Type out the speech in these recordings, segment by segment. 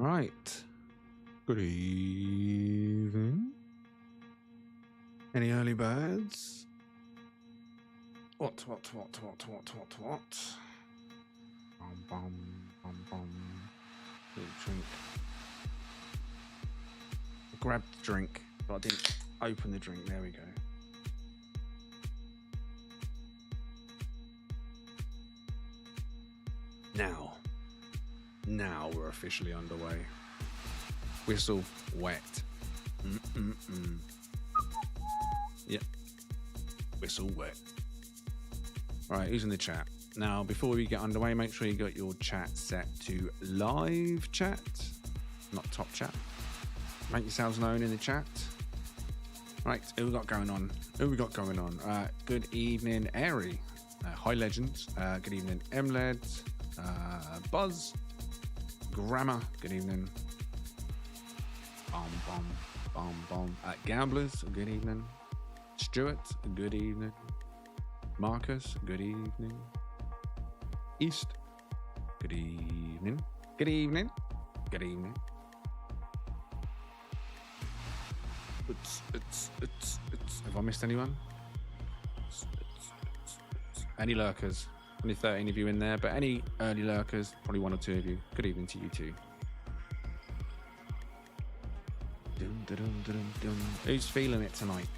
Right. Good evening. Any early birds? What? Bum. Little drink. I grabbed the drink, but I didn't open the drink. There we go. Now we're officially underway. Whistle wet. Yep. Whistle wet. Right, who's in the chat? Now, before we get underway, make sure you got your chat set to live chat, not top chat. Make yourselves known in the chat. Right, who we got going on? Good evening, Airy. Hi, Legends. Good evening, MLED. Buzz. Grammar. Good evening. Bomb. Gamblers. Good evening. Stuart. Good evening. Marcus. Good evening. East. Good evening. It's. Have I missed anyone? Any lurkers? Only 13 of you in there, but any early lurkers, probably one or two of you. Good evening to you too. Who's feeling it tonight?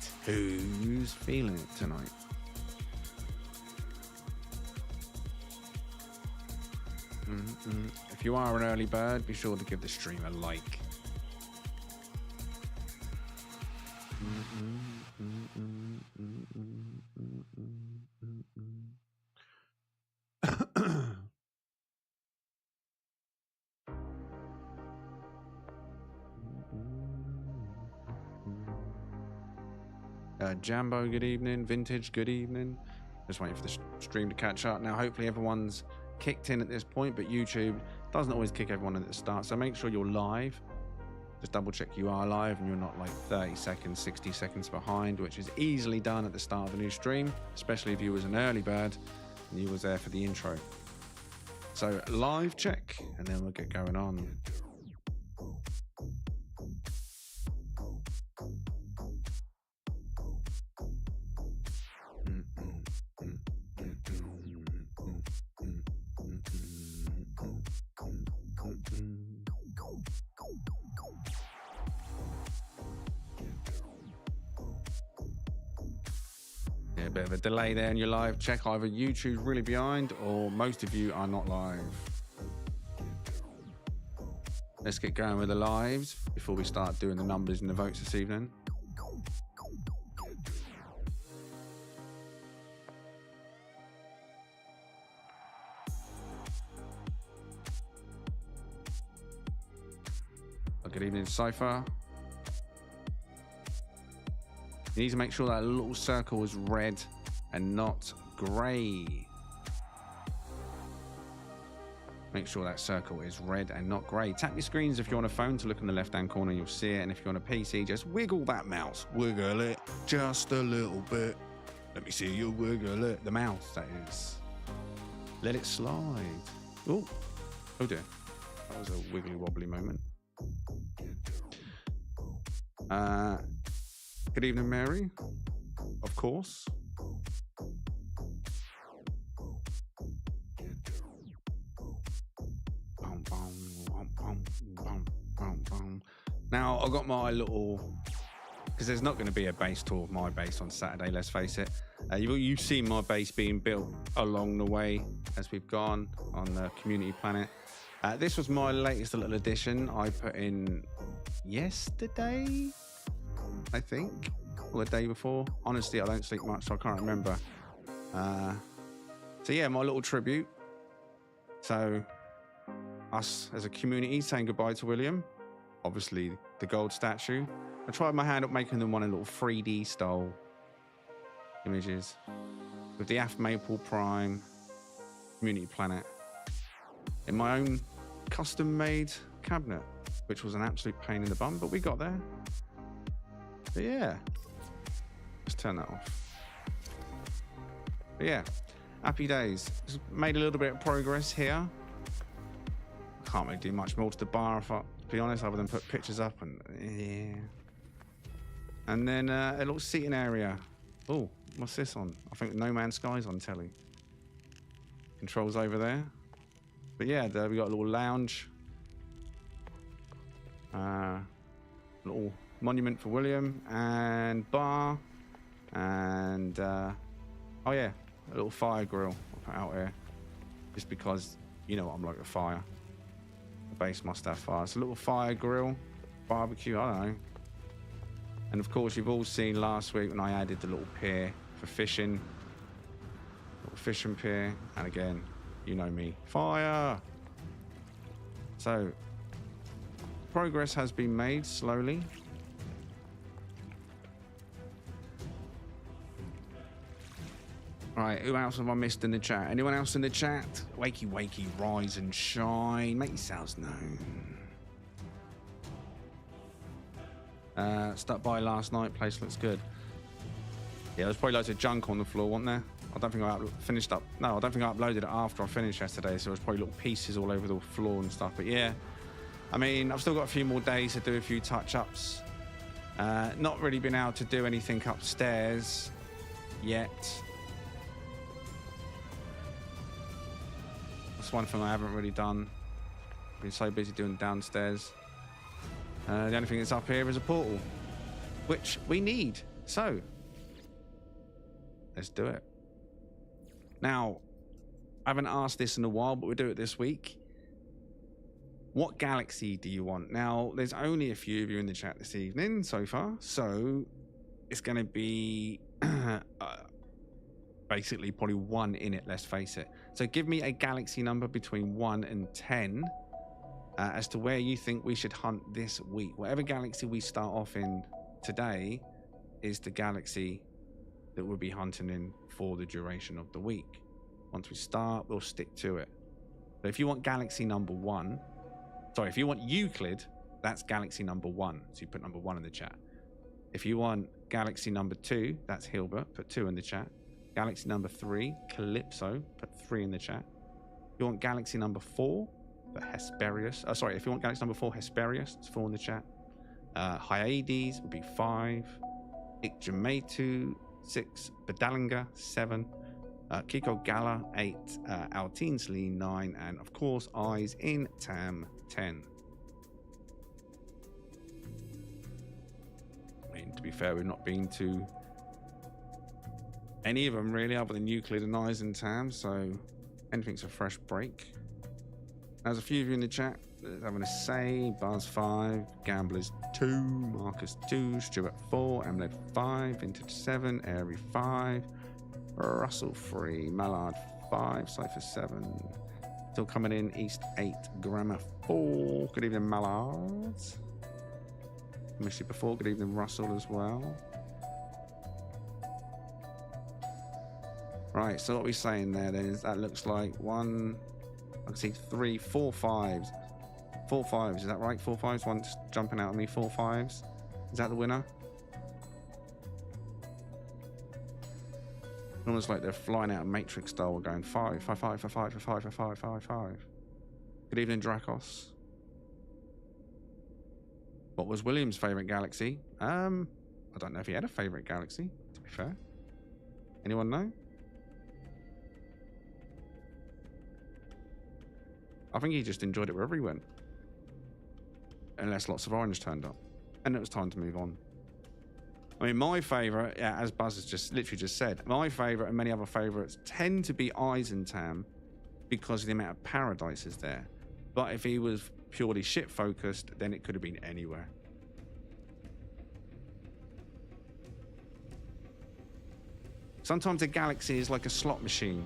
If you are an early bird, be sure to give the stream a like. Jambo, good evening. Vintage, good evening. Just waiting for the stream to catch up. Now, hopefully everyone's kicked in at this point, but YouTube doesn't always kick everyone in at the start. So make sure you're live. Just double check you are live and you're not like 30 seconds, 60 seconds behind, which is easily done at the start of a new stream, especially if you was an early bird and you was there for the intro. So live check and then we'll get going on. Yeah, a bit of a delay there in your live check. Either YouTube's really behind or most of you are not live. Let's get going with the lives before we start doing the numbers and the votes this evening. Good evening, Cypher. You need to make sure that little circle is red and not grey. Make sure that circle is red and not grey. Tap your screens if you're on a phone to look in the left-hand corner, you'll see it. And if you're on a PC, just wiggle that mouse. Wiggle it just a little bit. Let me see you wiggle it. The mouse, that is. Let it slide. Oh dear. That was a wiggly wobbly moment. Good evening, Mary. Of course. Now, I got my little, because there's not going to be a base tour of my base on Saturday, let's face it. You've seen my base being built along the way as we've gone on the community planet. This was my latest little addition I put in yesterday, I think, or the day before. Honestly, I don't sleep much, so I can't remember. So yeah, my little tribute. So us as a community saying goodbye to William. Obviously, the gold statue. I tried my hand at making them one in little 3D style images with the aftmaple prime community planet in my own custom-made cabinet, which was an absolute pain in the bum, but we got there. But yeah, let's turn that off. But yeah, happy days. Just made a little bit of progress here. Can't really do much more to the bar to be honest, other than put pictures up and yeah. And then a little seating area. Oh, what's this on? I think No Man's Sky's on telly. Controls over there. But yeah, there we got a little lounge. Little monument for William and bar. And oh yeah, a little fire grill I'll put out here. Just because, you know what I'm like with fire. The base must have fire. It's a little fire grill, barbecue, I don't know. And of course, you've all seen last week when I added the little pier for fishing. Little fishing pier. And again, you know me, fire. So, progress has been made slowly. Right, who else have I missed in the chat? Anyone else in the chat? Wakey, wakey, rise and shine. Make yourselves known. Stuck by last night. Place looks good. Yeah, there's probably loads of junk on the floor, wasn't there? I don't think I finished up. No, I don't think I uploaded it after I finished yesterday, so there's probably little pieces all over the floor and stuff. But yeah, I mean, I've still got a few more days to do a few touch-ups. Not really been able to do anything upstairs yet. That's one thing I haven't really done. Been so busy doing downstairs. The only thing that's up here is a portal, which we need. So, let's do it. Now, I haven't asked this in a while, but we'll do it this week. What galaxy do you want? Now, there's only a few of you in the chat this evening so far, so it's going to be basically probably one in it, let's face it. So give me a galaxy number between 1 and 10 as to where you think we should hunt this week. Whatever galaxy we start off in today is the galaxy that we'll be hunting in for the duration of the week. Once we start, we'll stick to it. But if you want galaxy number 1, sorry, if you want Euclid, that's galaxy number 1. So you put number 1 in the chat. If you want galaxy number 2, that's Hilbert, put 2 in the chat. Galaxy number 3, Calypso, put 3 in the chat. If you want galaxy number 4, put Hesperius. Oh, sorry, if you want galaxy number 4, Hesperius, it's 4 in the chat. Hyades would be 5. Ikjamatu, 6. Bedalinga, 7. Kiko Gala, 8. Alteensley, 9. And of course, Eyes in Tam, 10. I mean, to be fair, we've not been to any of them really, other than Euclid and Eyes in Tam, so anything's a fresh break. There's a few of you in the chat having a say. Buzz 5, Gamblers 2, Marcus 2, Stuart 4, Emled 5, Vintage 7, Airy 5, Russell 3, Mallard 5, Cypher 7. Still coming in, East 8, Grammar 4. Good evening, Mallards. Missed you before. Good evening, Russell as well. Right, so what are we saying there then is that looks like 1, I can see 3, 4 5s. 4 5s, is that right? 4 5s, one just jumping out at me, 4 5s. Is that the winner? Almost like they're flying out of Matrix style, going 5, 5, 5, 5, 5, 5, 5, 5, 5, 5. Good evening, Dracos. What was William's favourite galaxy? I don't know if he had a favourite galaxy, to be fair. Anyone know? I think he just enjoyed it wherever he went. Unless lots of orange turned up. And it was time to move on. I mean, my favourite, yeah, as Buzz has just literally just said, my favourite and many other favourites tend to be Eyes in Tam because of the amount of paradises there. But if he was purely ship focused, then it could have been anywhere. Sometimes a galaxy is like a slot machine.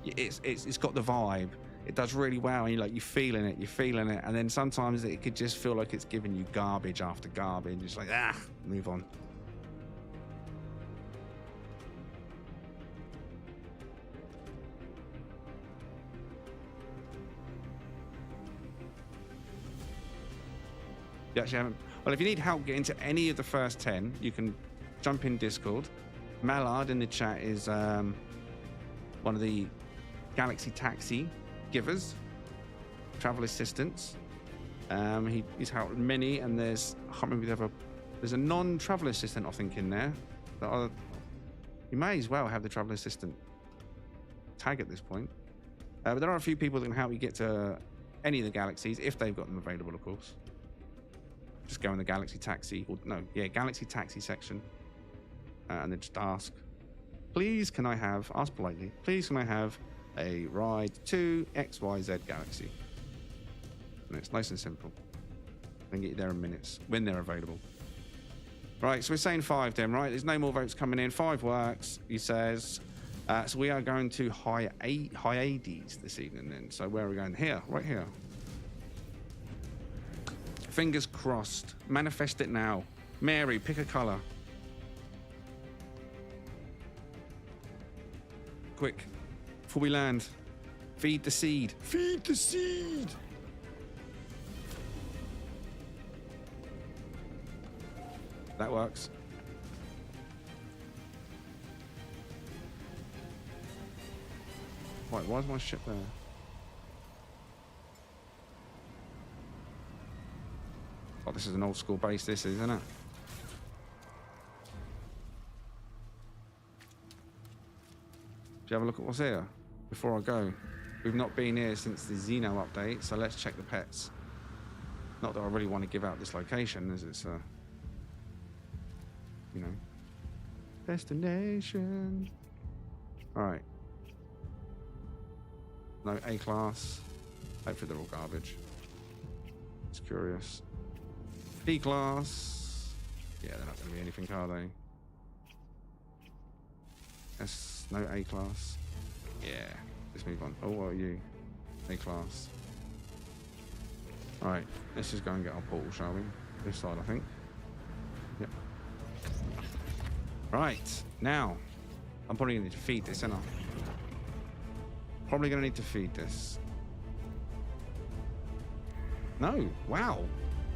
It's got the vibe. It does really well, and you're feeling it, and then sometimes it could just feel like it's giving you garbage after garbage. It's like, move on. You actually haven't. Well, if you need help getting to any of the first 10, you can jump in Discord. Mallard in the chat is one of the Galaxy Taxi givers, travel assistants. He's helped many, and there's, I can't remember the other, there's a non-travel assistant, I think, in there. You may as well have the travel assistant tag at this point. But there are a few people that can help you get to any of the galaxies, if they've got them available, of course. Just go in the Galaxy Taxi, or no, yeah, Galaxy Taxi section, and then just ask, please can I have, ask politely, please can I have a ride to XYZ Galaxy? And it's nice and simple. They can get you there in minutes, when they're available. Right, so we're saying 5 then, right? There's no more votes coming in. 5 works, he says. So we are going to Hyades this evening then. So where are we going? Here, right here. Fingers crossed. Manifest it now. Mary, pick a color. Quick, before we land. Feed the seed. Feed the seed! That works. Wait, why is my ship there? Oh, this is an old school base, this is, isn't it? Do you have a look at what's here before I go? We've not been here since the Xeno update, so let's check the pets. Not that I really want to give out this location, as it's you know, destination. All right. No A-class. Hopefully they're all garbage. It's curious. B-class. Yeah, they're not going to be anything, are they? S. No A-class. Yeah. Let's move on. Oh, what are you? A-class. All right. Let's just go and get our portal, shall we? This side, I think. Yep. Right. Now, I'm probably going to need to feed this, ain't I? Probably going to need to feed this. No. Wow.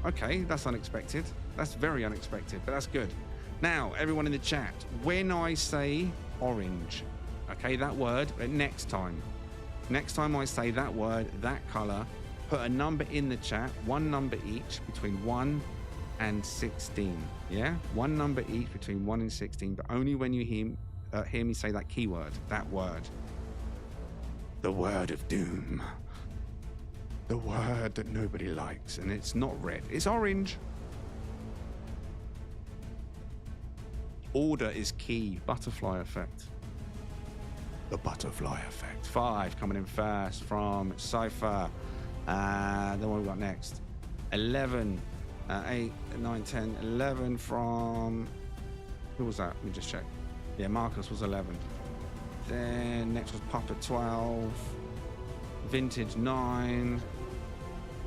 Okay, that's unexpected. That's very unexpected, but that's good. Now, everyone in the chat, when I say orange, okay, that word, next time I say that word, that color, put a number in the chat, one number each between 1 and 16. Yeah? One number each between 1 and 16, but only when you hear me say that keyword, that word. The word of doom. The word that nobody likes, and it's not red, it's orange. Order is key. Butterfly effect. The butterfly effect. 5 coming in first from Cypher. Then what have we got next? 11, 8, 9, 10, 11 from... Who was that? Let me just check. Yeah, Marcus was 11. Then next was Papa 12. Vintage 9.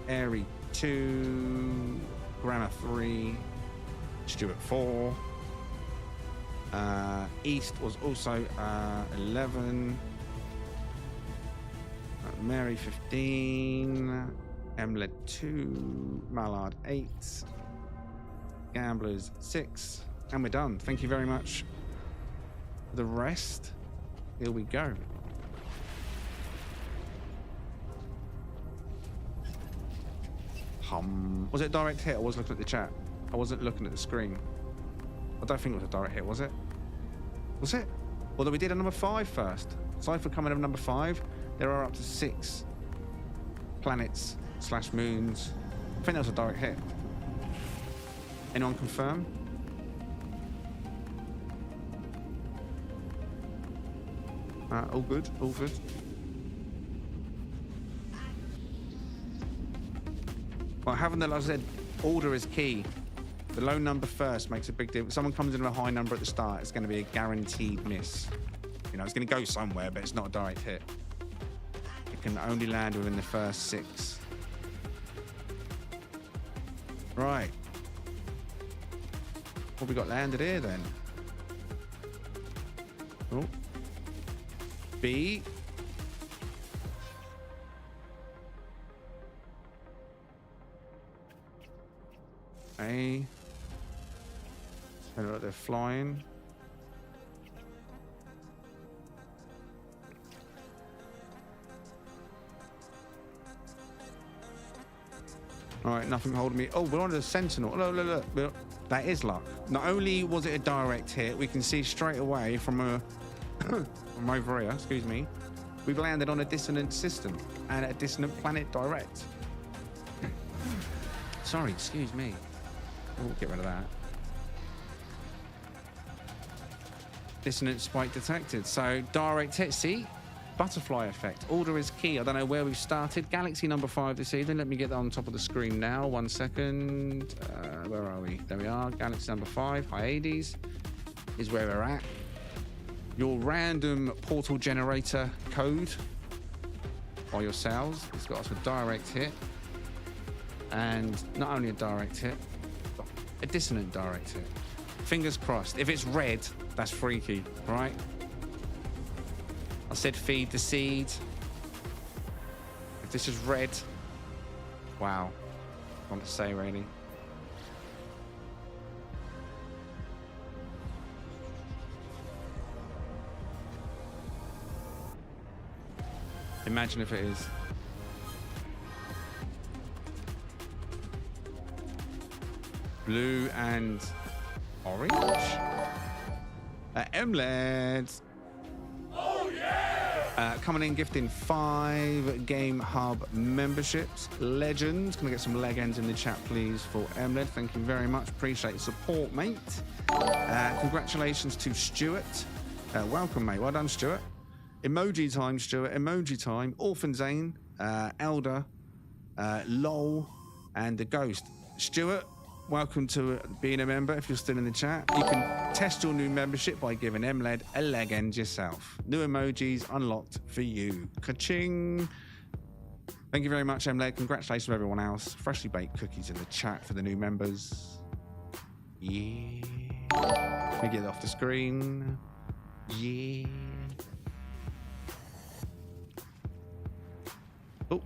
Airy 2. Grammar 3. Stuart 4. East was also 11. Mary 15. Emlet 2. Mallard 8. Gamblers 6. And we're done. Thank you very much. The rest, here we go. Was it a direct hit? I was looking at the chat. I wasn't looking at the screen. I don't think it was a direct hit, was it? Was it? Although we did a number 5 first. Cypher coming in number 5. There are up to 6 planets / moons. I think that was a direct hit. Anyone confirm? All good, all good. Well, having the, like I said, order is key. The low number first makes a big difference. If someone comes in with a high number at the start, it's going to be a guaranteed miss. You know, it's going to go somewhere, but it's not a direct hit. It can only land within the first 6. Right. What have we got landed here then? Oh. B. A. And they're flying. All right, nothing holding me. Oh, we're on the Sentinel. Look. That is luck. Not only was it a direct hit, we can see straight away from from over here, excuse me, we've landed on a dissonant system and a dissonant planet direct. Sorry, excuse me. We'll get rid of that. Dissonant spike detected. So direct hit, see? Butterfly effect. Order is key. I don't know where we've started. Galaxy number 5 this evening. Let me get that on top of the screen now. 1 second. Where are we? There we are. Galaxy number 5. Hyades is where we're at. Your random portal generator code by yourselves. It's got us a direct hit. And not only a direct hit, but a dissonant direct hit. Fingers crossed. If it's red, that's freaky, right? I said feed the seed. If this is red, wow. I want to say, really. Imagine if it is. Blue and orange? Emlets. Oh yeah! Coming in, gifting 5 Game Hub memberships. Legends. Can I get some legends in the chat, please, for Emled? Thank you very much. Appreciate the support, mate. Congratulations to Stuart. Welcome, mate. Well done, Stuart. Emoji time, Stuart. Emoji time. Orphan Zane, Elder, LOL, and the Ghost. Stuart, welcome to being a member. If you're still in the chat, you can test your new membership by giving MLED a legend yourself. New emojis unlocked for you. Ka-ching. Thank you very much, MLED. Congratulations to everyone else. Freshly baked cookies in the chat for the new members. Yeah. Let me get it off the screen. Yeah. Oh.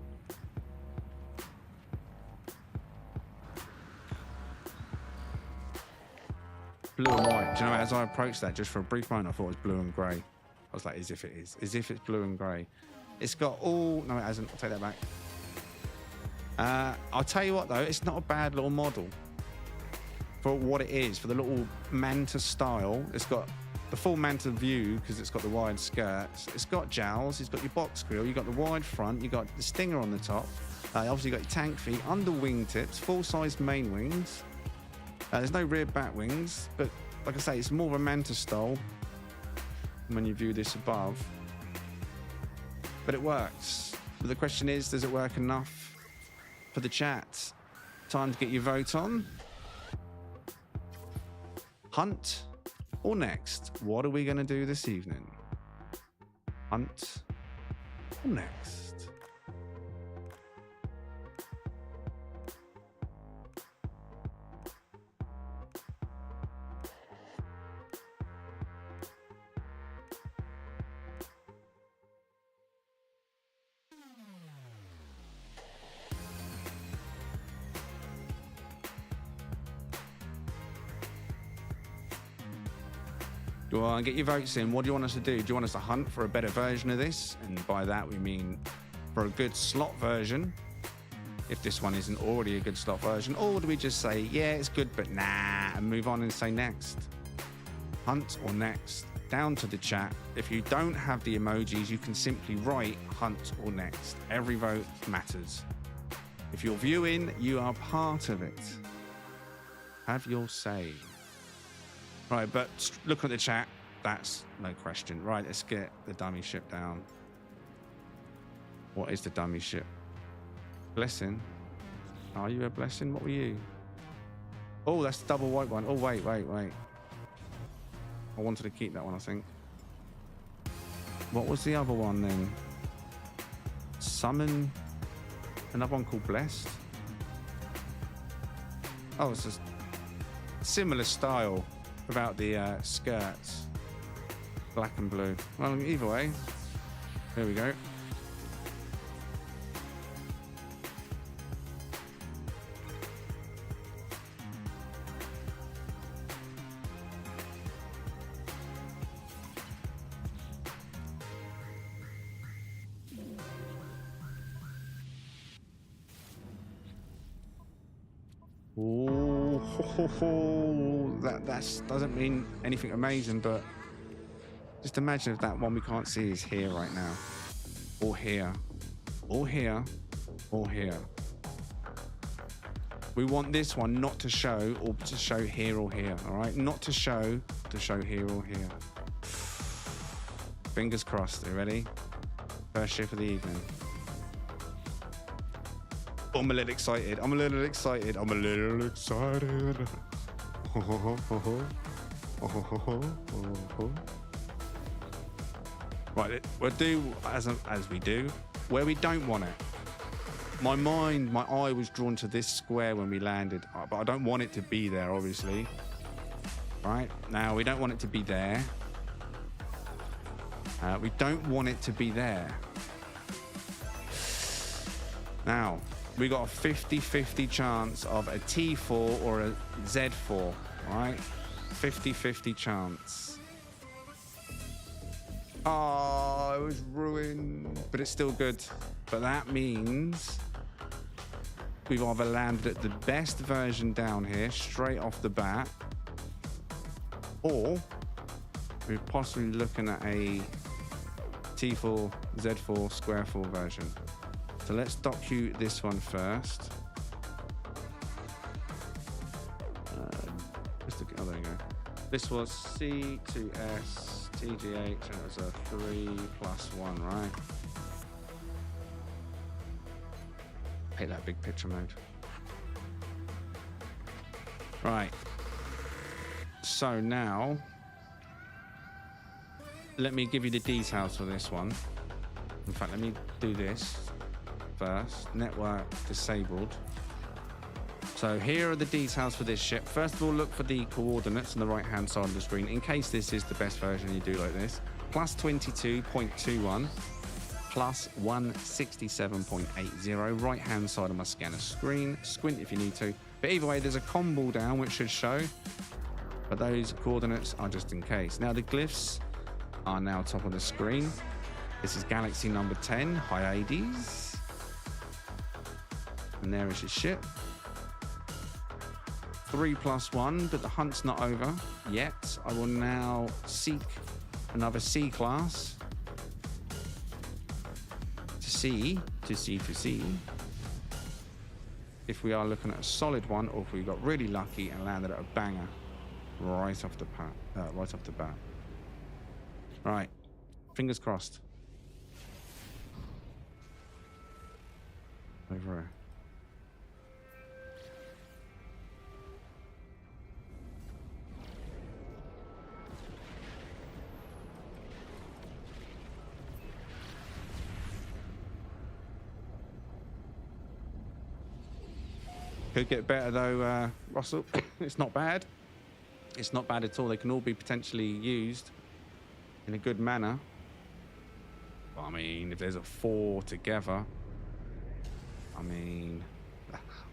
Blue and white. Do you know, as I approached that, just for a brief moment, I thought it was blue and grey. I was like, as if it is. As if it's blue and grey. It's got all... No, it hasn't. I'll take that back. I'll tell you what, though. It's not a bad little model for what it is, for the little Manta style. It's got the full Manta view because it's got the wide skirts. It's got jowls. It's got your box grill. You've got the wide front. You've got the stinger on the top. Obviously, you've got your tank feet, under wingtips, full-size main wings. There's no rear bat wings, but like I say, it's more of a Manta style when you view this above. But it works. But the question is, does it work enough for the chat? Time to get your vote on. Hunt or next? What are we going to do this evening? Hunt or next? Go on, get your votes in. What do you want us to do? Do you want us to hunt for a better version of this? And by that, we mean for a good slot version, if this one isn't already a good slot version. Or do we just say, yeah, it's good, but nah, and move on and say next? Hunt or next? Down to the chat. If you don't have the emojis, you can simply write hunt or next. Every vote matters. If you're viewing, you are part of it. Have your say. Right, but look at the chat. That's no question. Right, let's get the dummy ship down. What is the dummy ship? Blessing. Are you a blessing? What were you? Oh, that's the double white one. Oh, wait. I wanted to keep that one, I think. What was the other one then? Summon. Another one called Blessed. Oh, it's a similar style. Without the skirts, black and blue. Well, either way, there we go. That doesn't mean anything amazing, but just imagine if that one we can't see is here right now, or here, or here, or here. We want this one not to show, or to show here or here, all right? Not to show here or here. Fingers crossed. Are you ready? First ship of the evening. Oh, I'm a little excited. I'm a little excited. I'm a little excited. Right, we'll do as we do where we don't want it. My eye was drawn to this square when we landed, but I don't want it to be there, obviously. Right, now we don't want it to be there. We don't want it to be there. Now, we got a 50-50 chance of a T4 or a Z4, all right? 50-50 chance. Oh, it was ruined, but it's still good. But that means we've either landed at the best version down here, straight off the bat, or we're possibly looking at a T4, Z4, square 4 version. So let's docu this one first. Oh, there you go. This was C2S TGH, and it was a 3+1, right? Hate that big picture mode. Right. So now, let me give you the details for this one. In fact, let me do this first. Network disabled. So here are the details for this ship. First of all, look for the coordinates on the right hand side of the screen in case this is the best version you do like this. Plus 22.21, plus 167.80, right hand side of my scanner screen. Squint if you need to. But either way, there's a comball down which should show, but those coordinates are just in case. Now the glyphs are now top of the screen. This is galaxy number 10, Hyades. And there is your ship. 3+1, but the hunt's not over yet. I will now seek another C class to see if we are looking at a solid one, or if we got really lucky and landed at a banger right off the bat. Right, fingers crossed. Over here. Could get better though, Russell. It's not bad. It's not bad at all. They can all be potentially used in a good manner. I mean, if there's a 4 together, I mean,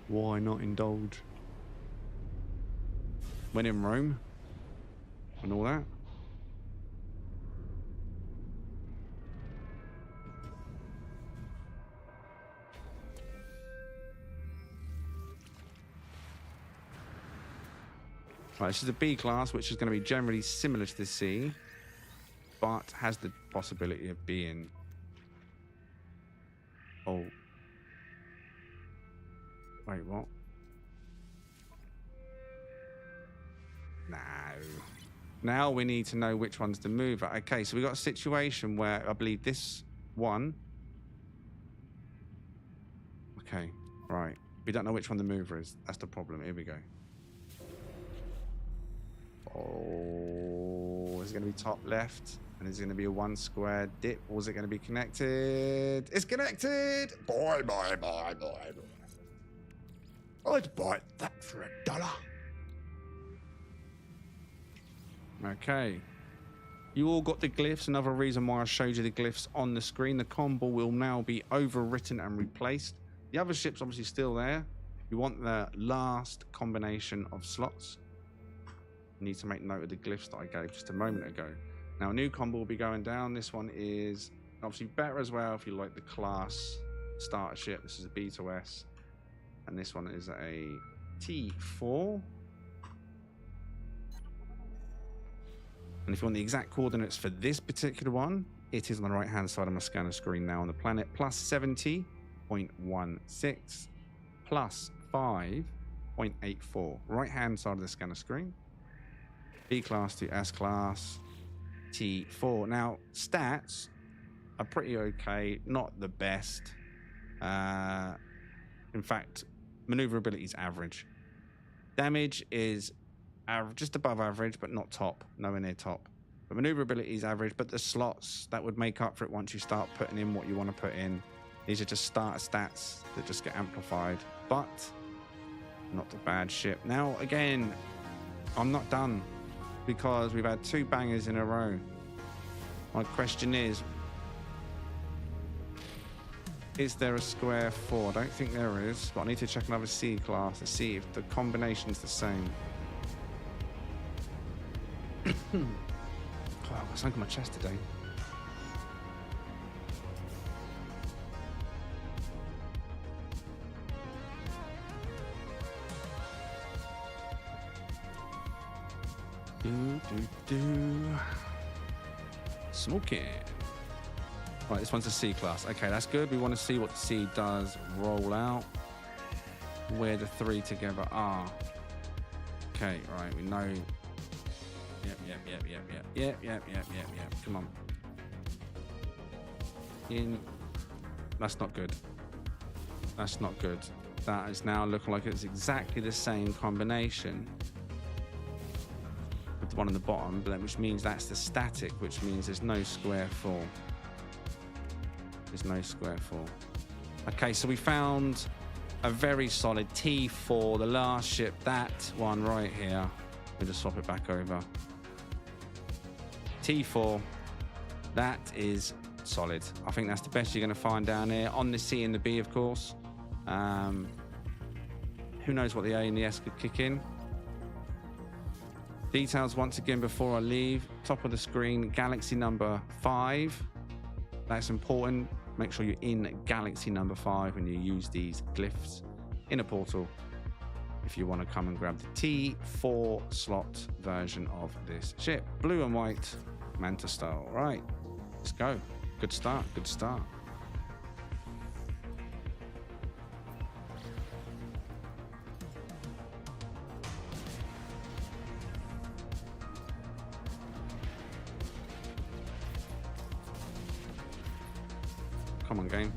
why not indulge? When in Rome and all that. Right, this is a B class, which is going to be generally similar to the C, but has the possibility of being... Oh. Wait, what? No. Now we need to know which one's the mover. Okay, so we've got a situation where I believe this one... Okay, right. We don't know which one the mover is. That's the problem. Here we go. Oh, is it going to be top left? And is it going to be a 1 square dip? Or is it going to be connected? It's connected! Boy. I'd buy that for $1. Okay. You all got the glyphs. Another reason why I showed you the glyphs on the screen. The combo will now be overwritten and replaced. The other ship's obviously still there. You want the last combination of slots. Need to make note of the glyphs that I gave just a moment ago. Now a new combo will be going down. This one is obviously better as well if you like the class starter ship. This is a B2S, and this one is a T4. And if you want the exact coordinates for this particular one, it is on the right-hand side of my scanner screen now on the planet. Plus 70.16 plus 5.84. Right-hand side of the scanner screen. B class to S class. T4. Now, stats are pretty okay. Not the best. In fact, maneuverability is average. Damage is just above average, but not top. Nowhere near top. But maneuverability is average, but the slots that would make up for it once you start putting in what you want to put in. These are just starter stats that just get amplified, but not a bad ship. Now, again, I'm not done because we've had 2 bangers in a row. My question is there a square 4? I don't think there is, but I need to check another C class to see if the combination's the same. Oh, I've got something on my chest today. Smoking. Right, this one's a C class. Okay, that's good. We want to see what the C does roll out. Where the 3 together are. Okay, right, we know. Yep. Come on. In. That's not good. That's not good. That is now looking like it's exactly the same combination with the one on the bottom, but which means that's the static, which means there's no square 4. There's no square 4. Okay, so we found a very solid T4, the last ship, that one right here. We'll just swap it back over. T4, that is solid. I think that's the best you're going to find down here. On the C and the B, of course. Who knows what the A and the S could kick in. Details once again before I leave. Top of the screen, galaxy number 5. That's important. Make sure you're in galaxy number 5 when you use these glyphs in a portal if you want to come and grab the T4 slot version of this ship. Blue and white, Manta style. Right, let's go. Good start, good start. Come on, game.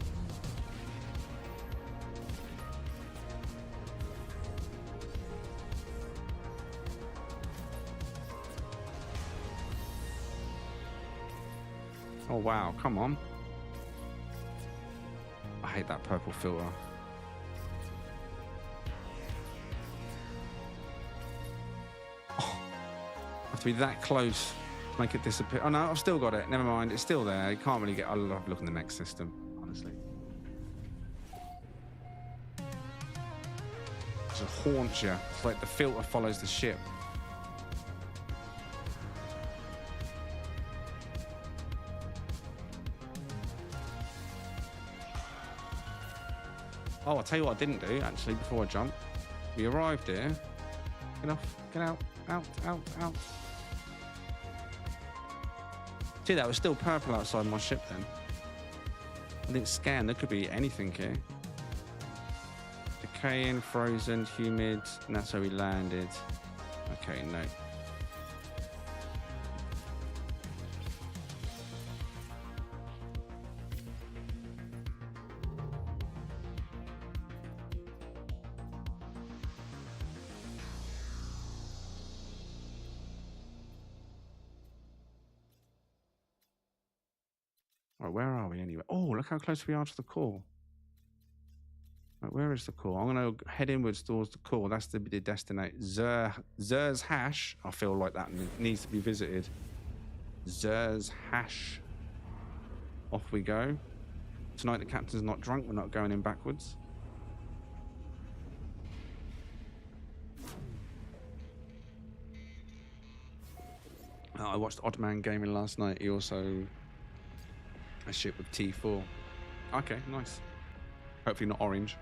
Oh, wow. Come on. I hate that purple filter. Oh, I have to be that close to make it disappear. Oh, no, I've still got it. Never mind. It's still there. You can't really get... I love looking at the next system, honestly. It haunts you. It's like the filter follows the ship. Oh, I'll tell you what I didn't do, actually, before I jump. We arrived here. Get off. Get out. Out. See, that was still purple outside my ship then. I didn't scan. There could be anything here. Decaying, frozen, humid. And that's where we landed. Okay, no. Right, where are we anyway? Oh, look how close we are to the core. Right, where is the core? I'm going to head inwards towards the core. That's the destination. Zer's Hash. I feel like that needs to be visited. Zer's Hash. Off we go. Tonight the captain's not drunk. We're not going in backwards. I watched Oddman Gaming last night. He also... a ship with T4. Okay, nice. Hopefully not orange.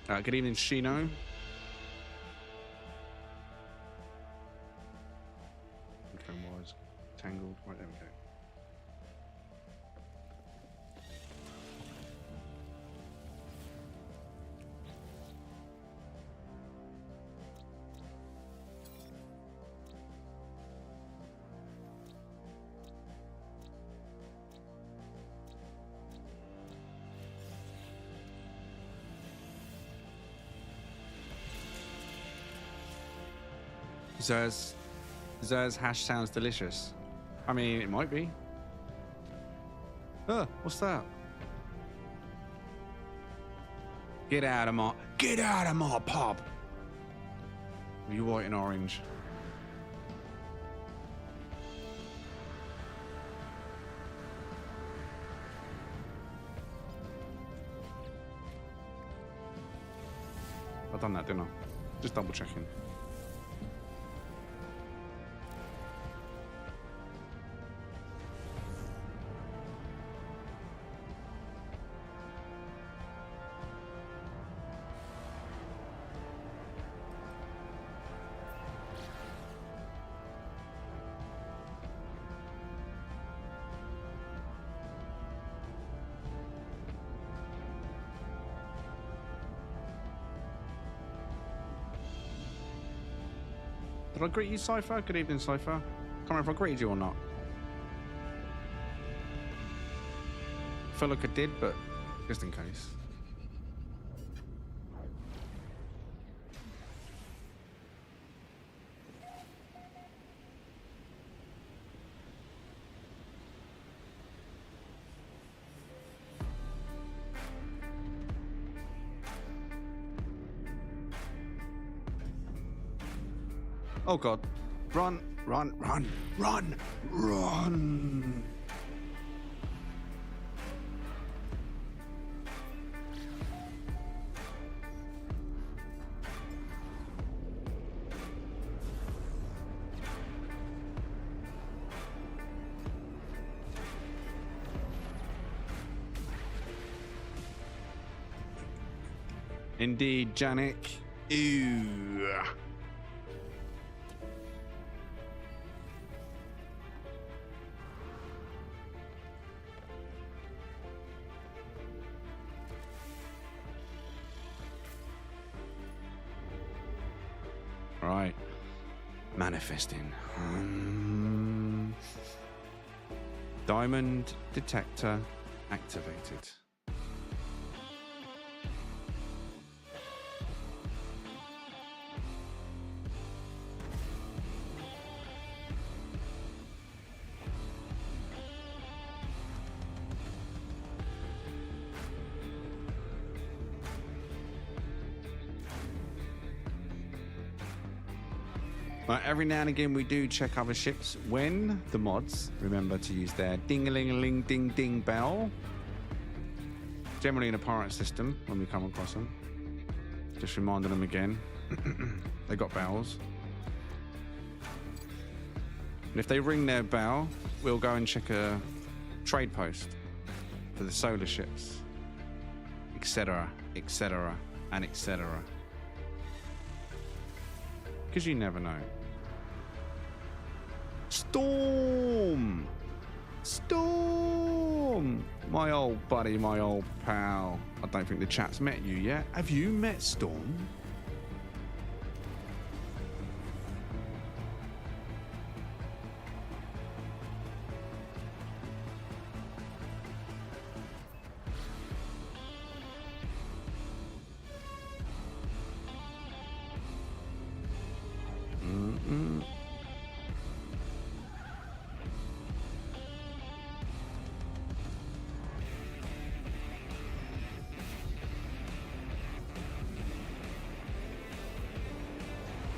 Good evening, Xeno. rectangled. Right, there we go. Zer's hash sounds delicious. I mean, it might be. What's that? Get out of my pub. Are you white and orange? I've done that, didn't I? Just double checking. Did I greet you, Cypher? Good evening, Cypher. Can't remember if I greeted you or not. I feel like I did, but just in case. Oh god. Run, run, run, run, run. Indeed, Janik. Ew. Right. Manifesting. Diamond detector activated. Every now and again we do check other ships when the mods remember to use their ding-a-ling-a-ling-ding-ding bell. Generally in a pirate system when we come across them. Just reminding them again. They got bells. And if they ring their bell, we'll go and check a trade post for the solar ships. Etc. Etc. and etc. Because you never know. Storm! Storm! My old buddy, my old pal. I don't think the chat's met you yet. Have you met Storm?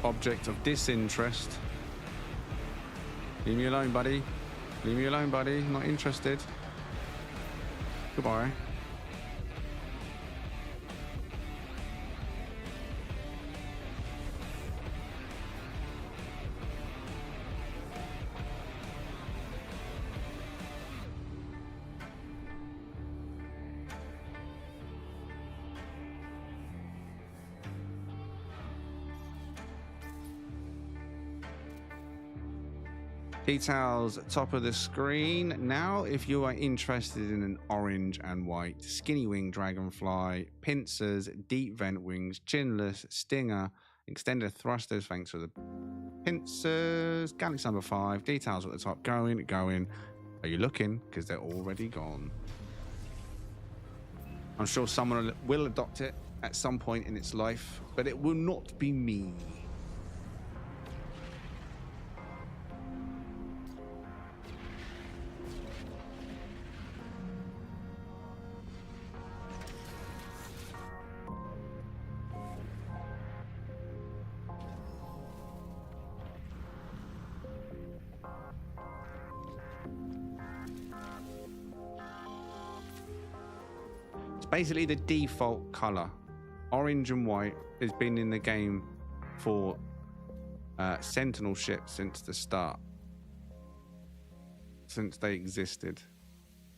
Object of disinterest. Leave me alone, buddy. Leave me alone, buddy. Not interested. Goodbye. Details top of the screen. Now, if you are interested in an orange and white skinny wing dragonfly, pincers, deep vent wings, chinless, stinger, extended thrusters, thanks for the pincers, Galaxy number 5, details at the top, going. Are you looking? Because they're already gone. I'm sure someone will adopt it at some point in its life, but it will not be me. Basically the default color. Orange and white has been in the game for Sentinel Ships since the start, since they existed,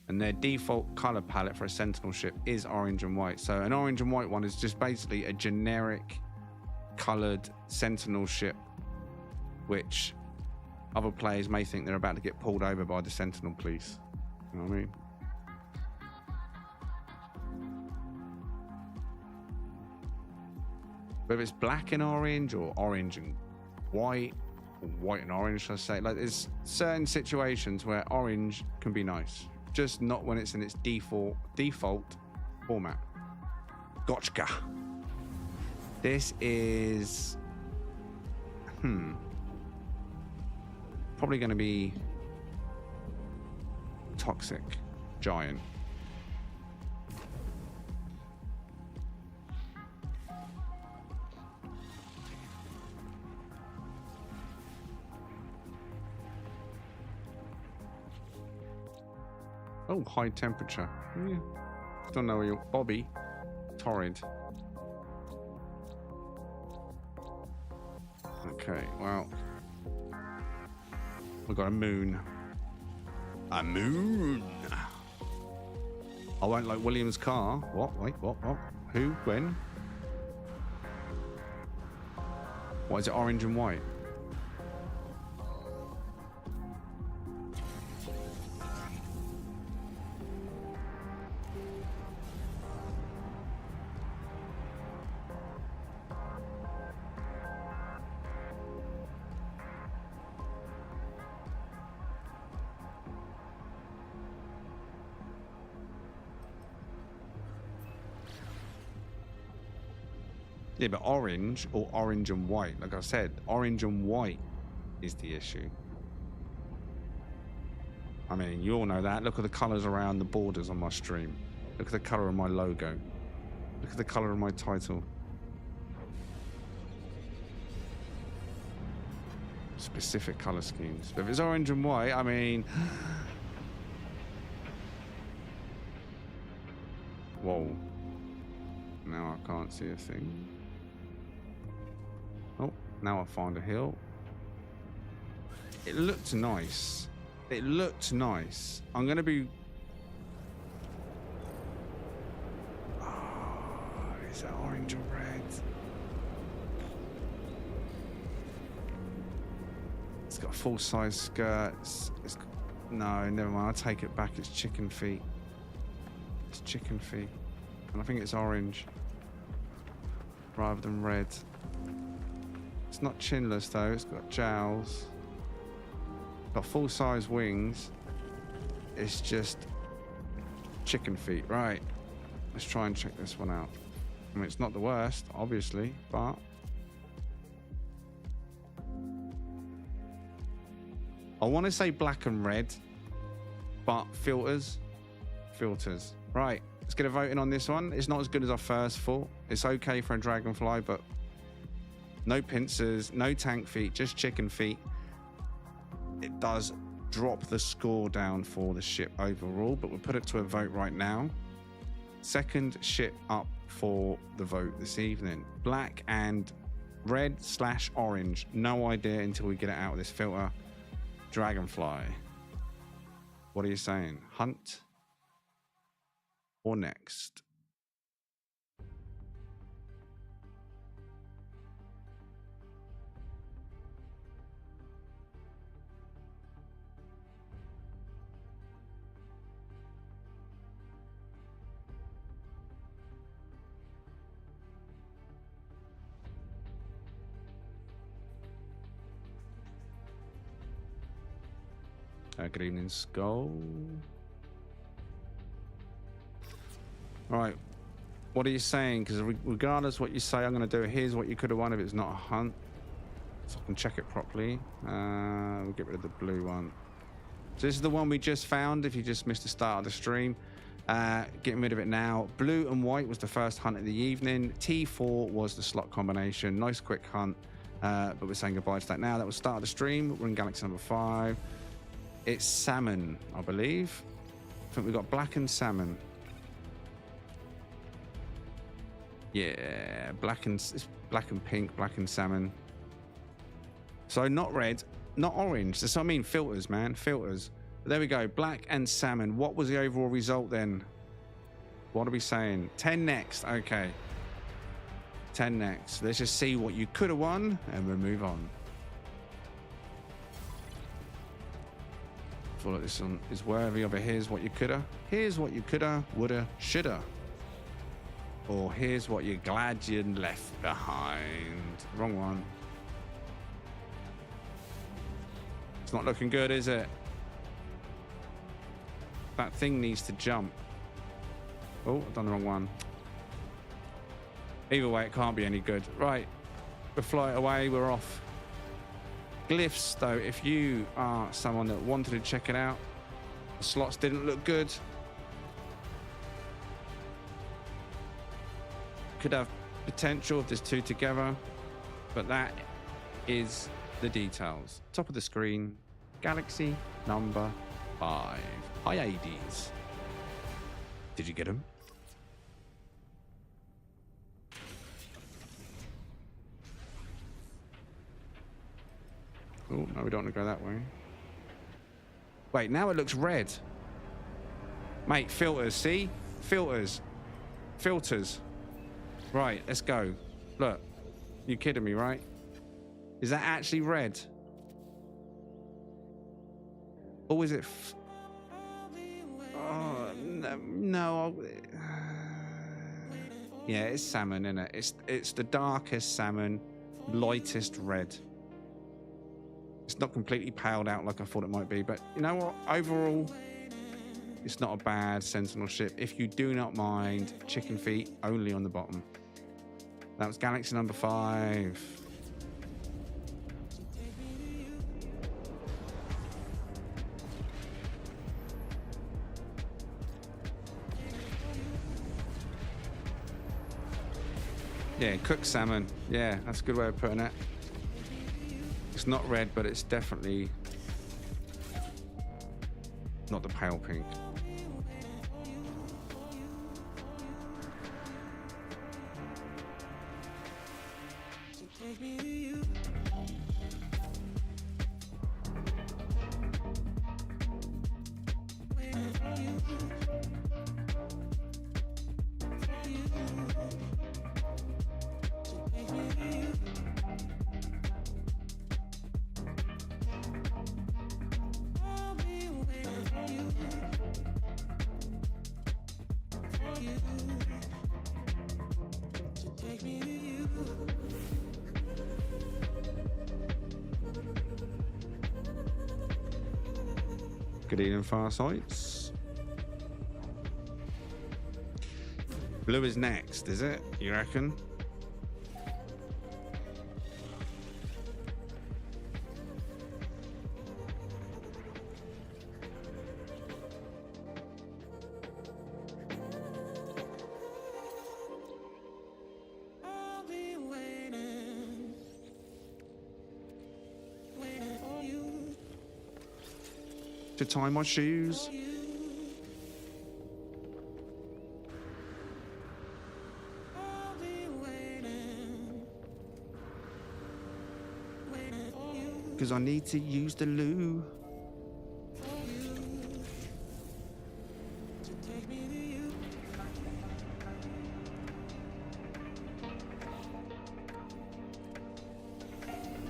and their default color palette for a Sentinel ship is orange and white. So an orange and white one is just basically a generic colored Sentinel ship, which other players may think they're about to get pulled over by the Sentinel police. You know what I mean? Whether it's black and orange or orange and white, or white and orange, should I say. Like, there's certain situations where orange can be nice, just not when it's in its default format. Gotcha. This is probably going to be toxic giant. Oh, high temperature. Yeah. Don't know where you're. Bobby. Torrid. Okay, well. We've got a moon. A moon! I won't like William's car. What? Wait, what? Who? When? What is it, orange and white? Yeah, but orange or orange and white. Like I said, orange and white is the issue. I mean, you all know that. Look at the colors around the borders on my stream. Look at the color of my logo. Look at the color of my title. Specific color schemes. But if it's orange and white, I mean... Whoa. Now I can't see a thing. Oh, now I find a hill. It looked nice. It looked nice. I'm going to be... Oh, is that orange or red? It's got full-size skirts. No, never mind. I'll take it back. It's chicken feet. It's chicken feet. And I think it's orange rather than red. It's not chinless though, it's got jowls. Got full-size wings. It's just chicken feet. Right, let's try and check this one out. I mean, it's not the worst, obviously, but... I want to say black and red, but filters. Right, let's get a voting on this one. It's not as good as I first thought. It's okay for a dragonfly, but no pincers, no tank feet, just chicken feet. It does drop the score down for the ship overall, but we'll put it to a vote right now. Second ship up for the vote this evening. Black and red/orange. No idea until we get it out of this filter. Dragonfly. What are you saying? Hunt or next? Good evening, Skull. Right. What are you saying? Because regardless what you say, I'm going to do. Here's what you could have won if it's not a hunt. So I can check it properly. We'll get rid of the blue one. So this is the one we just found. If you just missed the start of the stream, getting rid of it now. Blue and white was the first hunt of the evening. T4 was the slot combination. Nice quick hunt. But we're saying goodbye to that now. That was start of the stream. We're in galaxy number 5. It's salmon, I believe. I think we've got black and salmon. Yeah, it's black and pink, black and salmon. So not red, not orange. That's what I mean, filters, man, filters. But there we go, black and salmon. What was the overall result then? What are we saying? 10 next, okay. 10 next. Let's just see what you could have won and we'll move on. I feel like this one is worthy of a here's what you coulda. Here's what you coulda, woulda, shoulda. Or here's what you're glad you left behind. Wrong one. It's not looking good, is it? That thing needs to jump. Oh, I've done the wrong one. Either way, it can't be any good. Right, we'll fly it away, we're off. Glyphs, though, if you are someone that wanted to check it out, the slots didn't look good. Could have potential if there's 2 together, but that is the details. Top of the screen, galaxy number 5. Hyades. Did you get him? Oh, no, we don't want to go that way. Wait, now it looks red. Mate, filters, see? Filters. Filters. Right, let's go. Look, you kidding me, right? Is that actually red? Or is it... oh, no. Yeah, it's salmon, isn't it? It's the darkest salmon, lightest red. It's not completely paled out like I thought it might be, but you know what? Overall, it's not a bad Sentinel ship. If you do not mind chicken feet only on the bottom. That was galaxy number 5. Yeah, cooked salmon. Yeah, that's a good way of putting it. It's not red, but it's definitely not the pale pink. Good evening, Farsights. Blue is next, is it? You reckon? To tie my shoes. Because I need to use the loo.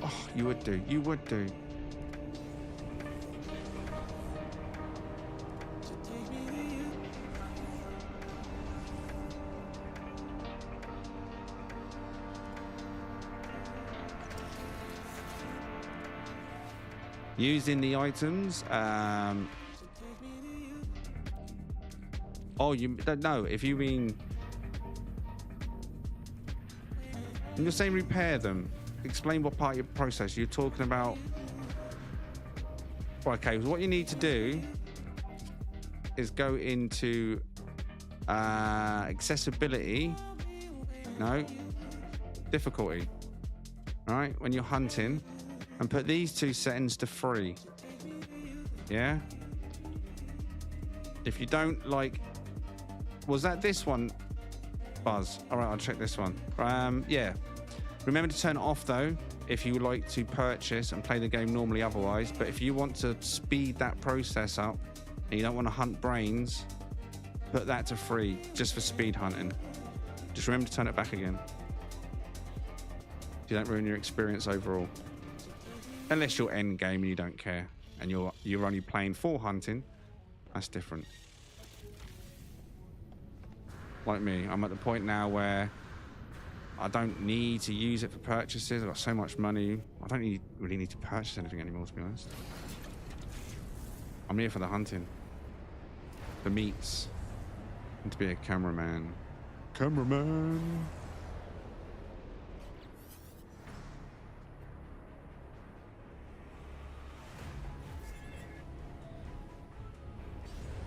Oh, you would do. You would do. Using the items. Oh, you don't know. If you mean... When you're saying repair them, explain what part of your process you're talking about. Okay, so what you need to do is go into accessibility. No. Difficulty. All right, when you're hunting, and put these two settings to 3. Yeah? If you don't like... Was that this one, Buzz? All right, I'll check this one. Yeah. Remember to turn it off, though, if you would like to purchase and play the game normally otherwise. But if you want to speed that process up and you don't want to hunt brains, put that to 3, just for speed hunting. Just remember to turn it back again. You don't ruin your experience overall. Unless you're end game and you don't care, and you're only playing for hunting, that's different. Like me, I'm at the point now where I don't need to use it for purchases. I've got so much money. I don't really need to purchase anything anymore, to be honest. I'm here for the hunting, the meats, and to be a cameraman. Cameraman.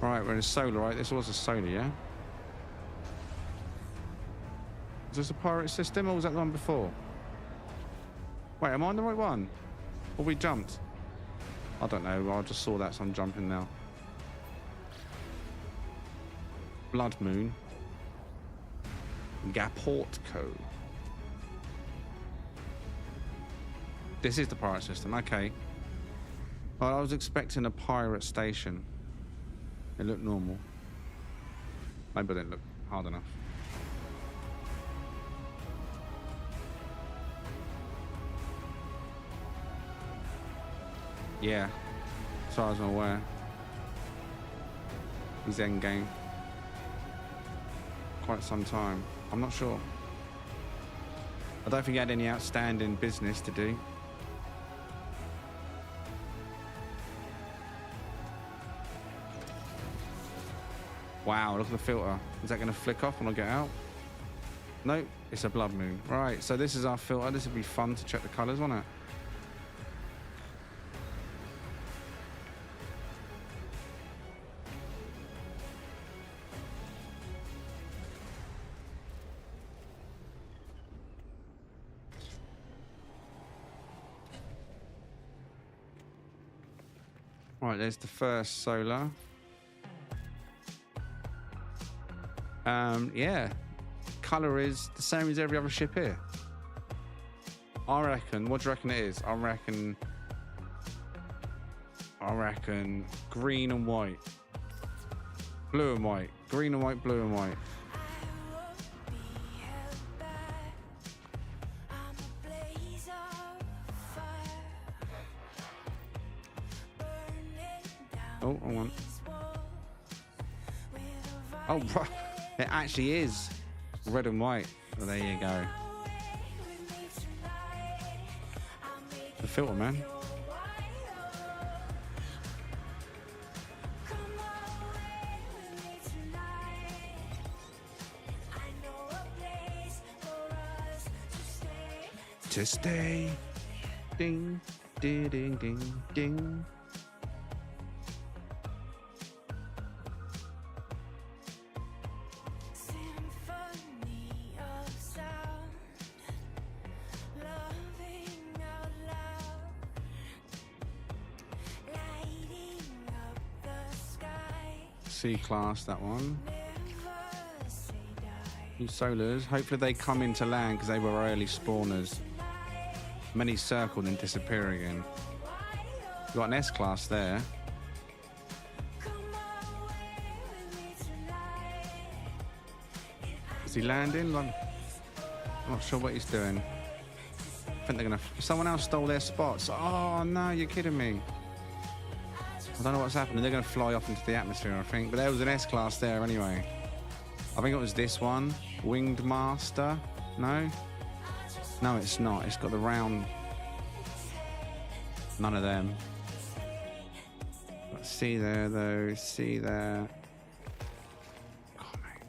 Right, we're in a solar, right? This was a solar, yeah? Is this a pirate system, or was that the one before? Wait, am I on the right one? Or we jumped? I don't know, I just saw that, so I'm jumping now. Blood Moon. Gaportco. This is the pirate system, okay. Well, I was expecting a pirate station. It looked normal. Maybe it didn't look hard enough. Yeah, as far as I'm aware. He's endgame. Quite some time. I'm not sure. I don't think he had any outstanding business to do. Wow, look at the filter. Is that going to flick off when I get out? Nope, it's a blood moon. Right, so this is our filter. This would be fun to check the colours, won't it? Right, there's the first solar. Yeah, colour is the same as every other ship here. I reckon, what do you reckon it is? I reckon green and white. Blue and white. Green and white, blue and white. Oh, hang on. Oh, it actually is red and white. Well, there you go. The filter, man. To stay. Ding, ding, ding, ding, ding. C-class, that one. These solars, hopefully they come into land because they were early spawners. Many circle and disappear again. We've got an S-class there. Is he landing? I'm not sure what he's doing. I think they're gonna... Someone else stole their spots. Oh no, you're kidding me. I don't know what's happening. They're going to fly off into the atmosphere, I think. But there was an S-class there anyway. I think it was this one. Winged Master. No? No, it's not. It's got the round... None of them. See there, though. See there. Oh, mate.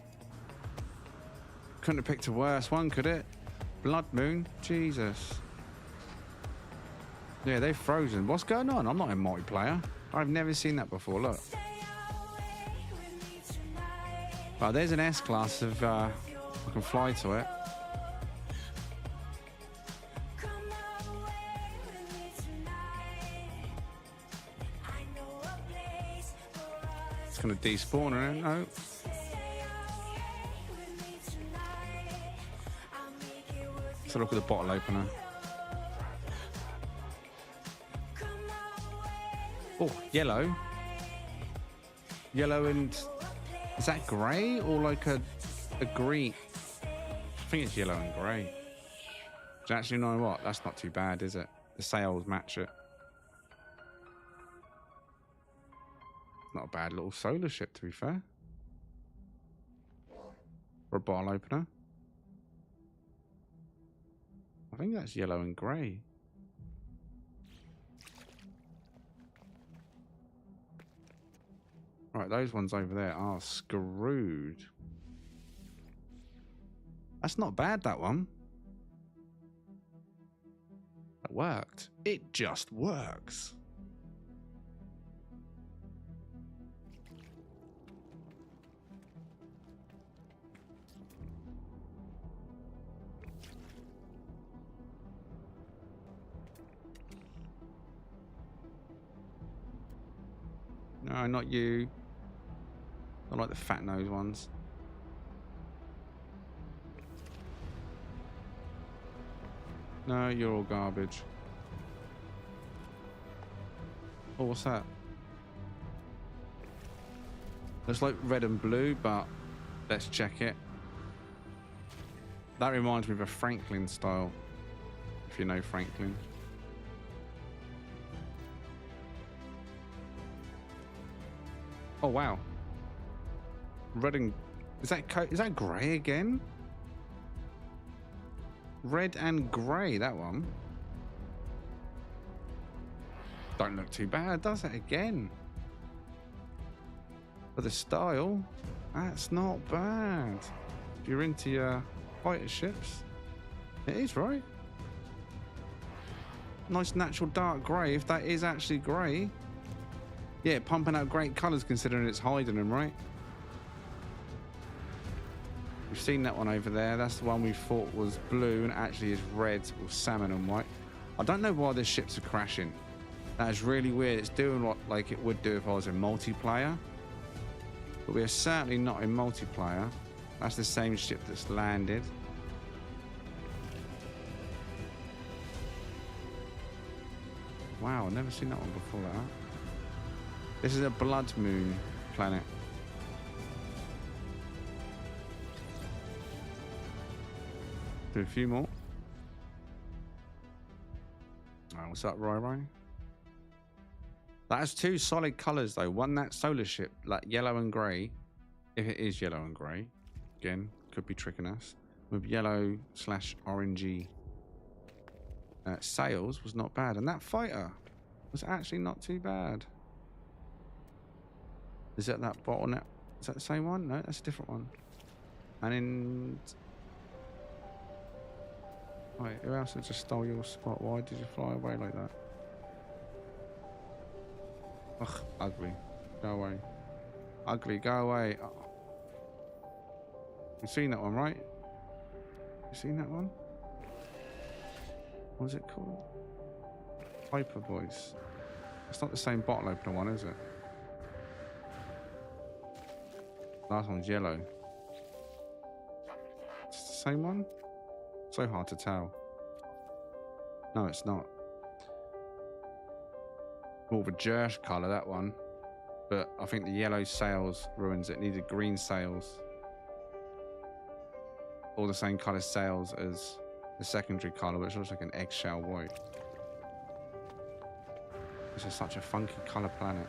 Couldn't have picked a worse one, could it? Blood Moon. Jesus. Yeah, they've frozen. What's going on? I'm not in multiplayer. I've never seen that before. Look. Oh, there's an S-class of... I can fly to it. It's going to despawn, isn't it? No. Let's look at the bottle opener. Oh, yellow. Yellow and... Is that grey or like a green? I think it's yellow and grey. Do you actually know what? That's not too bad, is it? The sails match it. Not a bad little solar ship, to be fair. Or a bottle opener. I think that's yellow and grey. Right, those ones over there are screwed. That's not bad, that one. That worked. It just works. No, not you. I like the fat nose ones. No, you're all garbage. Oh, what's that? Looks like red and blue, but let's check it. That reminds me of a Franklin style, if you know Franklin. Oh wow. Red and is that grey again? Red and grey, that one. Don't look too bad, does it? Again. For the style, that's not bad. If you're into your fighter ships, it is, right? Nice natural dark grey, if that is actually grey. Yeah, pumping out great colours considering it's hiding them, right? We've seen that one over there. That's the one we thought was blue and actually is red or salmon and white. I don't know why the ships are crashing. That is really weird. It's doing what like it would do if I was in multiplayer. But we are certainly not in multiplayer. That's the same ship that's landed. Wow, I've never seen that one before like that. This is a blood moon planet. Do a few more. Oh, what's up, Roy? That has two solid colours though. One, that solar ship, like yellow and grey. If it is yellow and grey, again, could be tricking us. With yellow / orangey sails was not bad, and that fighter was actually not too bad. Is that bottleneck? Is that the same one? No, that's a different one. And in... Wait, who else had just stole your spot? Why did you fly away like that? Ugh, ugly. Go away. Ugly, go away. Oh. You've seen that one, right? You seen that one? What was it called? Hyper Voice. It's not the same bottle opener one, is it? Last one's yellow. It's the same one? So hard to tell. No, it's not. More of a jersh colour, that one. But I think the yellow sails ruins it. It needed green sails. All the same colour sails as the secondary colour, which looks like an eggshell white. This is such a funky colour planet.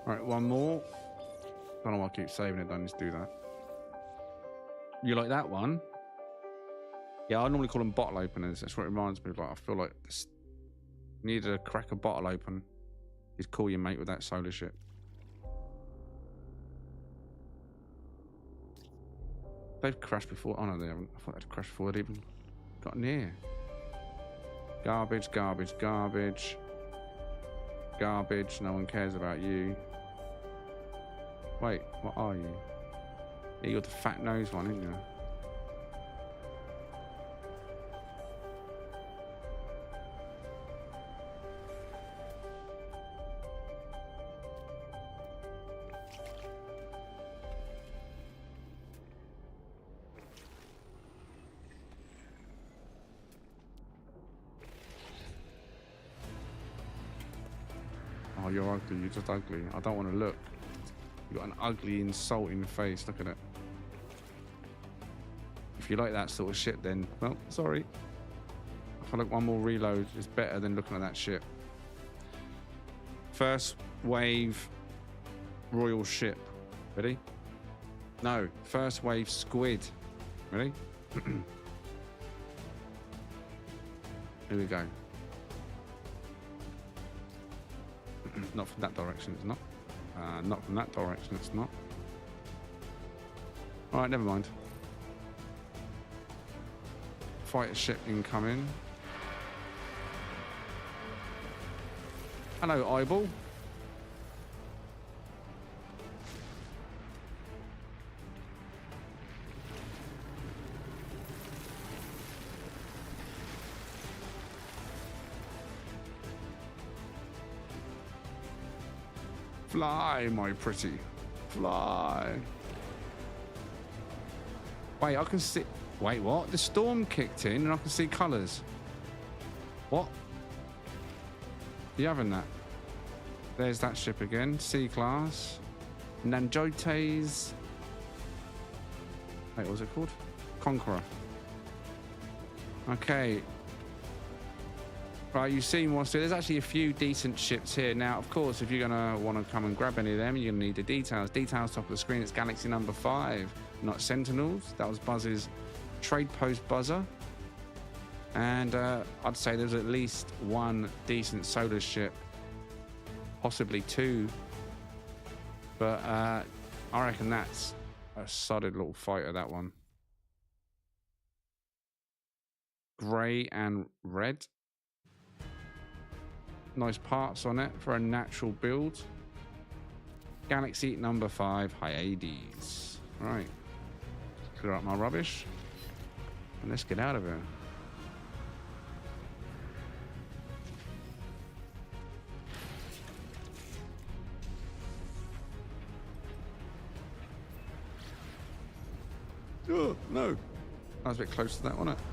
Alright, one more. Don't know why I keep saving it, don't just do that. You like that one? Yeah, I normally call them bottle openers. That's what it reminds me of. Like, I feel like Need to crack a bottle open. He's call your mate with that solar ship. They've crashed before. Oh no, they haven't. I thought they'd crashed before they'd even got near. Garbage, garbage, garbage. Garbage. No one cares about you. Wait, what are you? Yeah, you're the fat nose one, aren't you? Oh, you're ugly. You're just ugly. I don't want to look. You got an ugly, insulting face. Look at it. If you like that sort of shit, then, well, sorry. I feel like one more reload is better than looking at that shit. First wave royal ship. Ready? No. First wave squid. Ready? Here we go. Not from that direction, it's not. Not from that direction, it's not. Alright, never mind. Fighter ship incoming. Hello, eyeball. Fly, my pretty. Fly. Wait, I can see... Wait, what? The storm kicked in and I can see colours. What? You having that? There's that ship again. C-class. Nanjotes. Wait, what was it called? Conqueror. Okay. Right, you've seen what's there. There's actually a few decent ships here. Now, of course, if you're going to want to come and grab any of them, you're going to need the details. Details top of the screen. It's Galaxy number 5, not Sentinels. That was Buzz's trade post buzzer. And I'd say there's at least one decent solar ship, possibly two. But I reckon that's a solid little fighter, that one. Grey and red. Nice parts on it for a natural build. Galaxy number 5, Hyades. Right. Clear up my rubbish. And let's get out of here. Oh, no. I was a bit close to that, wasn't it?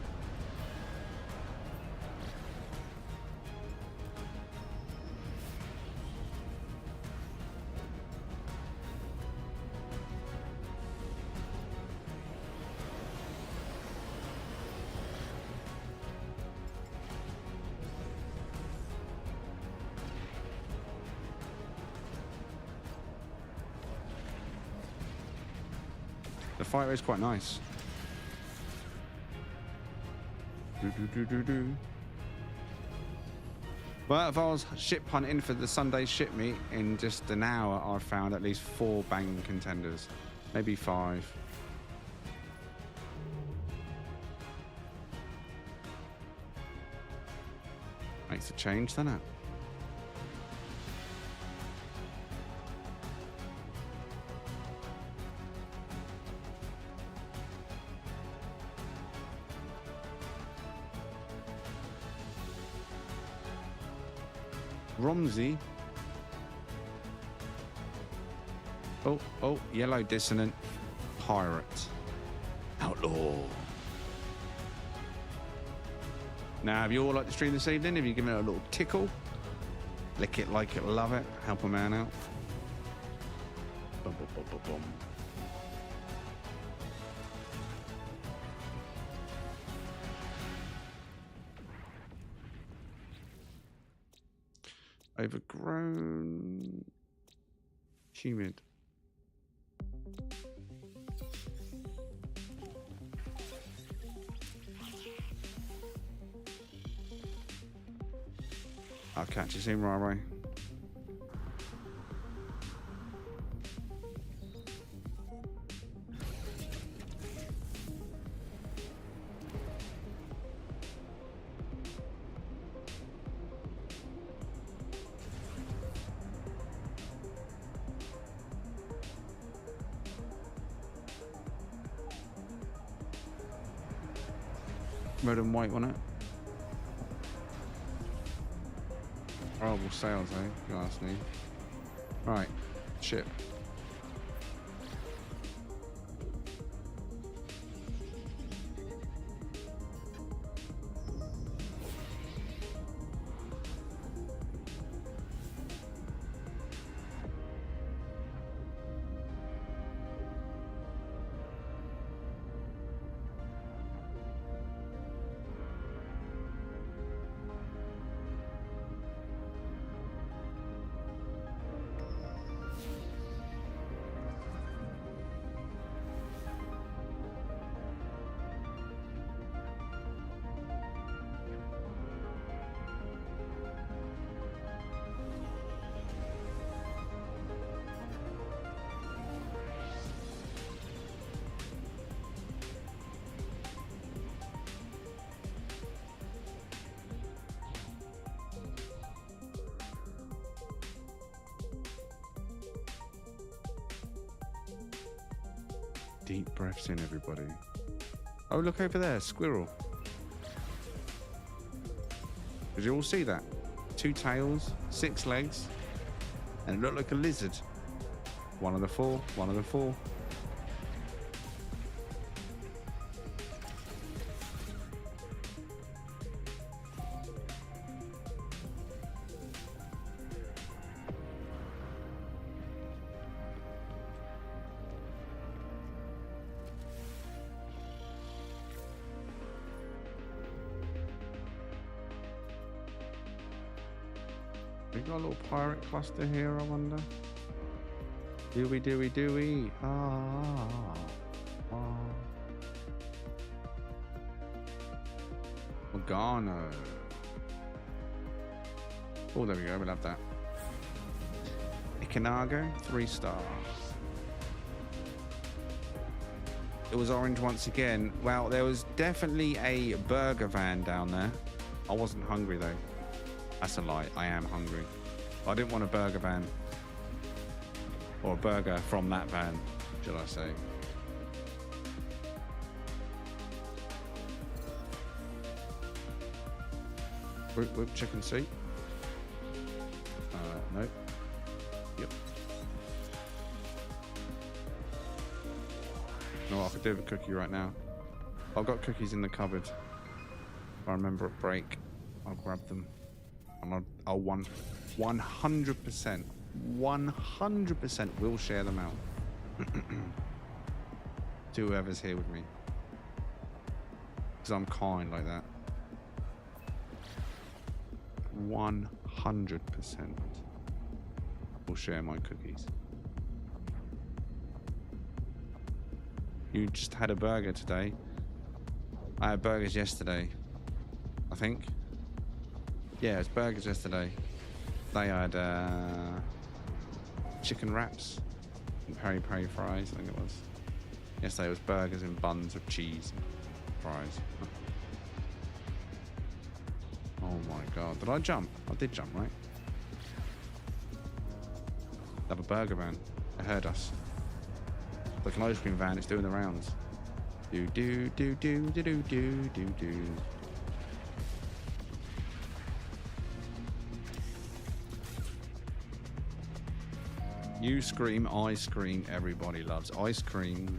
The fighter is quite nice. Well, if I was ship hunting for the Sunday ship meet, in just an hour I've found at least 4 banging contenders. Maybe 5. Makes a change, doesn't it? Romsey. Oh, yellow dissonant pirate. Outlaw. Now, have you all liked the stream this evening? Have you given it a little tickle? Lick it, like it, love it. Help a man out. Bum, bum, bum, bum, bum. Overgrown, humid. I'll catch you soon, right away. Red and white on it. Horrible sails, eh? If you ask me. Right, ship. Deep breaths in, everybody. Oh, look over there, squirrel. Did you all see that? 2 tails, 6 legs, and it looked like a lizard. One of the 4, one of the 4. We got a little pirate cluster here, I wonder. Do we? Organo. Oh, there we go. We'll have that. Ikanago, 3 stars. It was orange once again. Well, there was definitely a burger van down there. I wasn't hungry though. That's a lie. I am hungry. I didn't want a burger van. Or a burger from that van, should I say. Whoop, chicken soup. Nope. Yep. No, I could do with a cookie right now. I've got cookies in the cupboard. If I remember a break, I'll grab them. And I'll 100% will share them out to whoever's here with me. Because I'm kind like that. 100% will share my cookies. You just had a burger today. I had burgers yesterday, I think. Yeah, it was burgers yesterday. They had chicken wraps and peri-peri fries, I think it was. Yesterday it was burgers and buns with cheese and fries. Oh my god. Did I jump? I did jump, right? They have a burger van. They heard us. Like an ice cream van, it's doing the rounds. Do. You scream, I scream, everybody loves ice cream.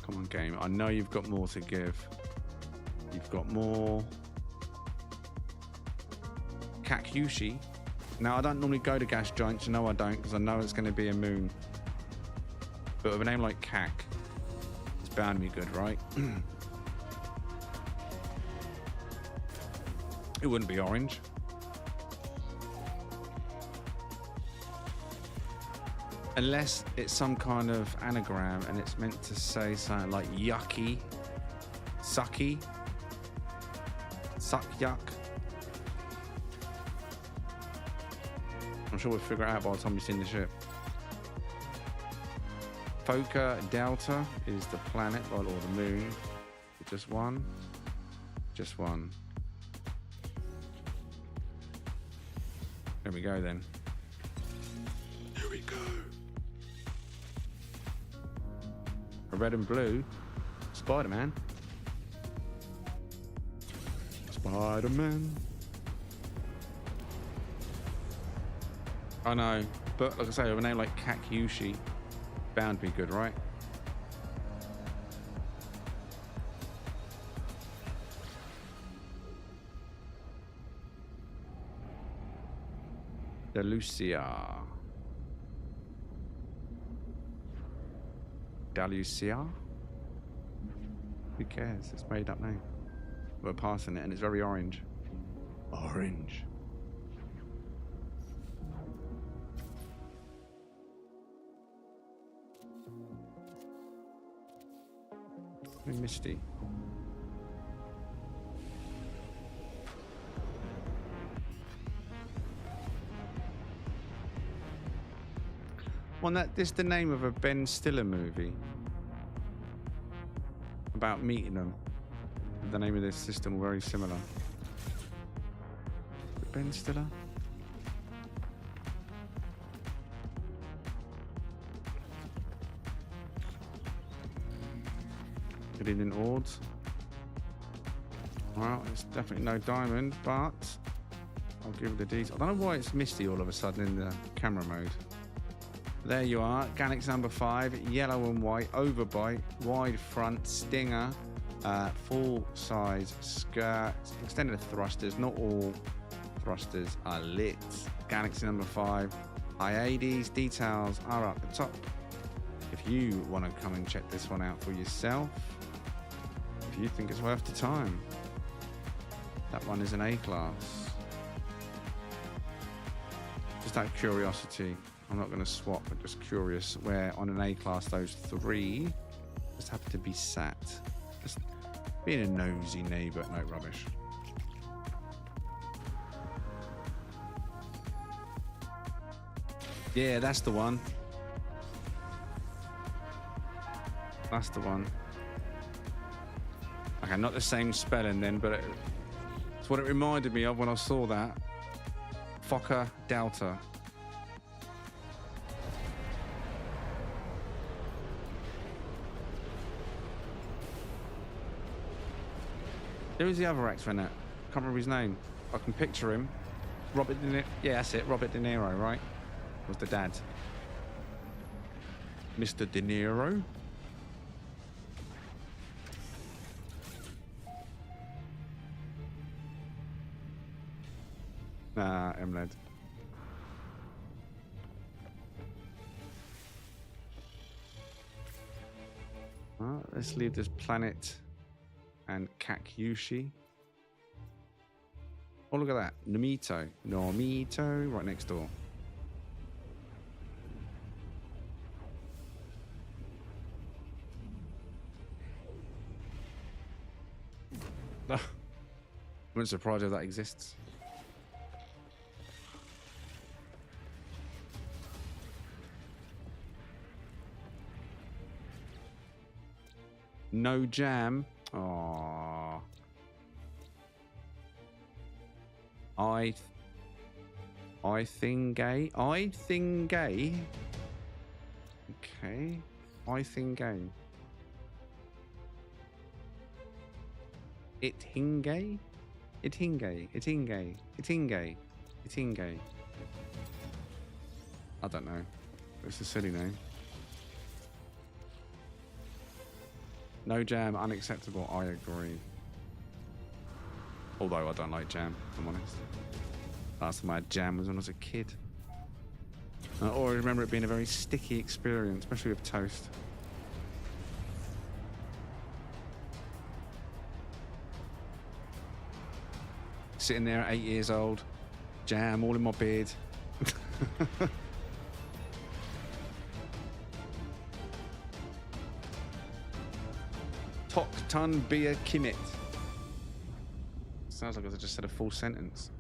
Come on, game. I know you've got more to give. You've got more. Kakyushi. Now, I don't normally go to gas giants. You know I don't, because I know it's going to be a moon. But with a name like Kak, it's bound to be good, right? It wouldn't be orange. Unless it's some kind of anagram and it's meant to say something like yucky, sucky, suck yuck. I'm sure we'll figure it out by the time you've seen the ship. Foca Delta is the planet, or the moon. Just one. Just one. There we go then. Here we go. A red and blue. Spider-Man. Spider-Man. I know, but like I say, with a name like Kakyushi, bound to be good, right? Dalusia. Dalusia? Who cares? It's a made up name. We're passing it and it's very orange. Orange. Very misty. Well, this is the name of a Ben Stiller movie about meeting them. The name of this system very similar. Ben Stiller? Good evening, Ords. Well, it's definitely no diamond, but I'll give it the details. I don't know why it's misty all of a sudden in the camera mode. There you are, Galaxy number 5, yellow and white, overbite, wide front, stinger, full size skirt, extended thrusters. Not all thrusters are lit. Galaxy number 5, IADs, details are up the top. If you want to come and check this one out for yourself, if you think it's worth the time, that one is an A class. Just out of curiosity, I'm not going to swap, but just curious where on an A class those 3 just happen to be sat. Just being a nosy neighbour, no rubbish. Yeah, that's the one. That's the one. Okay, not the same spelling then, but it's what it reminded me of when I saw that. Foca Delta. Who's the other actor in that? I can't remember his name. I can picture him. Robert De Niro. Yeah, that's it. Robert De Niro, right? Was the dad. Mr. De Niro. Nah, M-led. Well, let's leave this planet and Kakyushi. Oh, look at that. Nomito. Nomito, right next door. I'm not surprised if that exists. No jam. Aww. I think gay. I think gay. Okay. I think gay. It hingay. It hingay. It hingay. It hingay. It hingay. I don't know. It's a silly name. No jam, unacceptable. I agree. Although I don't like jam, if I'm honest. Last time I had jam was when I was a kid. Or I remember it being a very sticky experience, especially with toast. sitting there at 8 years old, jam all in my beard. Tok Tun Beer Kimmit. Sounds like I just said a full sentence.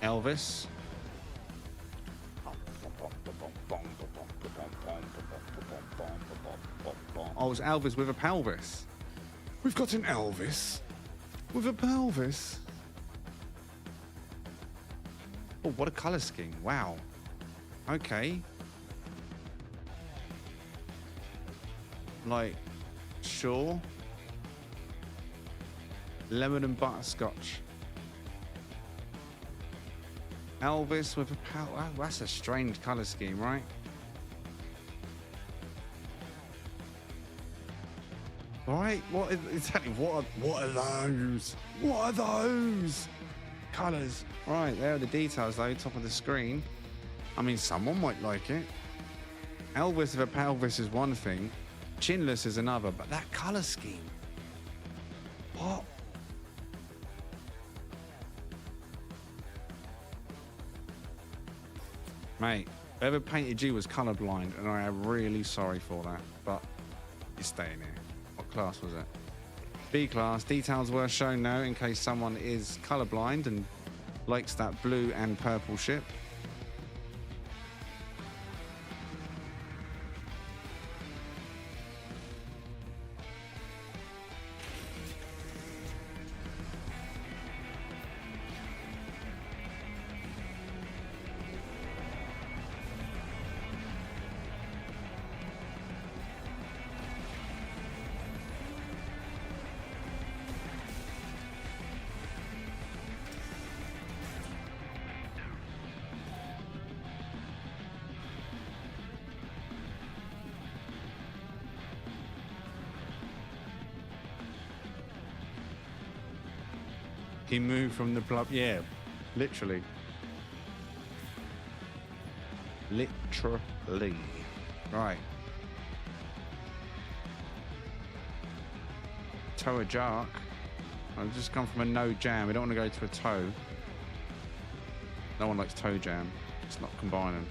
Elvis. Oh, it's Elvis with a pelvis. We've got an Elvis with a pelvis. Oh, what a color scheme. Wow. Okay. Like, sure. Lemon and butterscotch. Elvis with a pelvis. Oh, that's a strange color scheme, right? Right? What is, exactly? What are those? What are those colors? Right, there are the details though, top of the screen. I mean, someone might like it. Elvis with a pelvis is one thing, chinless is another, but that color scheme. What? Mate, whoever painted you was colorblind, and I am really sorry for that, but you're staying here. What class was it? B class. Details were shown now in case someone is colorblind and likes that blue and purple ship. He moved from the blood. Yeah, literally. Literally. Right. Tow a jark. I've just come from a no jam. We don't want to go to a tow. No one likes toe jam. It's not combining.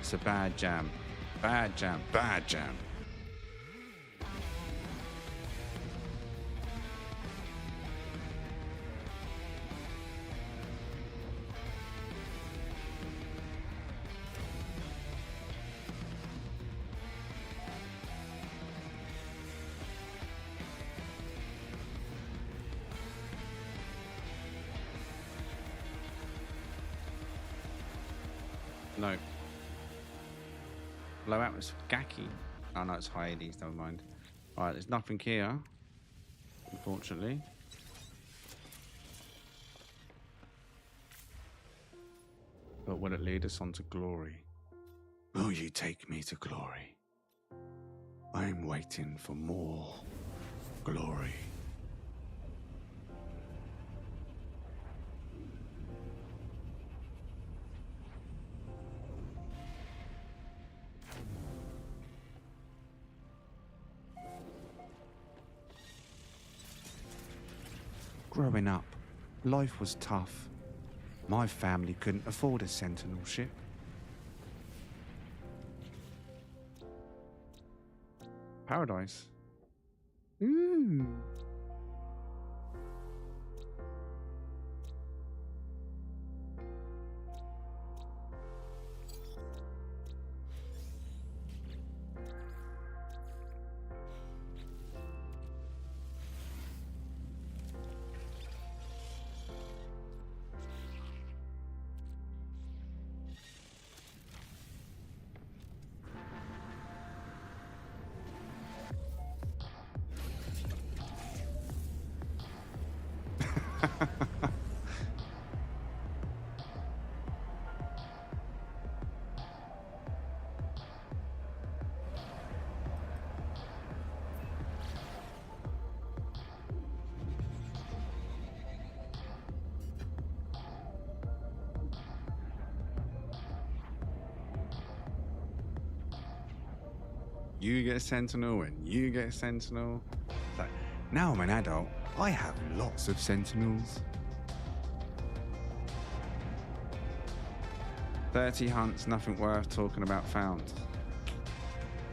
It's a bad jam. Bad jam. Bad jam. No. Low atmosphere. Gaki. Oh no, it's high 80s, never mind. Alright, there's nothing here. Unfortunately. But will it lead us on to glory? Will you take me to glory? I'm waiting for more glory. Growing up, life was tough. My family couldn't afford a Sentinel ship. Paradise. Ooh. you get a Sentinel and you get a Sentinel. Like, now I'm an adult, I have lots of Sentinels. 30 hunts, nothing worth talking about found.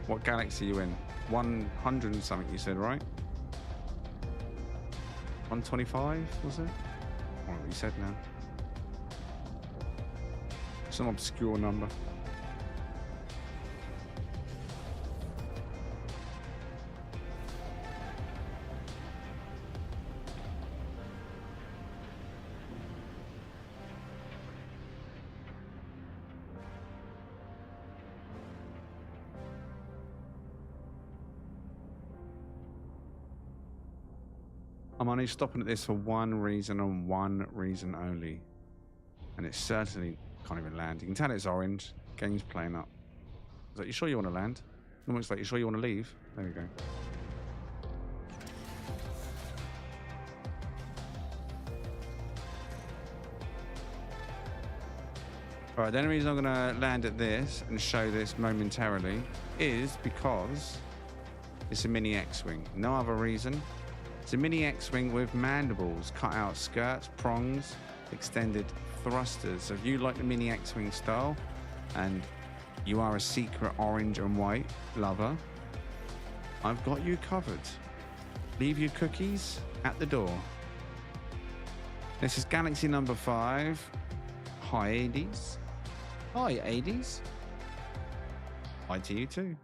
What galaxy are you in? 100 and something you said, right? 125, was it? What you said now? Some obscure number. I'm only stopping at this for one reason and one reason only. And it certainly can't even land. You can tell it's orange. Game's playing up. Is that, you sure you want to land? Almost like, you sure you want to leave? There we go. Alright, the only reason I'm going to land at this and show this momentarily is because it's a mini X-Wing. No other reason. It's a mini X-Wing with mandibles, cut out skirts, prongs, extended thrusters. So if you like the mini X-Wing style and you are a secret orange and white lover, I've got you covered. Leave your cookies at the door. This is Galaxy number 5. Hi, Hades. Hi, Hades. Hi to you too.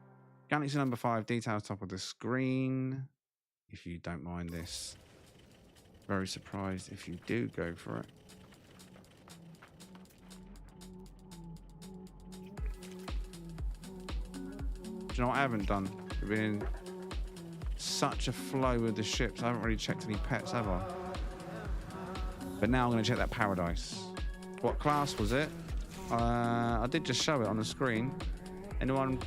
Galaxy number 5, details top of the screen. If you don't mind this. Very surprised if you do go for it. Do you know what I haven't done? I've been in such a flow with the ships. I haven't really checked any pets, have I? But now I'm going to check that Paradise. What class was it? I did just show it on the screen. Anyone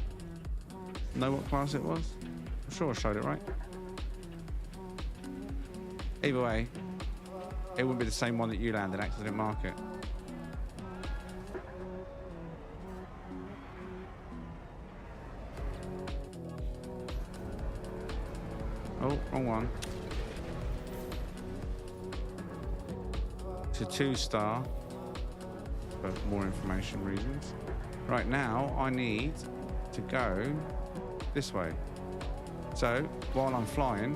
know what class it was? I'm sure I showed it, right? Either way, it wouldn't be the same one that you landed, because I didn't mark it. Oh, wrong one. It's a 2-star, for more information reasons. Right now, I need to go this way. So, while I'm flying,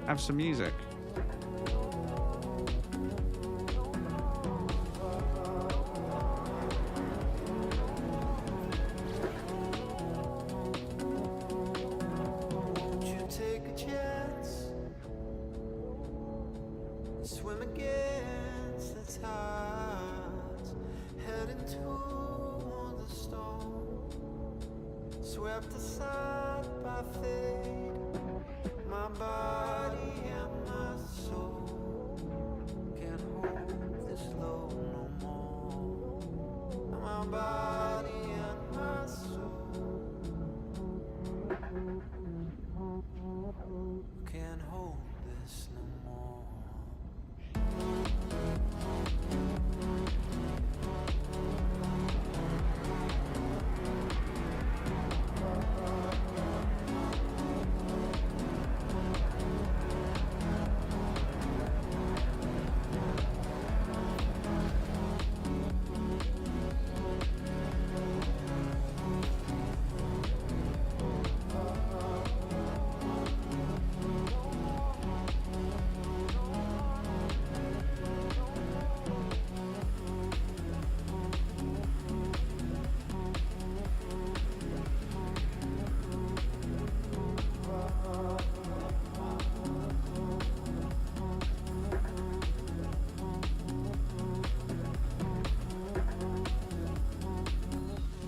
have some music. Swept aside by fate, my body and my soul can't hold this load no more. My body and my soul can't hold this no more.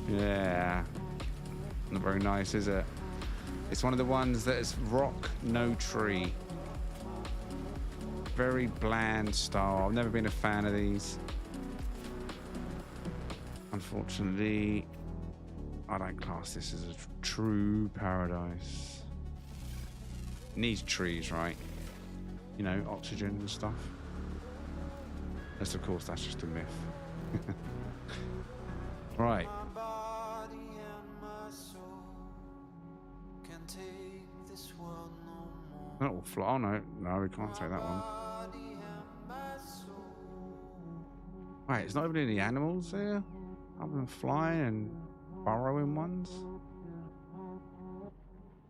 Yeah, not very nice, is it? It's one of the ones that is rock, no tree. Very bland style. I've never been a fan of these. Unfortunately, I don't class this as a true paradise. It needs trees, right? You know, oxygen and stuff. Unless, of course, that's just a myth. Right. That will fly. Oh no, no, we can't take that one. Wait, it's not even any animals there, other than flying and burrowing ones.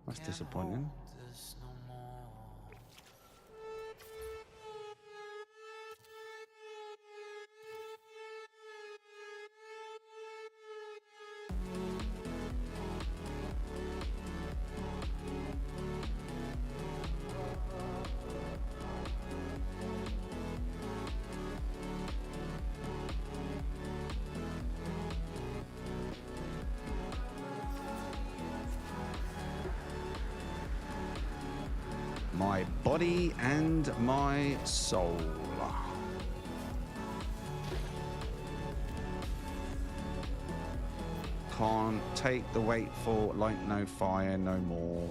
That's disappointing. My body and my soul. Can't take the weight for light no fire no more.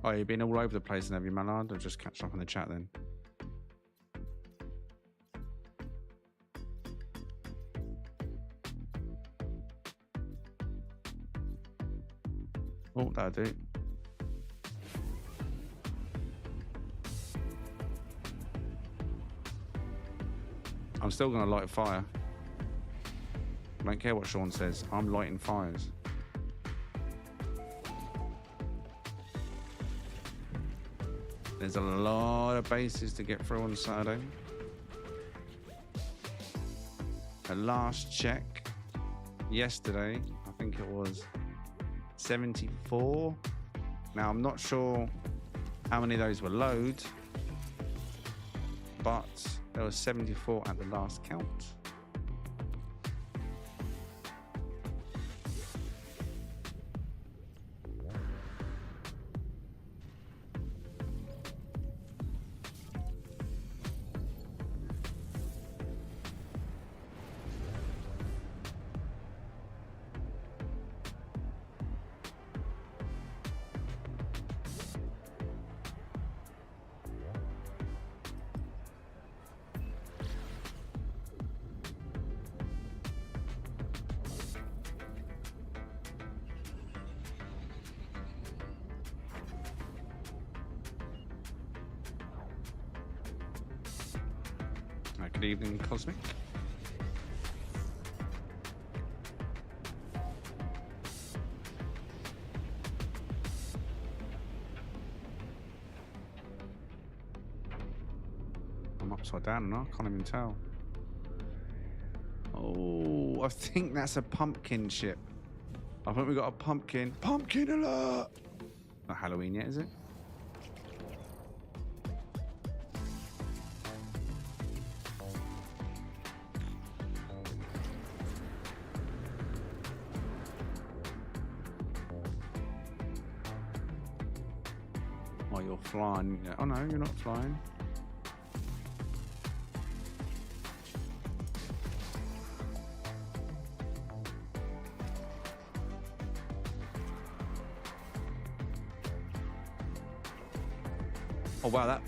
Oh, you've been all over the place and have you, Mallard? I'll just catch up in the chat then. Oh, that'll do. I'm still going to light a fire. I don't care what Sean says. I'm lighting fires. There's a lot of bases to get through on Saturday. At last check, yesterday, I think it was 74. Now, I'm not sure how many of those were loads, but there was 74 at the last count. Good evening, Cosmic. I'm upside down now, I can't even tell. Oh, I think that's a pumpkin ship. I think we got a pumpkin. Pumpkin alert! Not Halloween yet, is it? You're flying. Oh no, you're not flying. Oh wow, that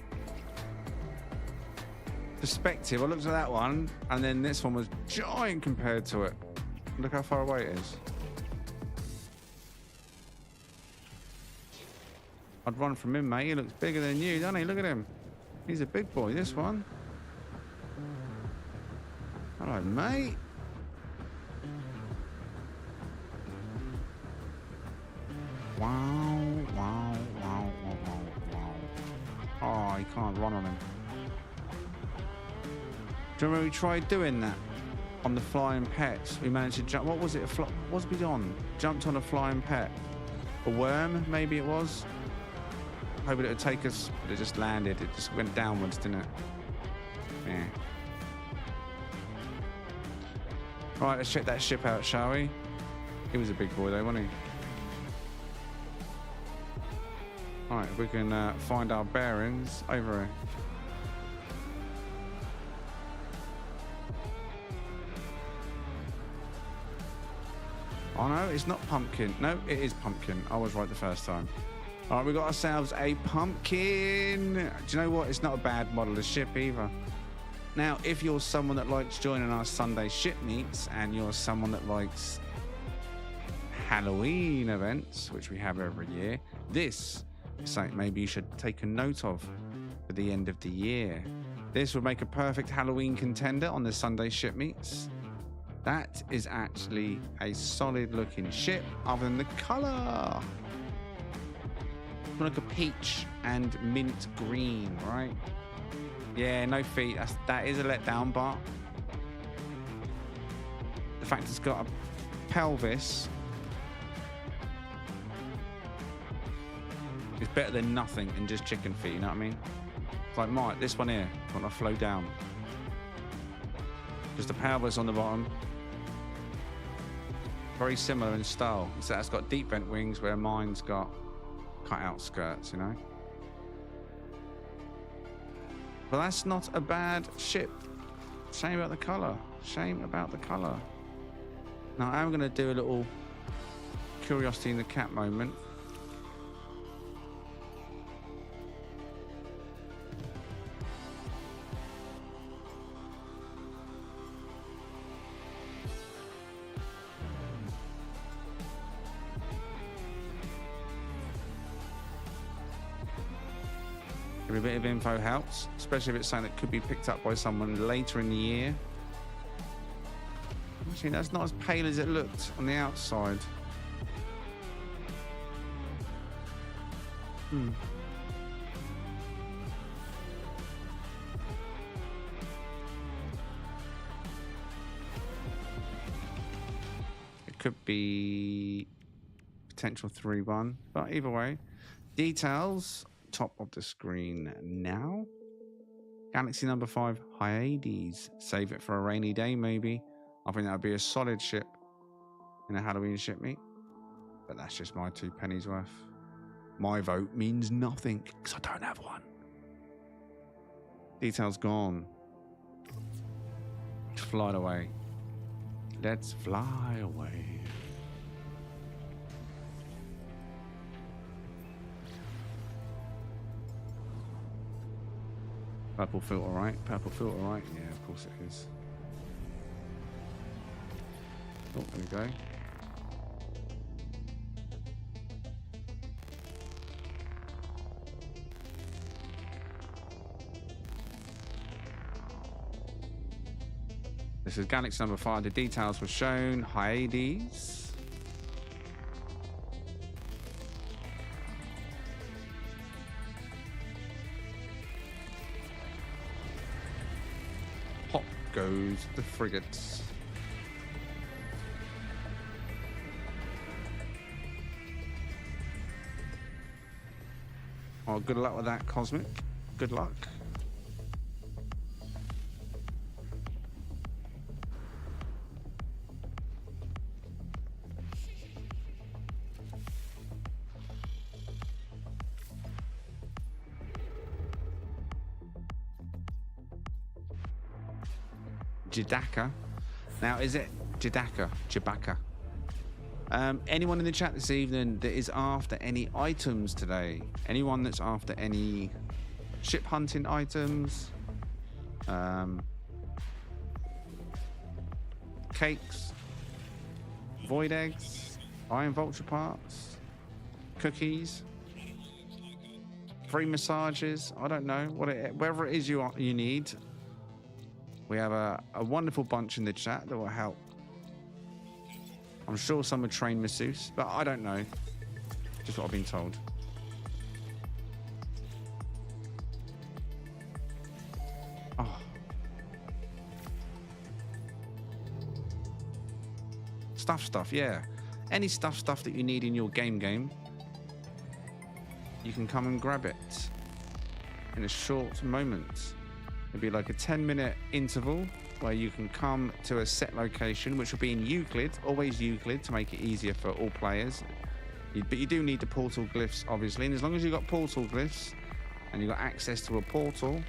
perspective. I looked at that one, and then this one was giant compared to it. Look how far away it is. I'd run from him, mate. He looks bigger than you, doesn't he? Look at him. He's a big boy, this one. Hello, mate. Wow, wow, wow, wow, wow, wow. Oh, he can't run on him. Do you remember we tried doing that on the flying pets? We managed to jump. What was it? What was we on? Jumped on a flying pet. A worm, maybe it was. Hoping it would take us, but it just landed. It just went downwards, didn't it? Yeah. Right, let's check that ship out, shall we? He was a big boy though, wasn't he? Alright, if we can find our bearings over here. Oh no, it's not pumpkin. No, it is pumpkin. I was right the first time. Alright, we got ourselves a pumpkin. Do you know what? It's not a bad model of ship either. Now, if you're someone that likes joining our Sunday ship meets and you're someone that likes Halloween events, which we have every year, this is something maybe you should take a note of for the end of the year. This would make a perfect Halloween contender on the Sunday ship meets. That is actually a solid looking ship other than the colour. Like a peach and mint green, right? Yeah, no feet. That is a letdown, but the fact it's got a pelvis is better than nothing and just chicken feet, you know what I mean? It's like, Mike, this one here, when I flow down. Just the pelvis on the bottom. Very similar in style. So that's got deep vent wings where mine's got cut out skirts, you know? But that's not a bad ship. Shame about the colour. Shame about the colour. Now I'm going to do a little curiosity in the cat moment. A bit of info helps, especially if it's something that could be picked up by someone later in the year. Actually, that's not as pale as it looked on the outside. It could be potential 3-1, but either way, details. Top of the screen now. Galaxy number 5, Hyades. Save it for a rainy day, maybe. I think that would be a solid ship in a Halloween ship meet. But that's just my 2 pennies worth. My vote means nothing because I don't have one. Details gone. Let's fly away. Let's fly away. Purple filter right, purple filter right. Yeah, of course it is. Oh, there we go. This is Galaxy number 5. The details were shown. Hyades. Pop goes the frigates. Oh, good luck with that, Cosmic. Good luck. Jadaka. Now, is it Jadaka? Jabaka? Anyone in the chat this evening that is after any items today? Anyone that's after any ship hunting items? Cakes? Void eggs? Iron vulture parts? Cookies? Free massages? I don't know. Whatever it is you need. We have a wonderful bunch in the chat that will help. I'm sure some are trained masseuse, but I don't know. Just what I've been told. Oh. Stuff, yeah. Any stuff that you need in your game, you can come and grab it in a short moment. It'd be like a 10-minute interval where you can come to a set location, which will be in Euclid, always Euclid, to make it easier for all players. But you do need the portal glyphs, obviously, and as long as you've got portal glyphs and you've got access to a portal,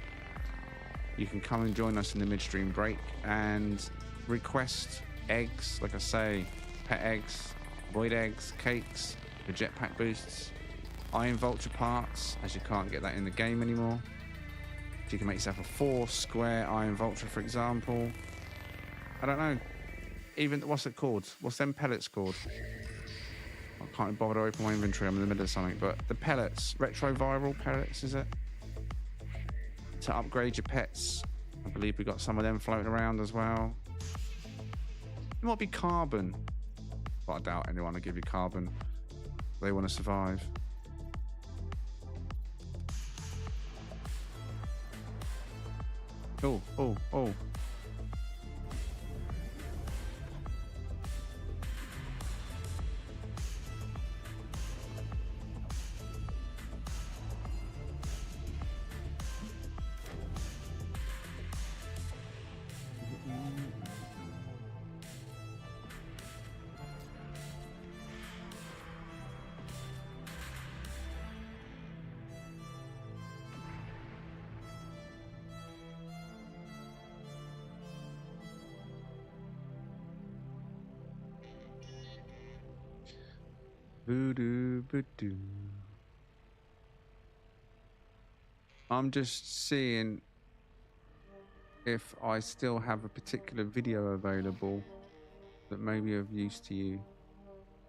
you can come and join us in the midstream break and request eggs, like I say, pet eggs, void eggs, cakes, the jetpack boosts, iron vulture parts, as you can't get that in the game anymore. So you can make yourself a 4 square iron vulture, for example. I don't know. Even, what's it called? What's them pellets called? I can't bother to open my inventory. I'm in the middle of something. But the pellets, retroviral pellets, is it? To upgrade your pets. I believe we got some of them floating around as well. It might be carbon. But I doubt anyone will give you carbon. They want to survive. Oh, oh, oh. Voodoo, voodoo. I'm just seeing if I still have a particular video available that may be of use to you.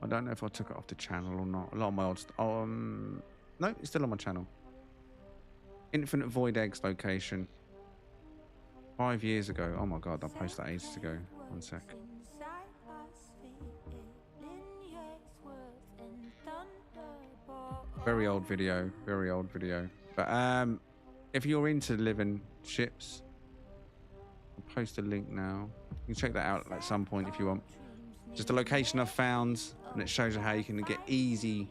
I don't know if I took it off the channel or not. A lot of my old no, it's still on my channel. Infinite Void Eggs location. 5 years ago. Oh my god, I posted that ages ago. 1 sec. Very old video, very old video. But if you're into living ships, I'll post a link now. You can check that out at some point if you want. Just a location I've found, and it shows you how you can get easy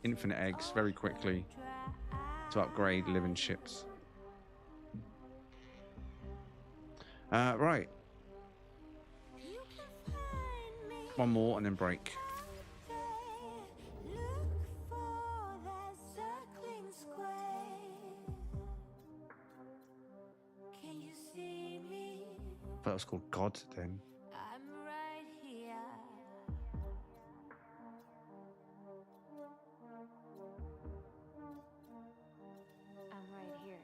infinite eggs very quickly to upgrade living ships. Right. One more and then break. I thought it was called God then. I'm right here. I'm right here.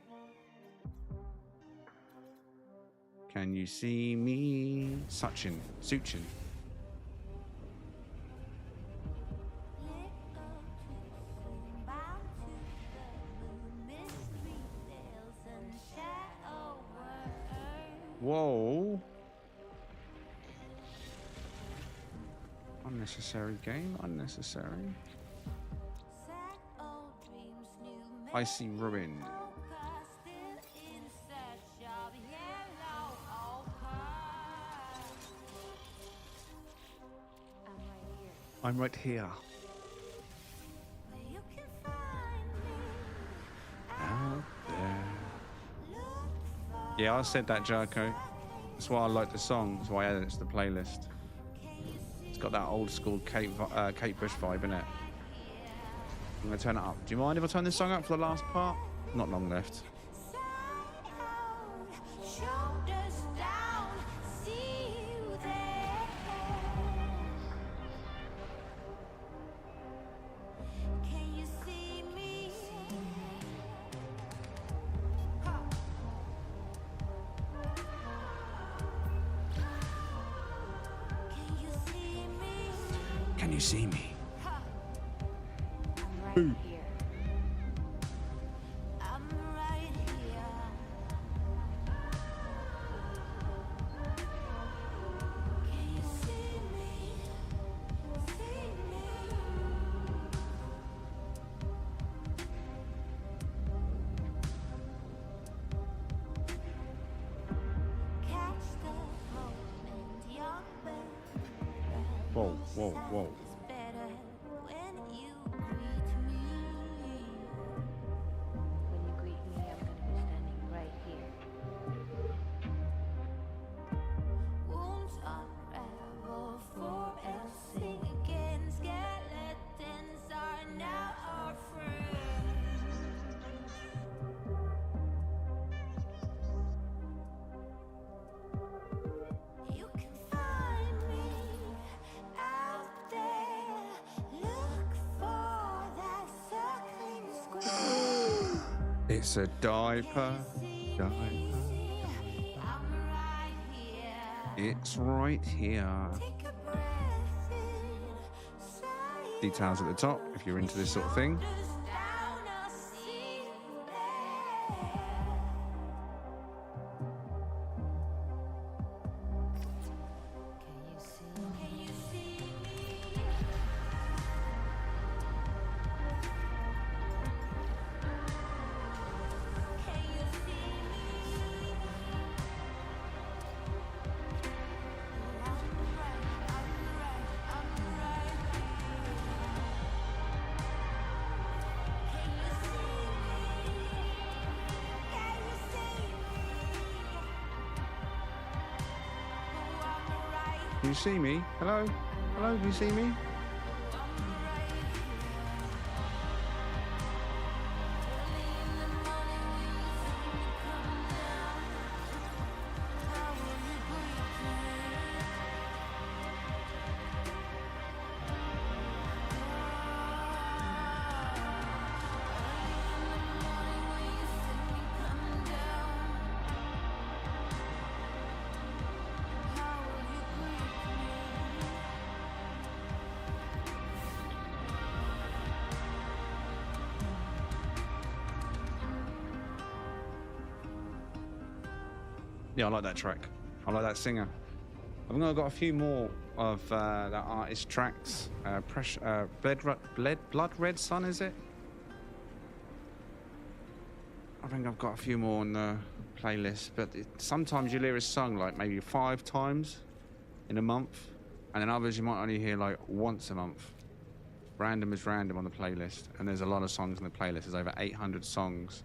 Can you see me? Suchin. Whoa. Unnecessary game, unnecessary. Icy ruin. I'm right here. Out there. Yeah, I said that, Jerko. That's why I like the song. That's why I added it to the playlist. It's got that old school Kate Bush vibe in it. I'm gonna turn it up. Do you mind if I turn this song up for the last part? Not long left. Can you see me? I'm right here. I'm right here. Can you see me? See me? Catch the moment, young babe. Whoa, whoa, whoa. It's a diaper. Diaper. I'm right here. It's right here. Take a breath in. Say Details at the top if you're into this sort of thing. shoulders down, I'll see you there. Can you see me? Can you see me? I'm right here. Can you see me? Can you see me? Oh, I'm right. Can you see me? Hello? Hello, can you see me? Yeah, I like that track. I like that singer. I've got a few more of that artist tracks. Blood Red Sun, is it? I think I've got a few more on the playlist, but sometimes you'll hear a song like maybe 5 times in a month, and then others you might only hear like once a month. Random is random on the playlist, and there's a lot of songs in the playlist. There's over 800 songs.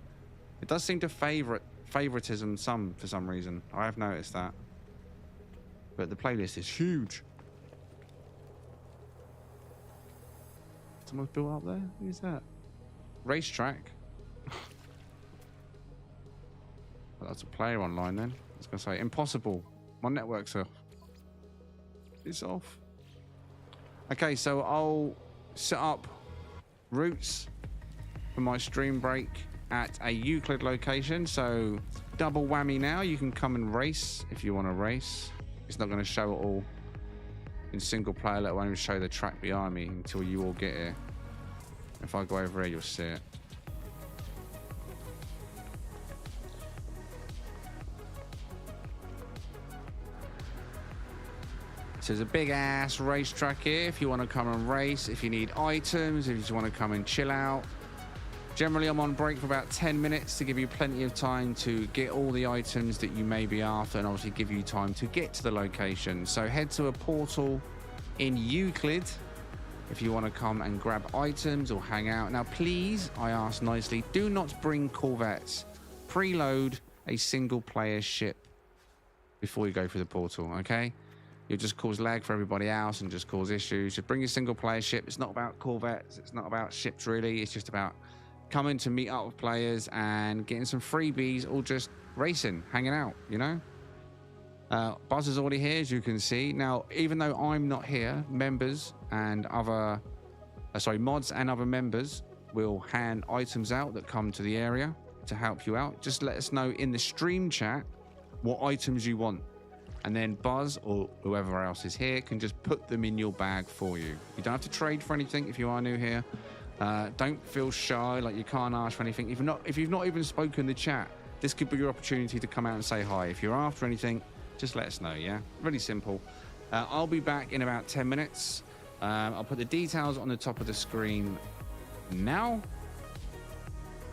It does seem to favoritism some for some reason. I have noticed that. But the playlist is huge. Someone's built up there? Who's that? Racetrack? Well, that's a player online then. I was going to say, impossible. My network's off. It's off. Okay, so I'll set up routes for my stream break at a Euclid location. So double whammy now. You can come and race if you want to race. It's not going to show it all in single player. Let alone show the track behind me until you all get here. If I go over here, you'll see it. So there's a big ass racetrack here if you want to come and race, if you need items, if you just want to come and chill out. Generally, I'm on break for about 10 minutes to give you plenty of time to get all the items that you may be after, and obviously give you time to get to the location. So head to a portal in Euclid if you want to come and grab items or hang out. Now, please, I ask nicely, do not bring Corvettes. Preload a single player ship before you go through the portal, okay? You'll just cause lag for everybody else and just cause issues. Just bring your single player ship. It's not about Corvettes. It's not about ships, really. It's just about coming to meet up with players and getting some freebies or just racing, hanging out, you know? Buzz is already here, as you can see. Now, even though I'm not here, members and other... mods and other members will hand items out that come to the area to help you out. Just let us know in the stream chat what items you want. And then Buzz or whoever else is here can just put them in your bag for you. You don't have to trade for anything if you are new here. Don't feel shy, like you can't ask for anything. If you've not even spoken in the chat, this could be your opportunity to come out and say hi. If you're after anything, just let us know, yeah? Really simple. I'll be back in about 10 minutes. I'll put the details on the top of the screen now,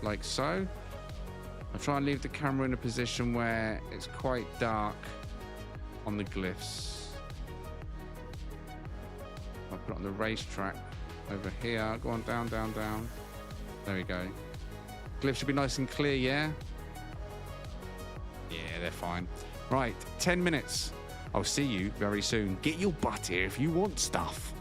like so. I'll try and leave the camera in a position where it's quite dark on the glyphs. I'll put it on the racetrack over here. Go on, down, down, down. There we go. Glyphs should be nice and clear, yeah? Yeah, they're fine. Right, 10 minutes. I'll see you very soon. Get your butt here if you want stuff.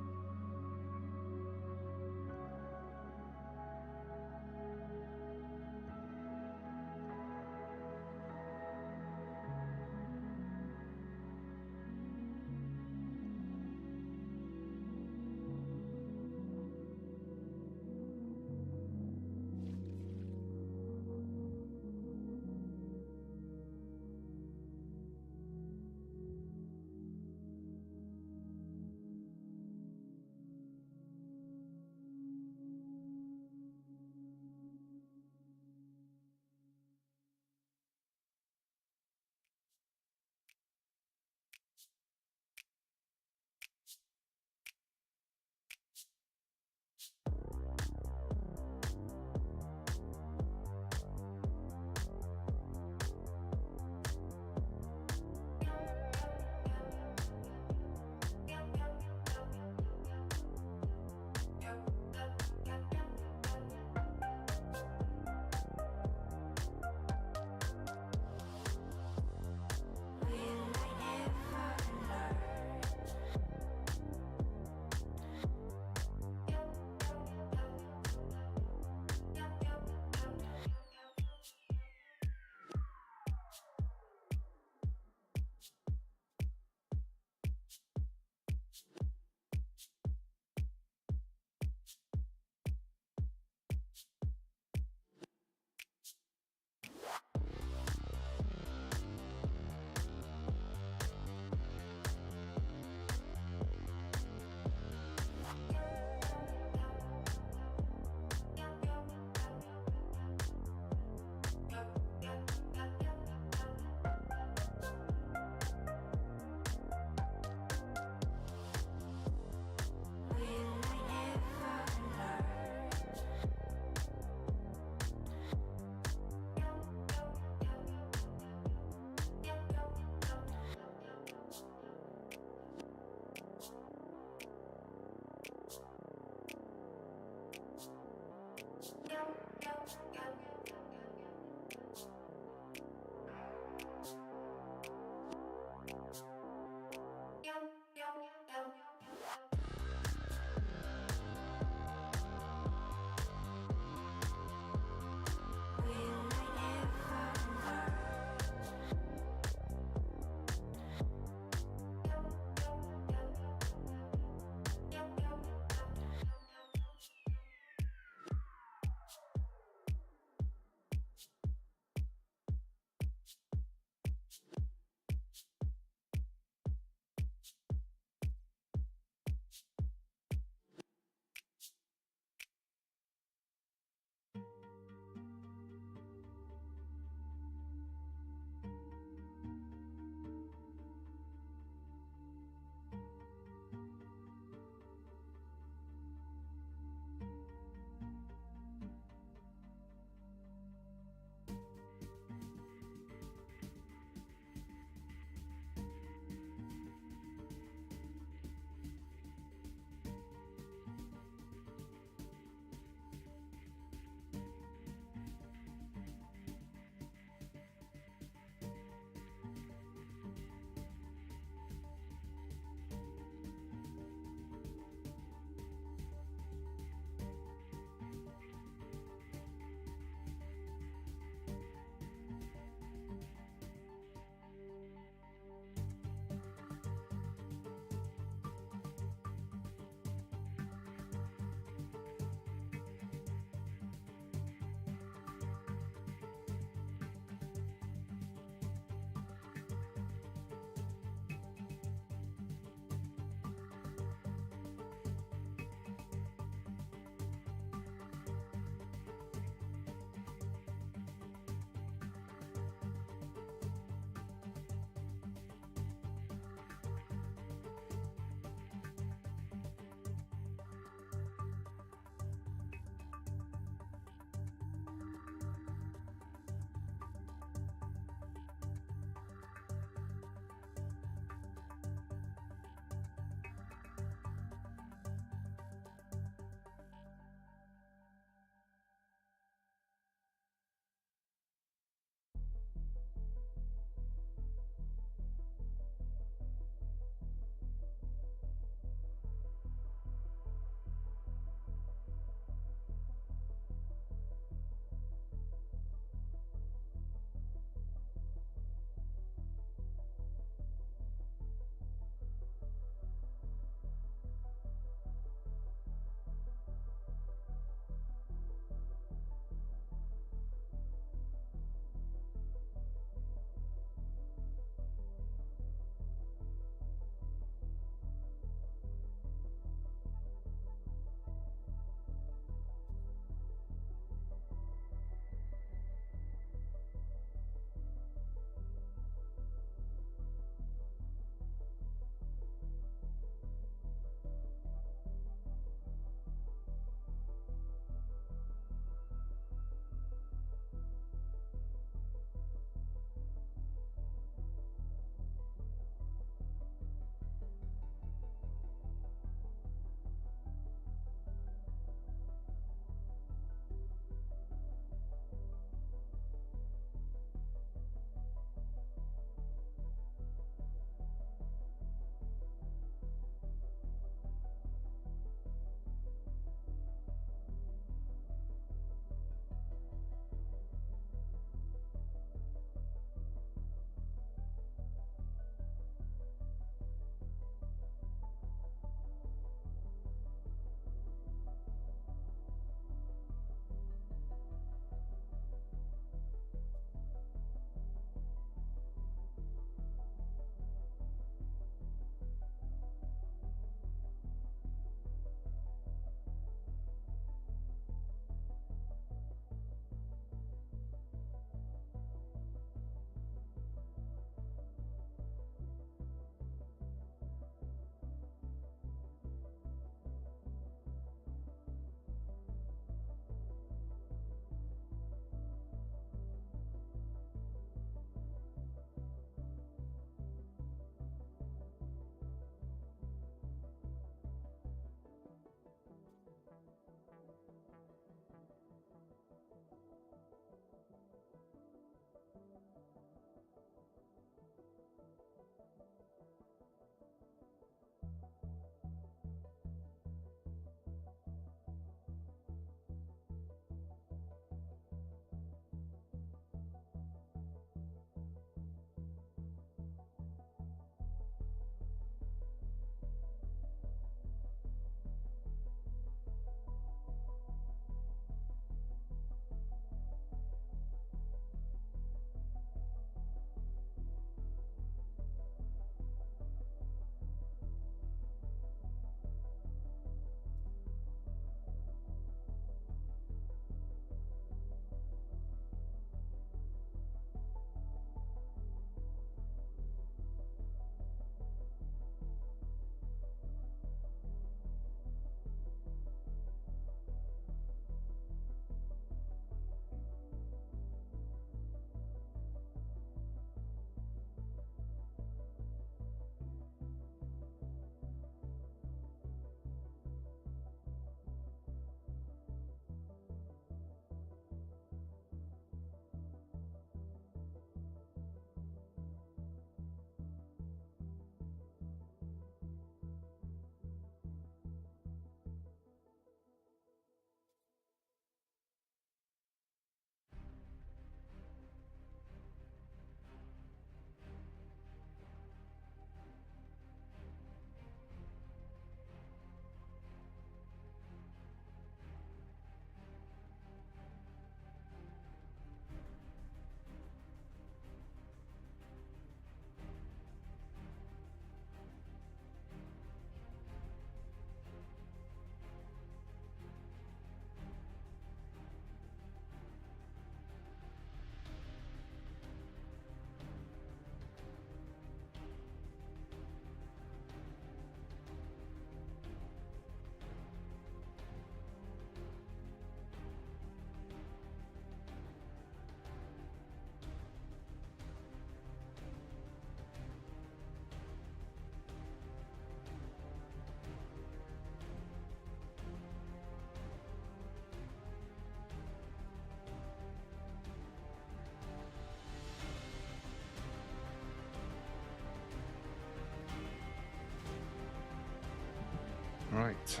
Right,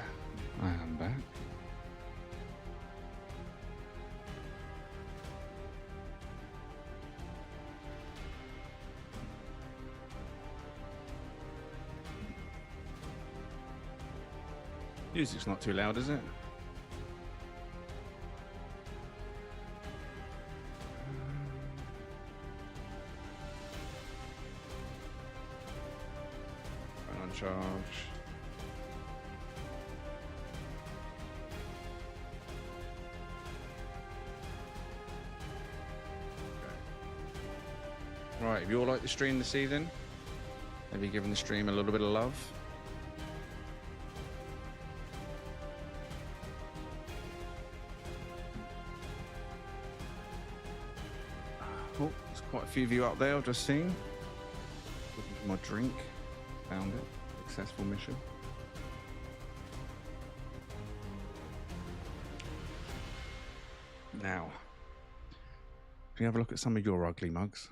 I am back. Music's not too loud, is it? Phone on charge. Right, if you all like the stream this evening, maybe giving the stream a little bit of love. Oh, there's quite a few of you up there I've just seen. Looking for my drink. Found it. Successful mission. Now, can you have a look at some of your ugly mugs?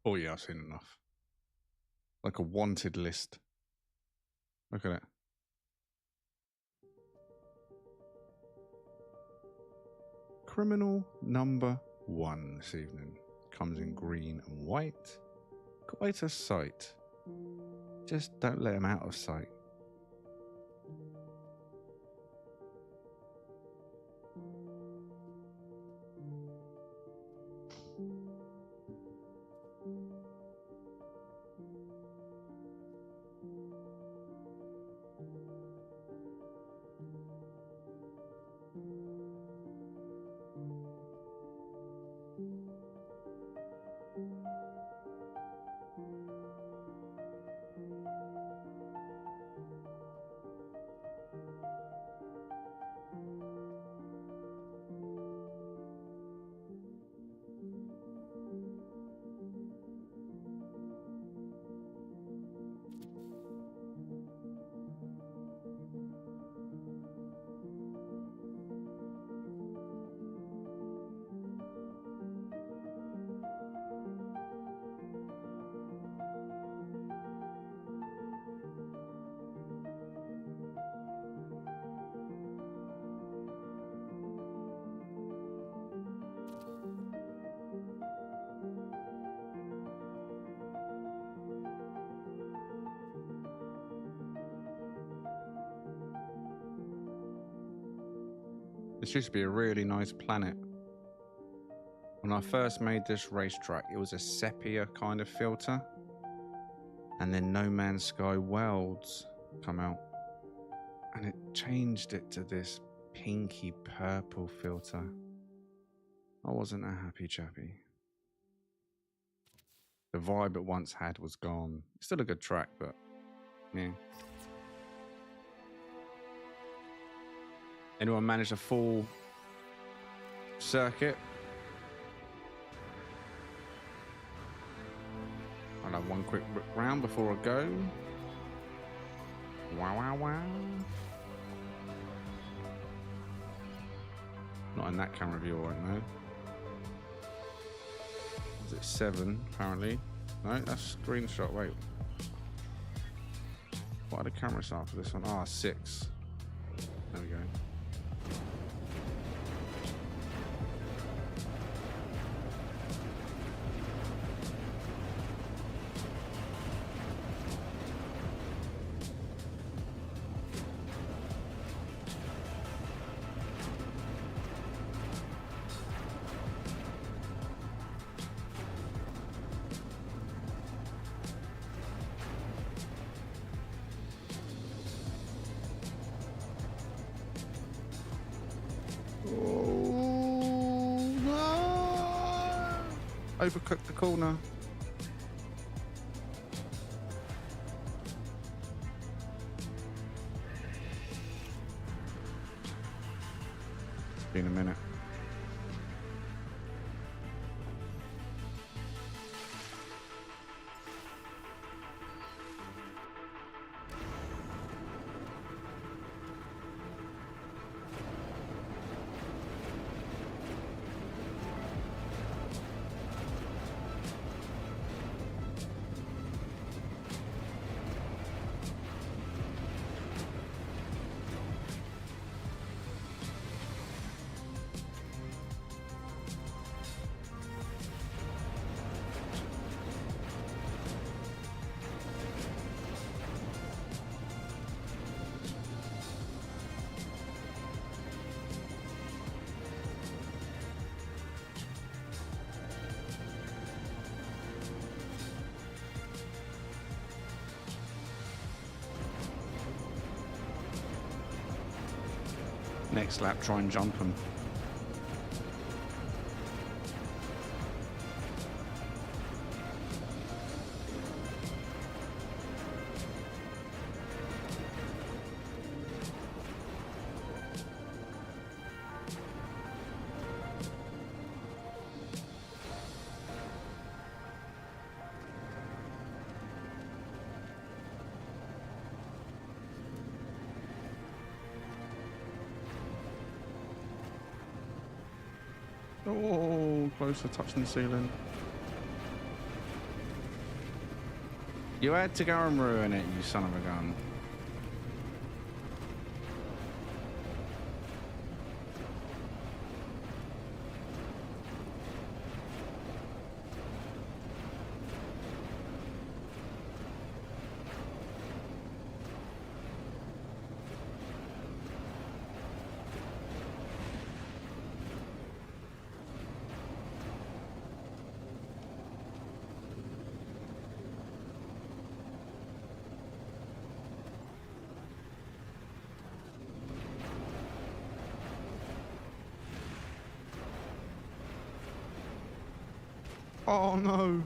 Oh yeah, I've seen enough. Like a wanted list. Look at it. Criminal number 1 this evening. Comes in green and white. Quite a sight. Just don't let him out of sight. This used to be a really nice planet. When I first made this racetrack, it was a sepia kind of filter. And then No Man's Sky Worlds come out. And it changed it to this pinky purple filter. I wasn't a happy chappy. The vibe it once had was gone. It's still a good track, but yeah. Anyone manage a full circuit? I'll have one quick round before I go. Wow, wow, wow. Not in that camera view right now. Is it 7 apparently? No, that's screenshot. Wait. What are the cameras are for this one? Ah, 6. There we go. Overcooked the corner. It's been a minute. Next lap, try and jump them. Oh, close to touching the ceiling. You had to go and ruin it, you son of a gun. Oh no.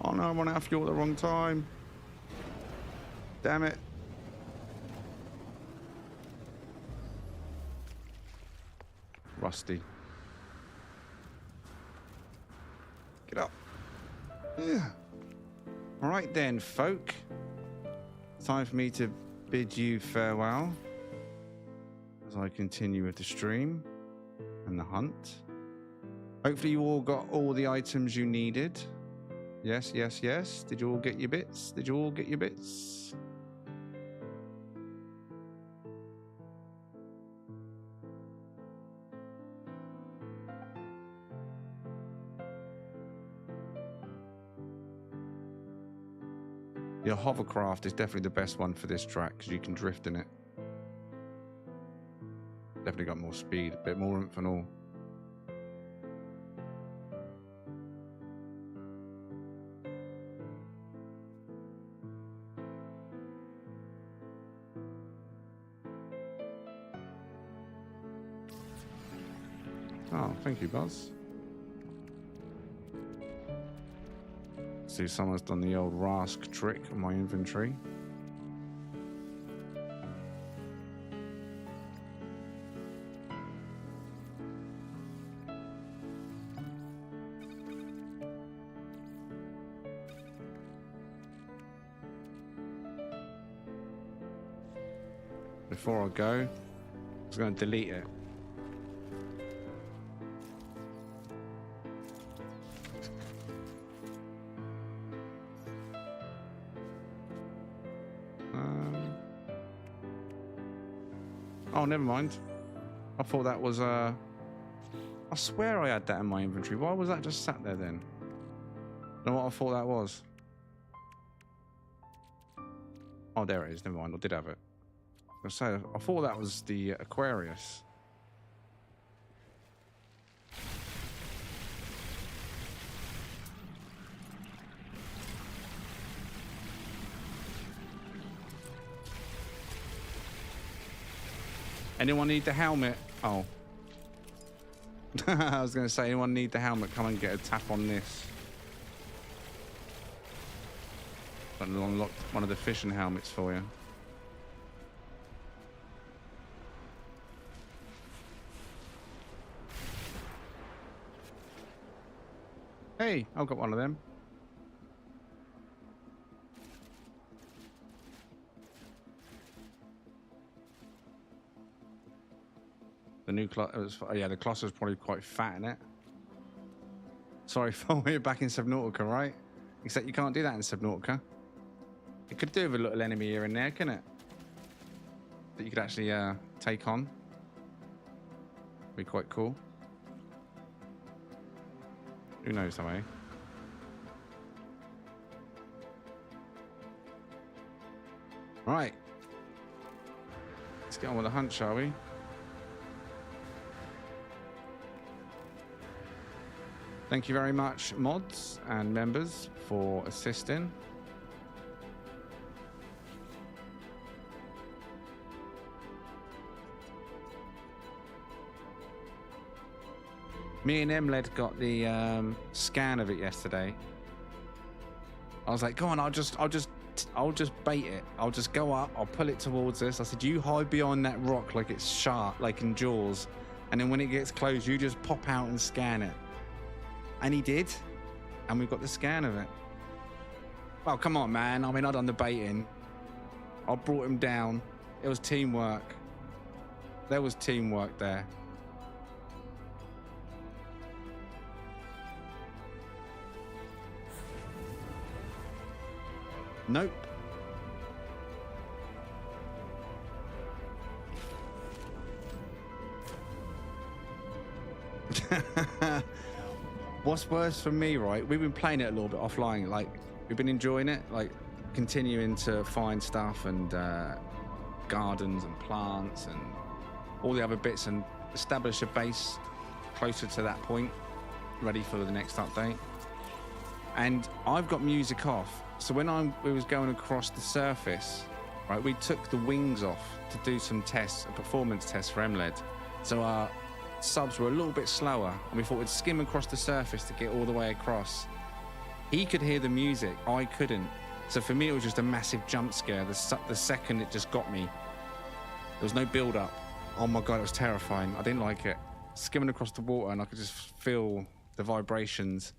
Oh no, I ran out of fuel at the wrong time. Damn it. Rusty. Get up. Yeah. All right then, folk. Time for me to bid you farewell as I continue with the stream and the hunt. Hopefully you all got all the items you needed. Yes, yes, yes. Did you all get your bits? Did you all get your bits? Your hovercraft is definitely the best one for this track because you can drift in it. Definitely got more speed, a bit more oomph and all. Oh, thank you, Buzz. See, someone's done the old Rask trick on my inventory. Before I go, I was going to delete it. Oh, never mind. I thought that was I swear I had that in my inventory. Why was that just sat there then? Know what I thought that was? Oh, there it is. Never mind. I did have it. So I thought that was the Aquarius. Anyone need the helmet? Oh. I was going to say, anyone need the helmet? Come and get a tap on this. Got to unlock one of the fishing helmets for you. Hey, I've got one of them. The new yeah, the Colossus is probably quite fat in it. Sorry, we're back in Subnautica, right? Except you can't do that in Subnautica. It could do with a little enemy here and there, couldn't it? That you could actually take on. Be quite cool. Who knows, though, eh? Right. Let's get on with the hunt, shall we? Thank you very much, mods and members, for assisting. Me and Emled got the scan of it yesterday. I was like, "Go on, I'll just bait it. I'll just go up. I'll pull it towards us." I said, "You hide behind that rock like it's sharp, like in Jaws, and then when it gets close, you just pop out and scan it." And he did, and we got the scan of it. Well, come on, man. I mean, I done the baiting. I brought him down. It was teamwork. There was teamwork there. Nope. What's worse for me, right? We've been playing it a little bit offline. Like, we've been enjoying it, like continuing to find stuff and gardens and plants and all the other bits and establish a base closer to that point, ready for the next update. And I've got music off. So when we was going across the surface, right, we took the wings off to do some tests, a performance test for MLED. So our subs were a little bit slower, and we thought we'd skim across the surface to get all the way across. He could hear the music, I couldn't. So for me, it was just a massive jump scare. The second it just got me, there was no build up. Oh my God, it was terrifying. I didn't like it. Skimming across the water, and I could just feel the vibrations.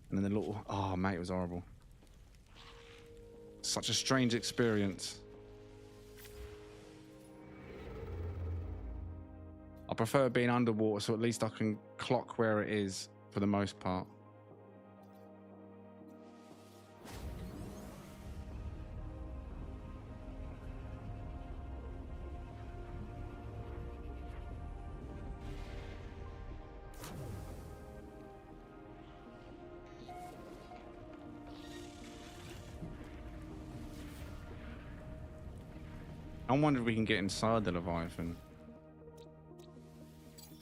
And then the little, oh mate, it was horrible. Such a strange experience. I prefer being underwater, so at least I can clock where it is for the most part. I wonder if we can get inside the Leviathan.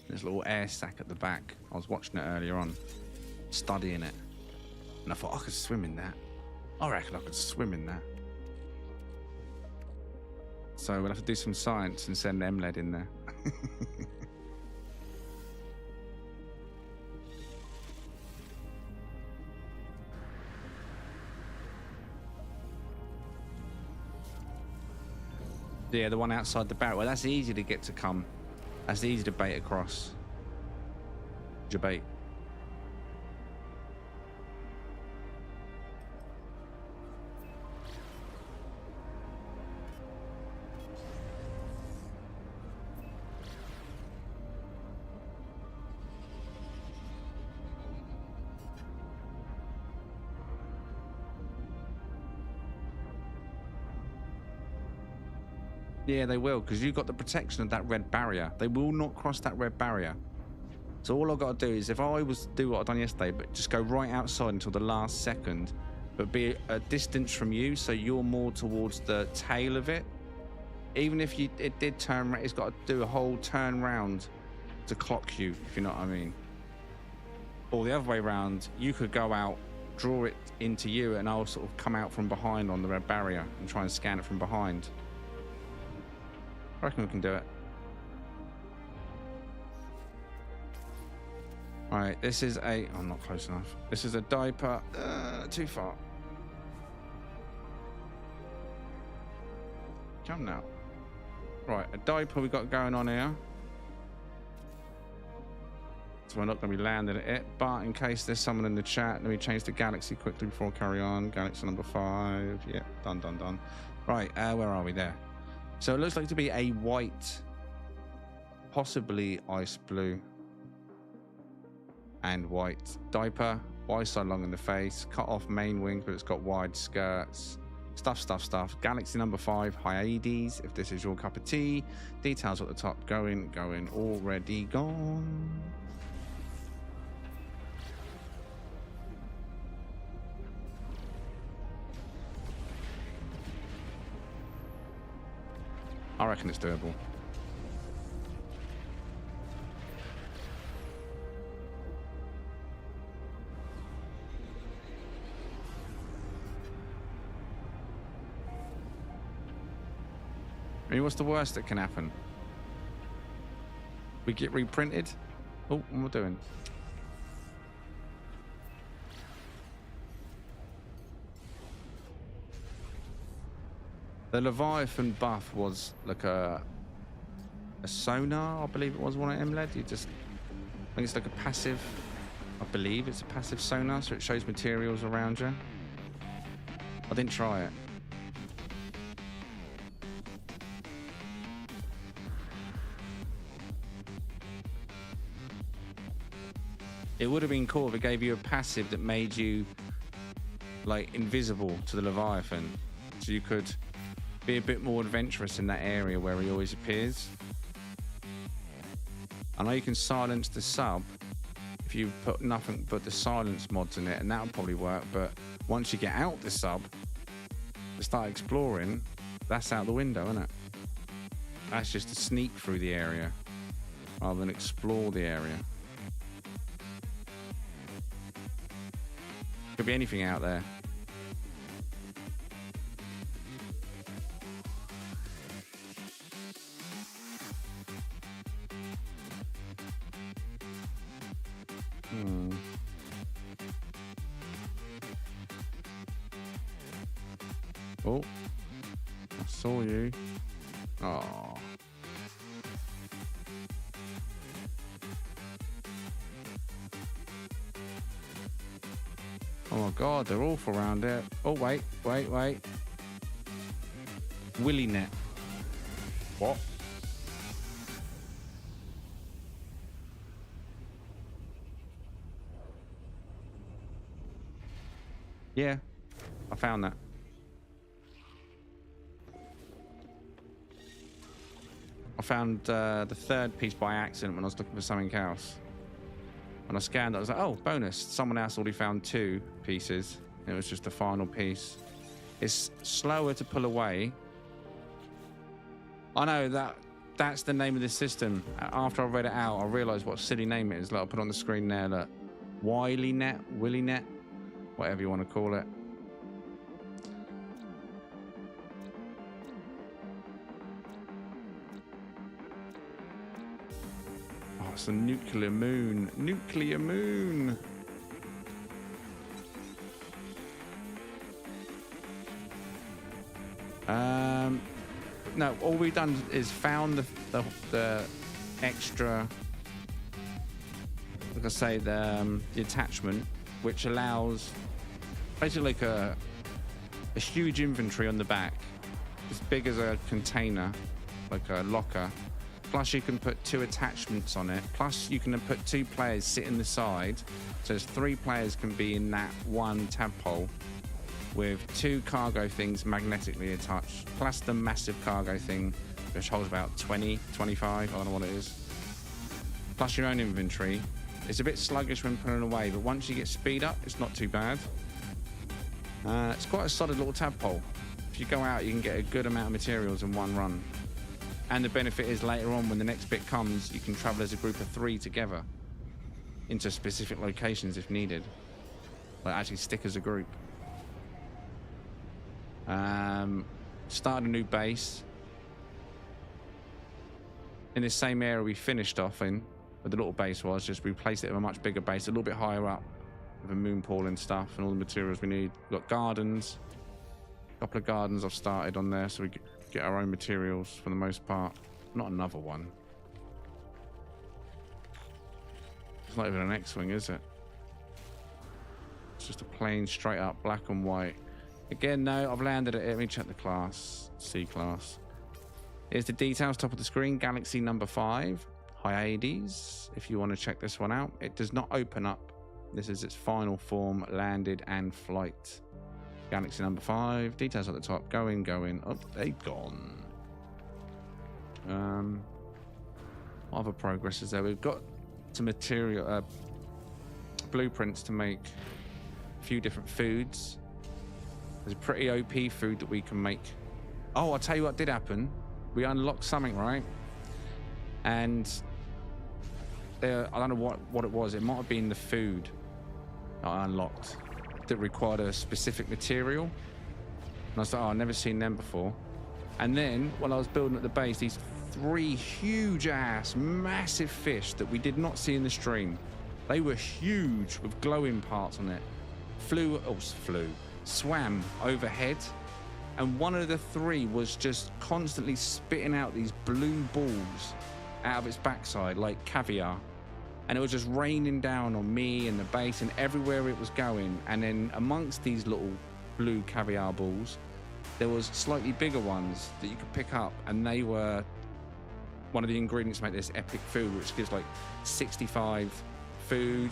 There's a little air sac at the back. I was watching it earlier on, studying it. And I thought, I could swim in that. I reckon I could swim in that. So we'll have to do some science and send MLED in there. Yeah, the one outside the barrel. Well, that's easy to get to come. That's easy to bait across. Jabait. Yeah, they will, because you've got the protection of that red barrier. They will not cross that red barrier. So all I've got to do is, if I was to do what I've done yesterday, but just go right outside until the last second, but be a distance from you, so you're more towards the tail of it. Even if it did turn, it's got to do a whole turn round to clock you, if you know what I mean. Or the other way around, you could go out, draw it into you, and I'll sort of come out from behind on the red barrier and try and scan it from behind. I reckon we can do it. All right, this is a... I'm not close enough. This is a diaper. Too far. Come now. Right, a diaper we got going on here. So we're not going to be landing at it, but in case there's someone in the chat, let me change to Galaxy quickly before I carry on. Galaxy number 5. Yeah, done. Right, where are we there? So it looks like to be a white, possibly ice blue, and white diaper. Wide side long in the face, cut off main wing, but it's got wide skirts. Stuff. Galaxy number 5, Hyades, if this is your cup of tea. Details at the top, going, already gone. I reckon it's doable. I mean, what's the worst that can happen? We get reprinted? Oh, what am I doing? The Leviathan buff was like a sonar, I believe it was one of them led. I think it's like a passive, I believe it's a passive sonar, so it shows materials around you. I didn't try it. It would have been cool if it gave you a passive that made you like invisible to the Leviathan, so you could be a bit more adventurous in that area where he always appears. I know you can silence the sub if you put nothing but the silence mods in it, and that would probably work, but once you get out the sub to start exploring, that's out the window, isn't it? That's just to sneak through the area rather than explore the area. Could be anything out there. Oh, I saw you. Oh. Oh my God, they're awful around there. Oh, wait. Willy net. What? Yeah, I found that. I found the third piece by accident when I was looking for something else. When I scanned it, I was like, oh, bonus. Someone else already found 2 pieces. It was just the final piece. It's slower to pull away. I know that's the name of the system. After I read it out, I realised what a silly name it is. Like, I'll put it on the screen there. Look. Willy net, whatever you want to call it. It's a nuclear moon. Nuclear moon. No, all we've done is found the extra, like I say, the attachment, which allows basically like a huge inventory on the back, as big as a container, like a locker. Plus you can put 2 attachments on it. Plus you can put 2 players sit in the side. So there's 3 players can be in that one tadpole with 2 cargo things magnetically attached. Plus the massive cargo thing, which holds about 20, 25, I don't know what it is. Plus your own inventory. It's a bit sluggish when putting away, but once you get speed up, it's not too bad. It's quite a solid little tadpole. If you go out, you can get a good amount of materials in one run. And the benefit is later on when the next bit comes, you can travel as a group of 3 together into specific locations if needed. Like actually stick as a group. Start a new base. In this same area we finished off in, where the little base was, just replaced it with a much bigger base, a little bit higher up, with a moon pool and stuff and all the materials we need. We've got gardens. A couple of gardens I've started on there, so we get our own materials for the most part. Not another one. It's not even an X-Wing, is it? It's just a plain, straight up, black and white. Again, no, I've landed it. Let me check the class. C-class. Here's the details, top of the screen. Galaxy number 5. Hyades. If you want to check this one out. It does not open up. This is its final form, landed and flight. Galaxy number 5. Details at the top. Going. Oh, they're gone. What other progress is there? We've got some material, blueprints to make a few different foods. There's a pretty OP food that we can make. Oh, I'll tell you what did happen. We unlocked something, right? And I don't know what it was. It might have been the food that I unlocked that required a specific material. And I was like, oh, I've never seen them before. And then while I was building at the base, these 3 huge ass massive fish that we did not see in the stream. They were huge with glowing parts on it. Swam overhead. And one of the 3 was just constantly spitting out these blue balls out of its backside like caviar. And it was just raining down on me and the base and everywhere it was going. And then amongst these little blue caviar balls, there was slightly bigger ones that you could pick up. And they were one of the ingredients to make this epic food, which gives like 65 food,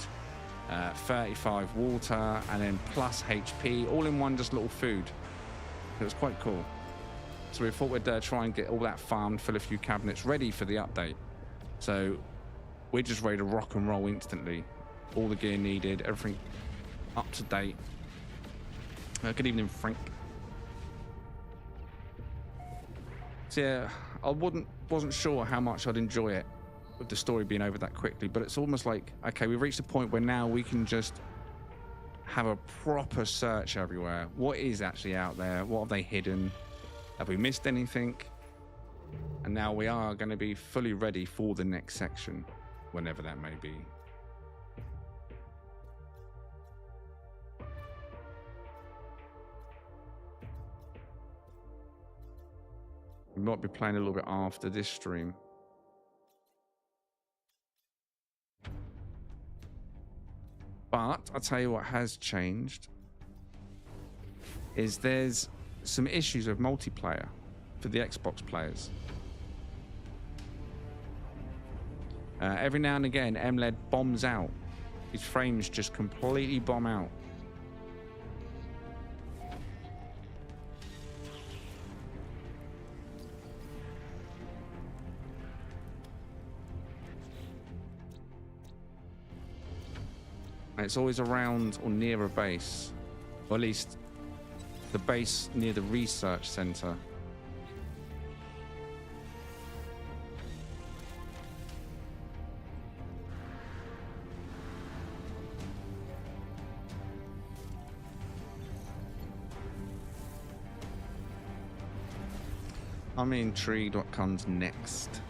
35 water, and then plus HP, all in one just little food. It was quite cool. So we thought we'd try and get all that farmed, fill a few cabinets ready for the update. So we're just ready to rock and roll instantly. All the gear needed, everything up to date. Good evening, Frank. So yeah, I wasn't sure how much I'd enjoy it with the story being over that quickly, but it's almost like, okay, we've reached a point where now we can just have a proper search everywhere. What is actually out there? What have they hidden? Have we missed anything? And now we are going to be fully ready for the next section, whenever that may be. We might be playing a little bit after this stream. But I'll tell you what has changed is there's some issues with multiplayer for the Xbox players. Every now and again, MLED bombs out. His frames just completely bomb out. And it's always around or near a base, or at least the base near the research center. I'm intrigued what comes next.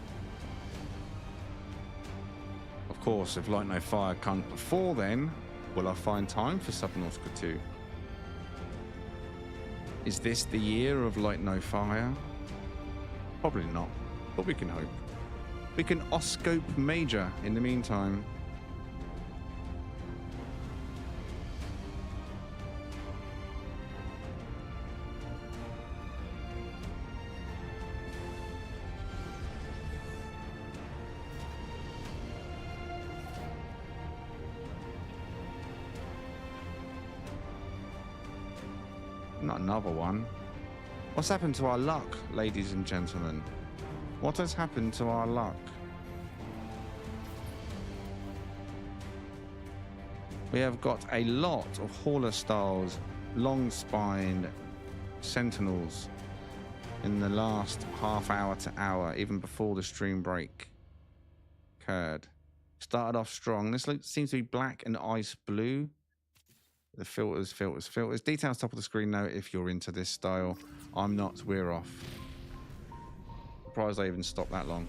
Of course, if Light No Fire can't before then, will I find time for Subnautica 2? Is this the year of Light No Fire? Probably not, but we can hope. We can Oscope Major in the meantime. Not another one. What's happened to our luck, ladies and gentlemen? What has happened to our luck? We have got a lot of hauler styles, long spine sentinels in the last half hour to hour, even before the stream break occurred. Started off strong. This seems to be black and ice blue. The filters. Details top of the screen now if you're into this style. I'm not, we're off. Surprised I even stopped that long.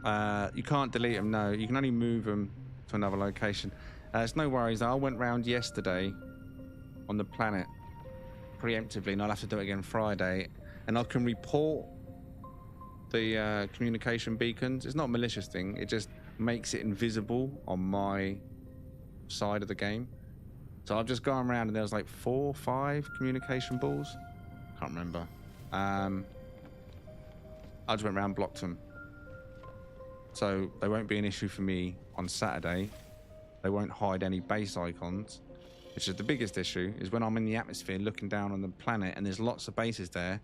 You can't delete them, no. You can only move them to another location. It's no worries. I went round yesterday on the planet preemptively, and I'll have to do it again Friday. And I can report the communication beacons. It's not a malicious thing. It just makes it invisible on my side of the game. So I've just gone around and there was like 4 or 5 communication balls. Can't remember. I just went around and blocked them. So they won't be an issue for me on Saturday. They won't hide any base icons, which is the biggest issue, is when I'm in the atmosphere looking down on the planet and there's lots of bases there,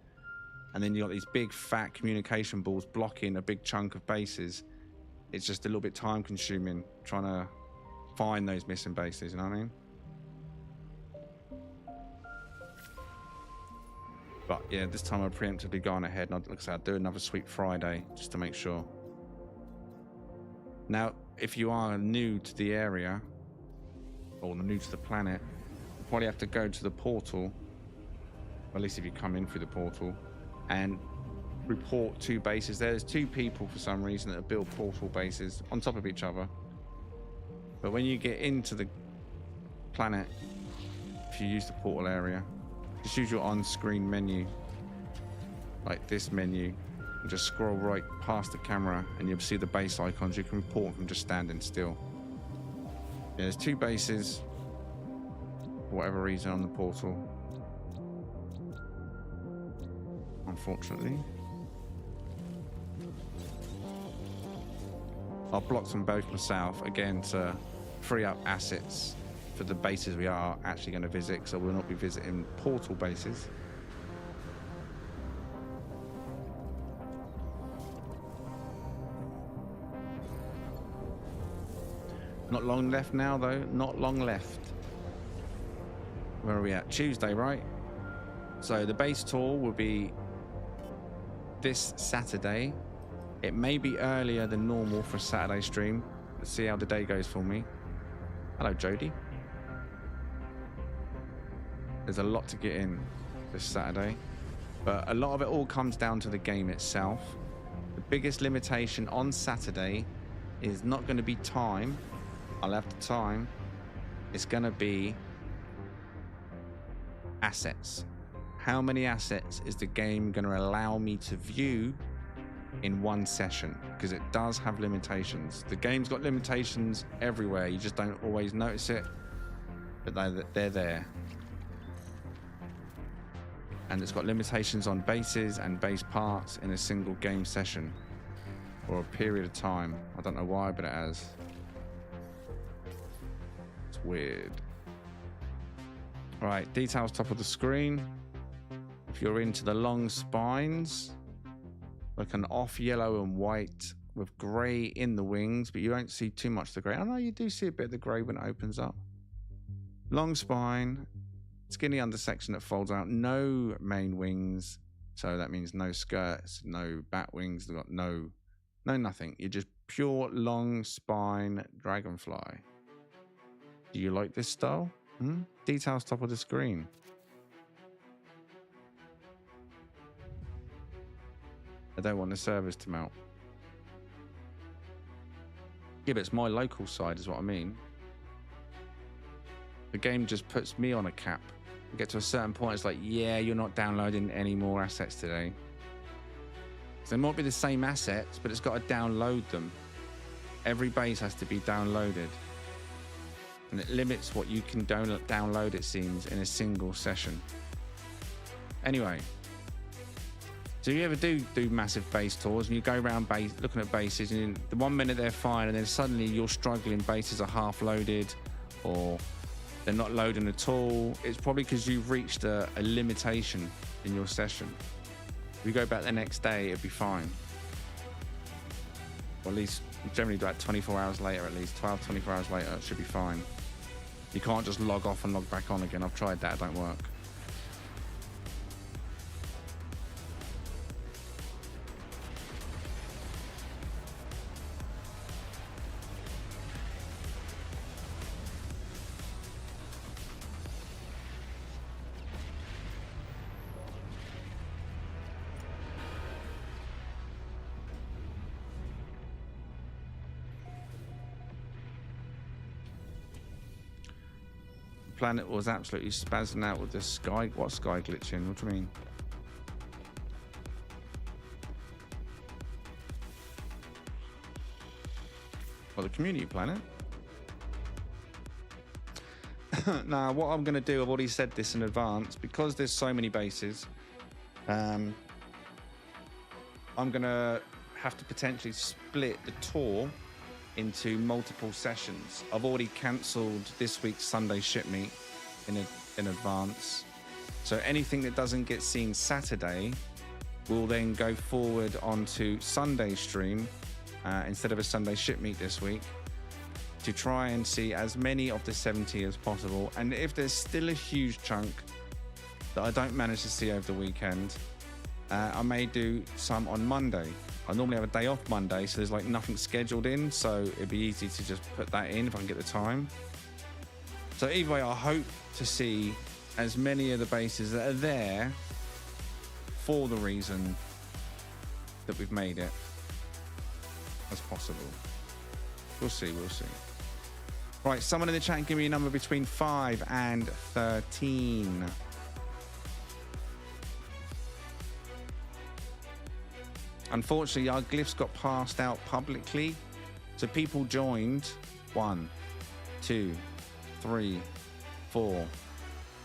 and then you got these big fat communication balls blocking a big chunk of bases. It's just a little bit time consuming trying to find those missing bases, you know what I mean? But yeah, this time I've preemptively gone ahead and like I said, I'll do another sweep Friday just to make sure. Now, if you are new to the area or new to the planet, you probably have to go to the portal, or at least if you come in through the portal, and report 2 bases. There's 2 people for some reason that build portal bases on top of each other. But when you get into the planet, if you use the portal area, just use your on-screen menu, like this menu, and just scroll right past the camera and you'll see the base icons. You can report from just standing still. Yeah, there's 2 bases, for whatever reason, on the portal. Unfortunately. I'll block them both myself, again, to free up assets for the bases we are actually going to visit, so we'll not be visiting portal bases. Not long left now, though. Not long left. Where are we at? Tuesday, right? So the base tour will be this Saturday. It may be earlier than normal for a Saturday stream. Let's see how the day goes for me. Hello, Jody. There's a lot to get in this Saturday, but a lot of it all comes down to the game itself. The biggest limitation on Saturday is not going to be time. I'll have the time. It's going to be assets. How many assets is the game going to allow me to view in one session? Because it does have limitations. The game's got limitations everywhere. You just don't always notice it, but they're there. And it's got limitations on bases and base parts in a single game session or a period of time. I don't know why, but it has. It's weird. All right, details top of the screen. If you're into the long spines, like an off yellow and white with grey in the wings, but you don't see too much of the grey. I know you do see a bit of the grey when it opens up. Long spine, skinny undersection that folds out, no main wings, so that means no skirts, no bat wings, they've got no nothing. You're just pure long spine dragonfly. Do you like this style? Details top of the screen. I don't want the servers to melt. Yeah, but it's my local side is what I mean. The game just puts me on a cap. You get to a certain point, it's like, yeah, you're not downloading any more assets today. So they might be the same assets, but it's got to download them. Every base has to be downloaded. And it limits what you can download, it seems, in a single session. Anyway. So you ever do massive base tours and you go around looking at bases and the 1 minute they're fine and then suddenly you're struggling, bases are half loaded or they're not loading at all. It's probably because you've reached a limitation in your session. If you go back the next day, it'd be fine. Or at least generally about 24 hours later, at least 12, 24 hours later, it should be fine. You can't just log off and log back on again. I've tried that, it don't work. planet was absolutely spazzing out with the sky. What sky glitching? What do you mean? Well, the community planet. Now, what I'm going to do, I've already said this in advance, because there's so many bases. I'm going to have to potentially split the tour into multiple sessions. I've already cancelled this week's Sunday ship meet in advance. So anything that doesn't get seen Saturday will then go forward onto Sunday stream instead of a Sunday ship meet this week, to try and see as many of the 70 as possible. And if there's still a huge chunk that I don't manage to see over the weekend, I may do some on Monday. I normally have a day off Monday, so there's like nothing scheduled in, so it'd be easy to just put that in if I can get the time. So either way, I hope to see as many of the bases that are there for the reason that we've made it as possible. We'll see. Right, someone in the chat give me a number between 5 and 13. Unfortunately, our glyphs got passed out publicly, so people joined 1, 2, 3, 4,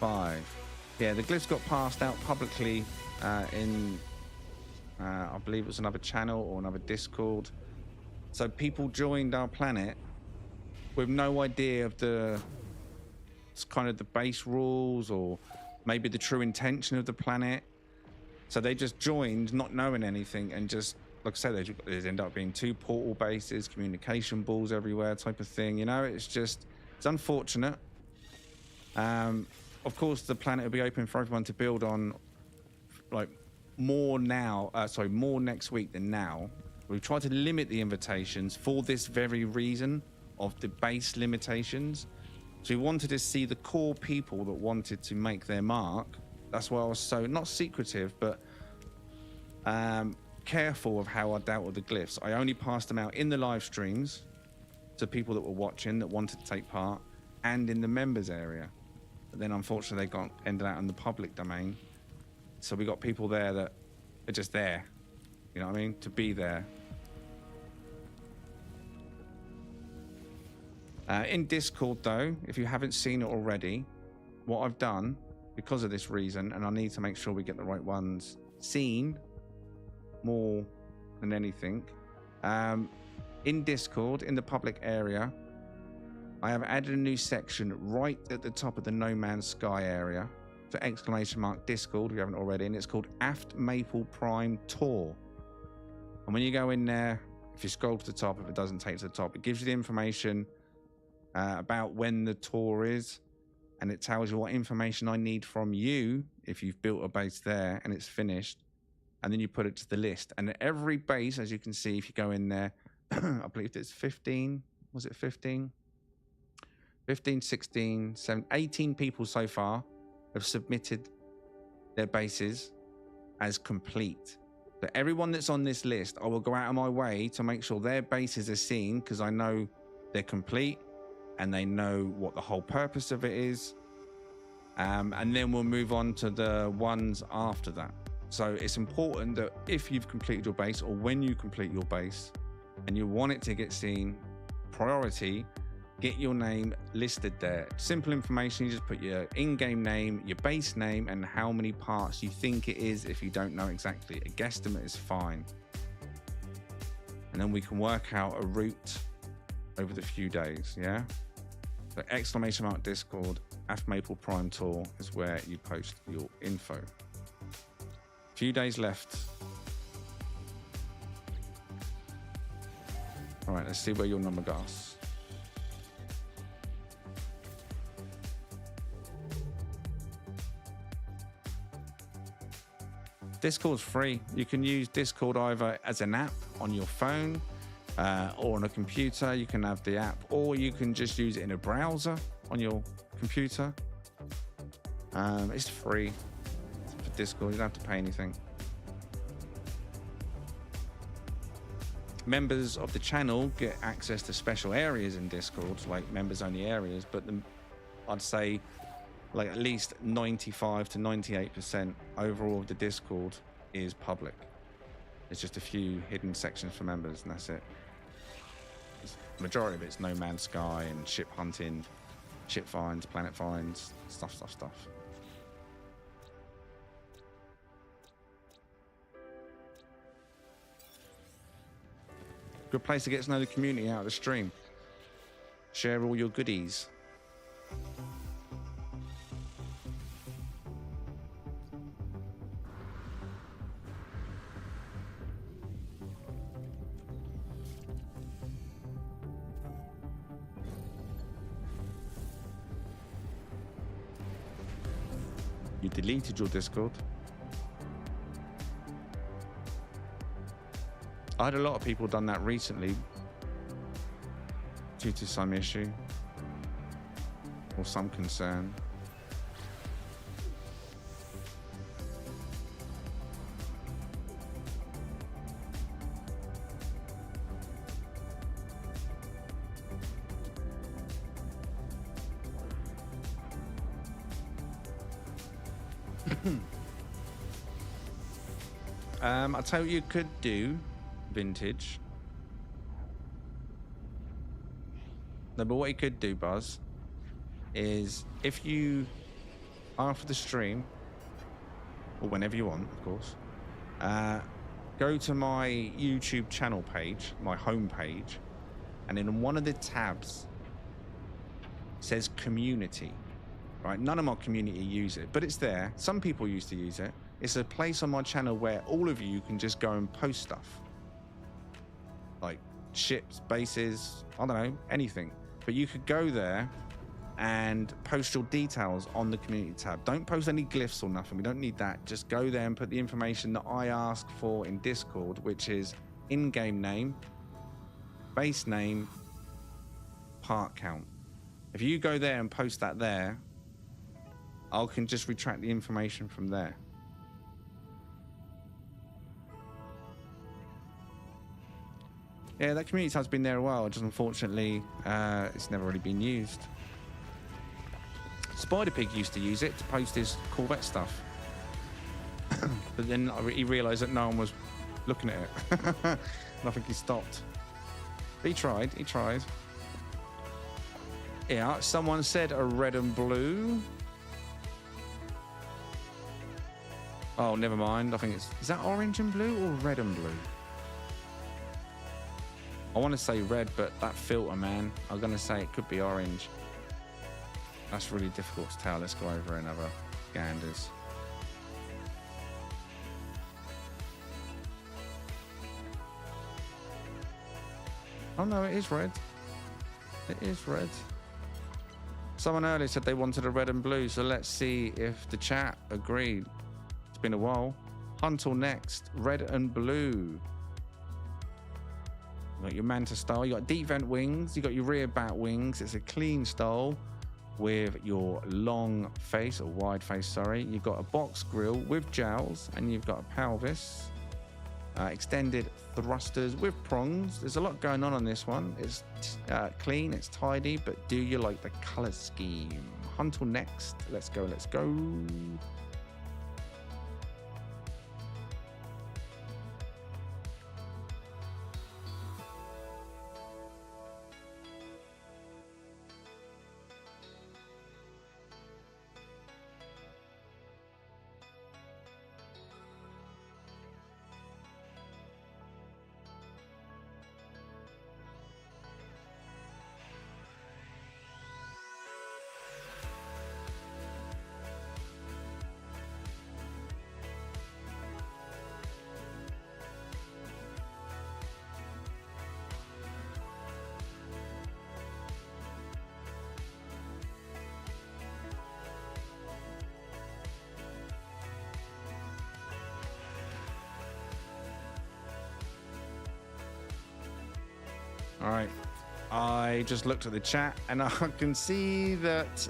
5. Yeah, the glyphs got passed out publicly in, I believe it was another channel or another Discord. So people joined our planet with no idea of the kind of the base rules or maybe the true intention of the planet. So they just joined not knowing anything, and just, like I said, there end up being 2 portal bases, communication balls everywhere type of thing. You know, it's unfortunate. Of course, the planet will be open for everyone to build on, like more next week than now. We've tried to limit the invitations for this very reason of the base limitations. So we wanted to see the core people that wanted to make their mark. That's why I was so, not secretive, but careful of how I dealt with the glyphs. I only passed them out in the live streams to people that were watching, that wanted to take part, and in the members area. But then unfortunately they ended out in the public domain. So we got people there that are just there, you know what I mean, to be there. In Discord though, if you haven't seen it already, what I've done, because of this reason, and I need to make sure we get the right ones seen more than anything, in Discord, in the public area, I have added a new section right at the top of the No Man's Sky area for !Discord if you haven't already, and it's called aftmaple Prime Tour. And when you go in there, if you scroll to the top, if it doesn't take to the top, it gives you the information about when the tour is, and it tells you what information I need from you if you've built a base there and it's finished, and then you put it to the list. And every base, as you can see, if you go in there, I believe it's 15, was it 15? 15, 16, 17, 18 people so far have submitted their bases as complete. But everyone that's on this list, I will go out of my way to make sure their bases are seen, because I know they're complete and they know what the whole purpose of it is. And then we'll move on to the ones after that. So it's important that if you've completed your base, or when you complete your base and you want it to get seen, priority, get your name listed there. Simple information, you just put your in-game name, your base name, and how many parts you think it is if you don't know exactly. A guesstimate is fine. And then we can work out a route over the few days, yeah? So !Discord, aftmaple Prime Tour is where you post your info. Few days left. All right, let's see where your number goes. Discord's free. You can use Discord either as an app on your phone or on a computer. You can have the app, or you can just use it in a browser on your computer. It's free for Discord. You don't have to pay anything. Members of the channel get access to special areas in Discord, like members only areas, but I'd say like at least 95 to 98% overall of the Discord is public. There's just a few hidden sections for members, and that's it. The majority of it's No Man's Sky and ship hunting, ship finds, planet finds, stuff. Good place to get to know the community out of the stream. Share all your goodies. You deleted your Discord. I had a lot of people done that recently due to some issue or some concern. I'll tell you what you could do, Vintage. No, but what you could do, Buzz, is if you, after the stream, or whenever you want, of course, go to my YouTube channel page, my home page, and in one of the tabs says community, right? None of my community use it, but it's there. Some people used to use it. It's a place on my channel where all of you can just go and post stuff. Like ships, bases, I don't know, anything. But you could go there and post your details on the community tab. Don't post any glyphs or nothing. We don't need that. Just go there and put the information that I ask for in Discord, which is in-game name, base name, part count. If you go there and post that there, I can just retract the information from there. Yeah, that community tab's been there a while. Just unfortunately, it's never really been used. Spider Pig used to use it to post his Corvette stuff. But then he realised that no one was looking at it. And I think he stopped. But he tried. Yeah, someone said a red and blue. Oh, never mind. I think it's... Is that orange and blue or red and blue? I want to say red, but that filter, man, I'm going to say it could be orange. That's really difficult to tell. Let's go over another ganders. Oh, no, it is red. It is red. Someone earlier said they wanted a red and blue, so let's see if the chat agreed. It's been a while. Huntle next. Red and blue. You got your Manta style, you got deep vent wings, you got your rear bat wings. It's a clean style with your long face, or wide face, sorry. You've got a box grill with jowls, and you've got a pelvis. Extended thrusters with prongs. There's a lot going on this one. It's clean, it's tidy, but do you like the color scheme? Huntle next. Let's go, let's go. All right, I just looked at the chat and I can see that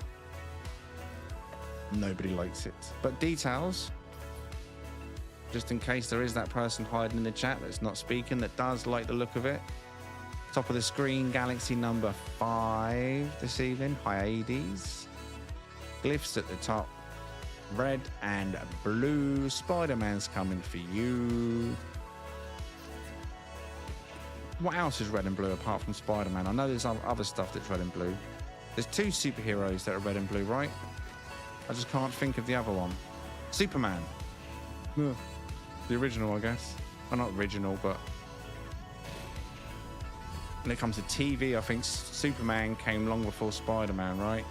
nobody likes it. But details, just in case there is that person hiding in the chat that's not speaking that does like the look of it. Top of the screen, Galaxy number 5 this evening, Hyades. Glyphs at the top. Red and blue. Spider-Man's coming for you. What else is red and blue apart from Spider-Man? I know there's other stuff that's red and blue. There's two superheroes that are red and blue, right? I just can't think of the other one. Superman. The original, I guess. Well, not original, but when it comes to TV, I think Superman came long before Spider-Man, right?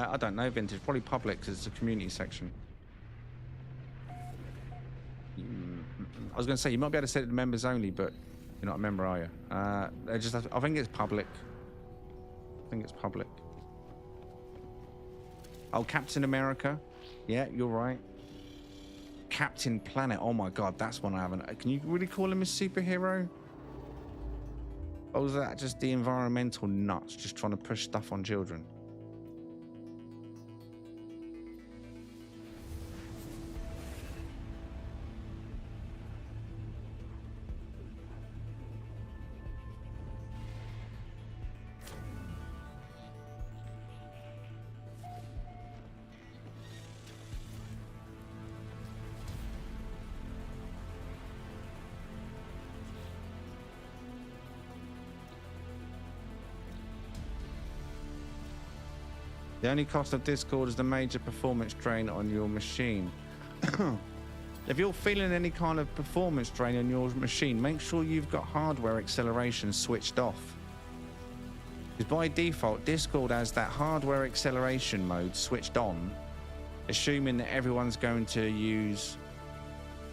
I don't know, Vintage. Probably public because it's a community section. I was going to say, you might be able to set it to members only, but you're not a member, are you? I think it's public. I think it's public. Oh, Captain America. Yeah, you're right. Captain Planet. Oh my God, that's one I haven't. Can you really call him a superhero? Or was that just the environmental nuts just trying to push stuff on children? The only cost of Discord is the major performance drain on your machine. If you're feeling any kind of performance drain on your machine, make sure you've got hardware acceleration switched off. Because by default, Discord has that hardware acceleration mode switched on, assuming that everyone's going to use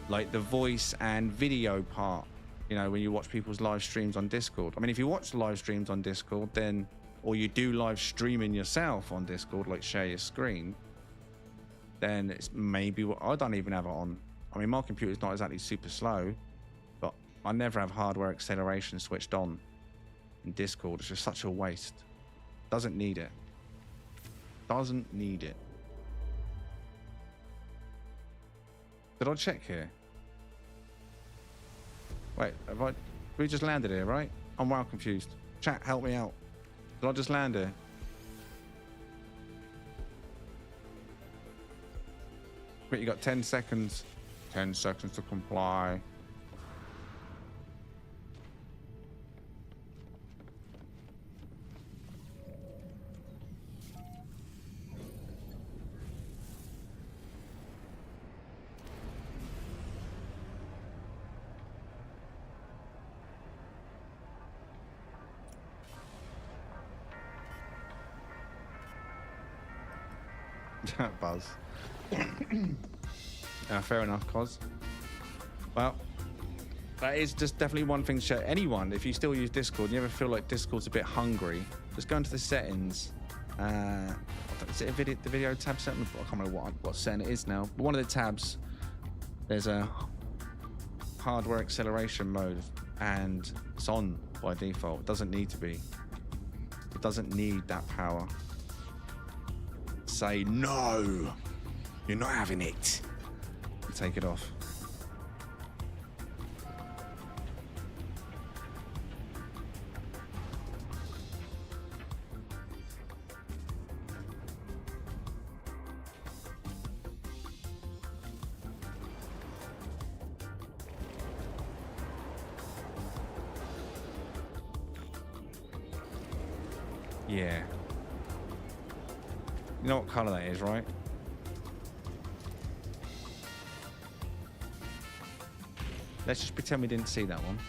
like the voice and video part, you know, when you watch people's live streams on Discord. I mean, if you watch live streams on Discord, then or you do live streaming yourself on Discord, like share your screen, then it's maybe I don't even have it on. I mean, my computer's not exactly super slow, but I never have hardware acceleration switched on in Discord. It's just such a waste. Doesn't need it. Doesn't need it. Did I check here? Wait, we just landed here, right? I'm well confused. Chat, help me out. Did I just land here? Wait, you got 10 seconds. 10 seconds to comply. Buzz. Fair enough, Cos. Well, that is just definitely one thing to show anyone. If you still use Discord and you ever feel like Discord's a bit hungry, just go into the settings. Is it the video tab setting? I can't remember what setting it is now. But one of the tabs, there's a hardware acceleration mode, and it's on by default. It doesn't need to be. It doesn't need that power. Say no, you're not having it. You take it off. Yeah. You know what colour that is, right? Let's just pretend we didn't see that one.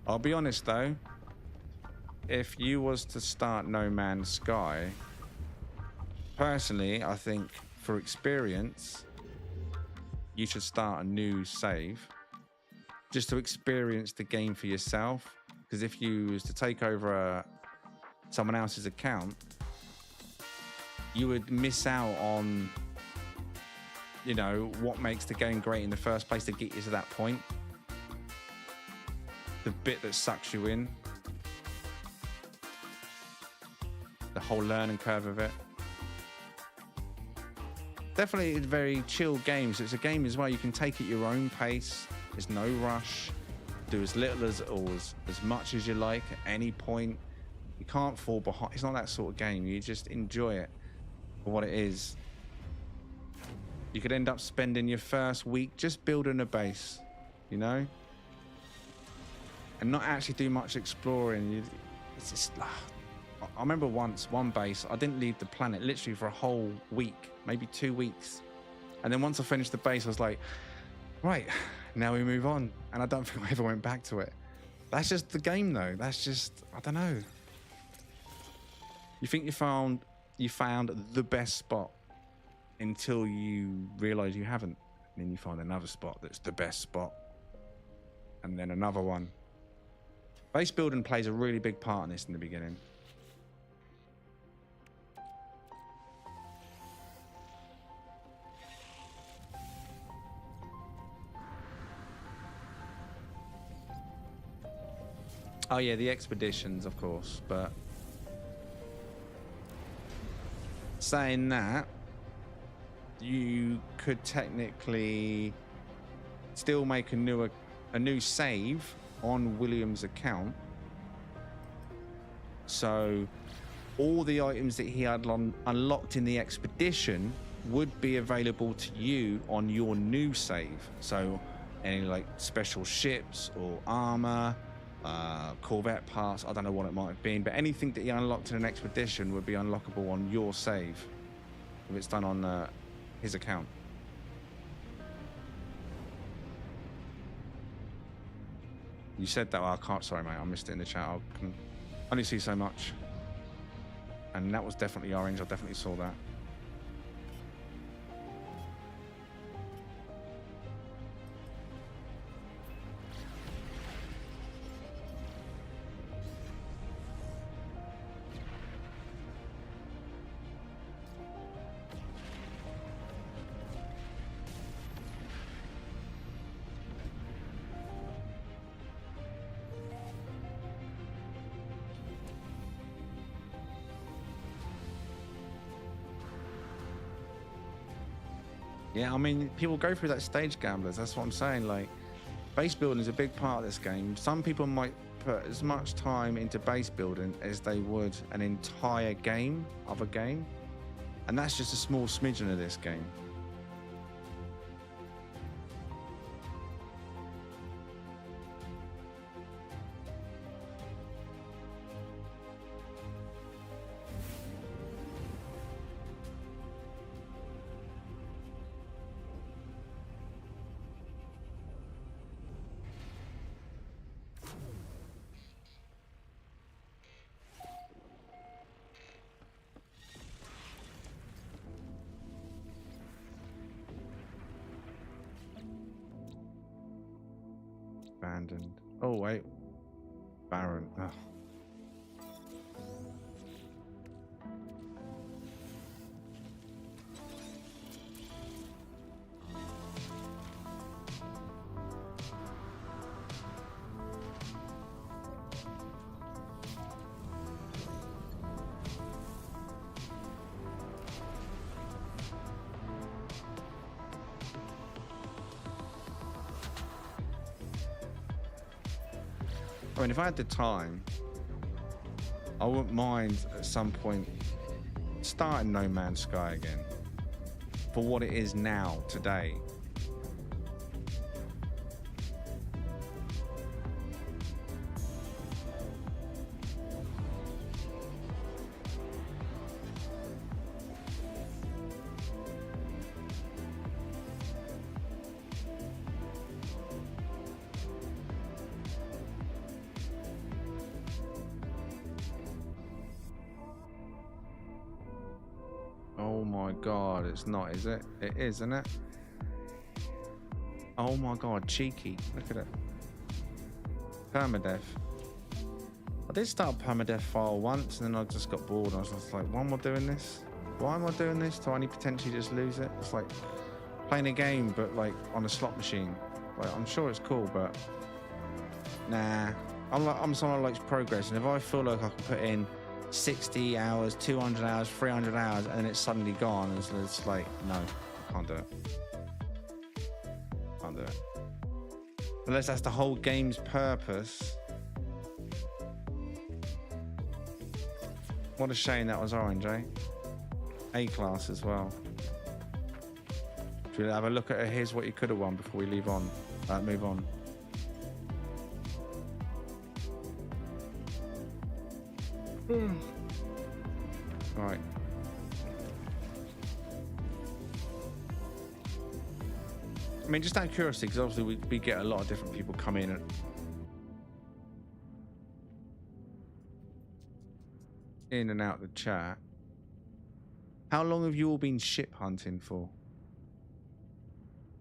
I'll be honest though, if you was to start No Man's Sky, personally, I think for experience, you should start a new save just to experience the game for yourself. Because if you was to take over someone else's account, you would miss out on, you know, what makes the game great in the first place to get you to that point. The bit that sucks you in. The whole learning curve of it. Definitely a very chill game. So it's a game as well. You can take it your own pace. There's no rush. Do as little or as much as you like at any point. You can't fall behind. It's not that sort of game. You just enjoy it for what it is. You could end up spending your first week just building a base, you know? And not actually do much exploring. It's just... I remember once, one base, I didn't leave the planet literally for a whole week, maybe 2 weeks. And then once I finished the base, I was like, right, now we move on. And I don't think I ever went back to it. That's just the game though. That's just, I don't know. You think you found the best spot until you realize you haven't. And then you find another spot that's the best spot. And then another one. Base building plays a really big part in this in the beginning. Oh yeah, the expeditions, of course, but saying that, you could technically still make a new save on William's account. So all the items that he had unlocked in the expedition would be available to you on your new save. So any like special ships or armor, Corvette parts, I don't know what it might have been, but anything that you unlocked in an expedition would be unlockable on your save if it's done on his account. You said that. Well, I can't. Sorry, mate. I missed it in the chat. I can only see so much. And that was definitely orange. I definitely saw that. Yeah, I mean, people go through that stage, gamblers. That's what I'm saying. Like, base building is a big part of this game. Some people might put as much time into base building as they would an entire game of a game. And that's just a small smidgen of this game. Abandoned. Oh, wait. Barren. Ugh. I mean, if I had the time, I wouldn't mind at some point starting No Man's Sky again for what it is now, today. Oh my god, it's not, is it? It is, isn't it? Oh my god, cheeky. Look at it. Permadeath. I did start a permadeath file once, and then I just got bored. I was just like, why am I doing this? Why am I doing this? Do I only potentially just lose it? It's like playing a game, but like on a slot machine. Like, I'm sure it's cool, but nah. I'm someone who likes progress, and if I feel like I can put in 60 hours, 200 hours, 300 hours, and then it's suddenly gone, it's like, no, I can't do it. Can't do it. Unless that's the whole game's purpose. What a shame that was orange, eh? A-class as well. Should we have a look at here's what you could have won before we move on? Right. I mean, just out of curiosity, because obviously we get a lot of different people come in and out the chat. How long have you all been ship hunting for?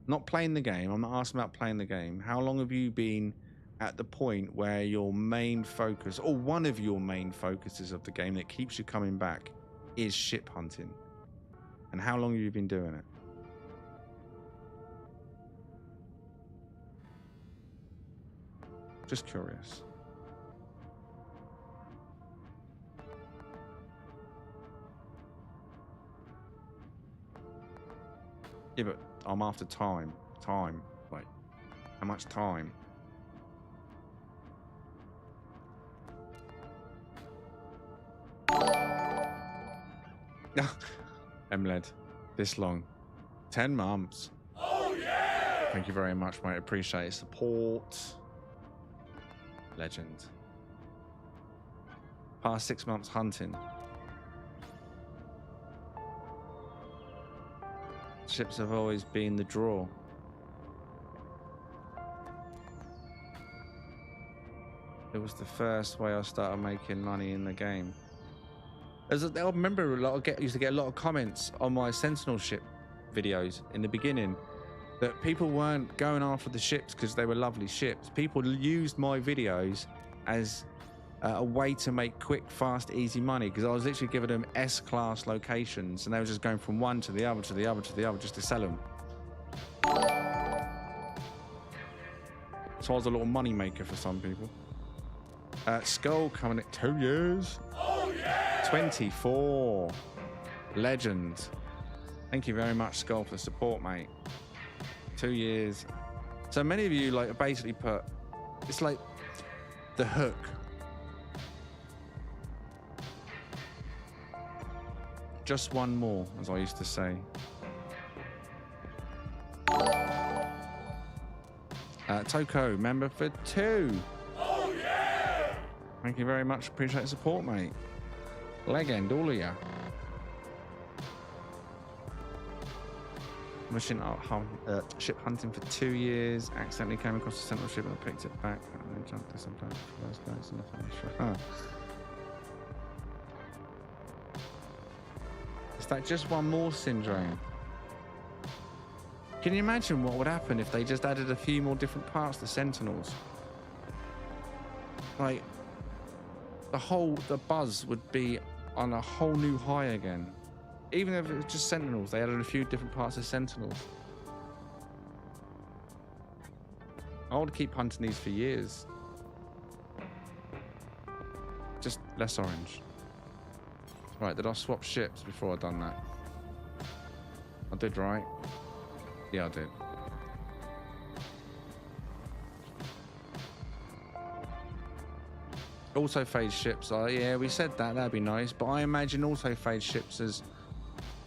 Not playing the game. I'm not asking about playing the game. How long have you been at the point where your main focus, or one of your main focuses of the game that keeps you coming back, is ship hunting? And how long have you been doing it? Just curious. Yeah, but I'm after time. Time. Like, how much time? MLED. This long. 10 months. Oh, yeah! Thank you very much, mate. Appreciate it. Support. Legend. Past 6 months hunting. Ships have always been the draw. It was the first way I started making money in the game. I remember used to get a lot of comments on my Sentinel ship videos in the beginning that people weren't going after the ships because they were lovely ships. People used my videos as a way to make quick, fast, easy money, because I was literally giving them S-class locations and they were just going from one to the other to the other to the other just to sell them. So I was a little money maker for some people. Skull coming at 2 years. Oh, yeah! 24. Legend. Thank you very much, Skull, for the support, mate. 2 years. So many of you like basically put, it's like the hook. Just one more, as I used to say. Toko, member for 2. Oh, yeah! Thank you very much. Appreciate the support, mate. Legend, all of ya. Mission ship hunting for 2 years. Accidentally came across the Sentinel ship and I picked it back. And then jumped to some place. Is that just one more syndrome? Can you imagine what would happen if they just added a few more different parts to Sentinels? Like, the buzz would be on a whole new high again. Even if it was just Sentinels, they added a few different parts of Sentinels. I would keep hunting these for years. Just less orange. Right, did I swap ships before I done that? I did, right? Yeah, I did. Auto-phase ships, yeah, we said that, that'd be nice, but I imagine auto-phase ships as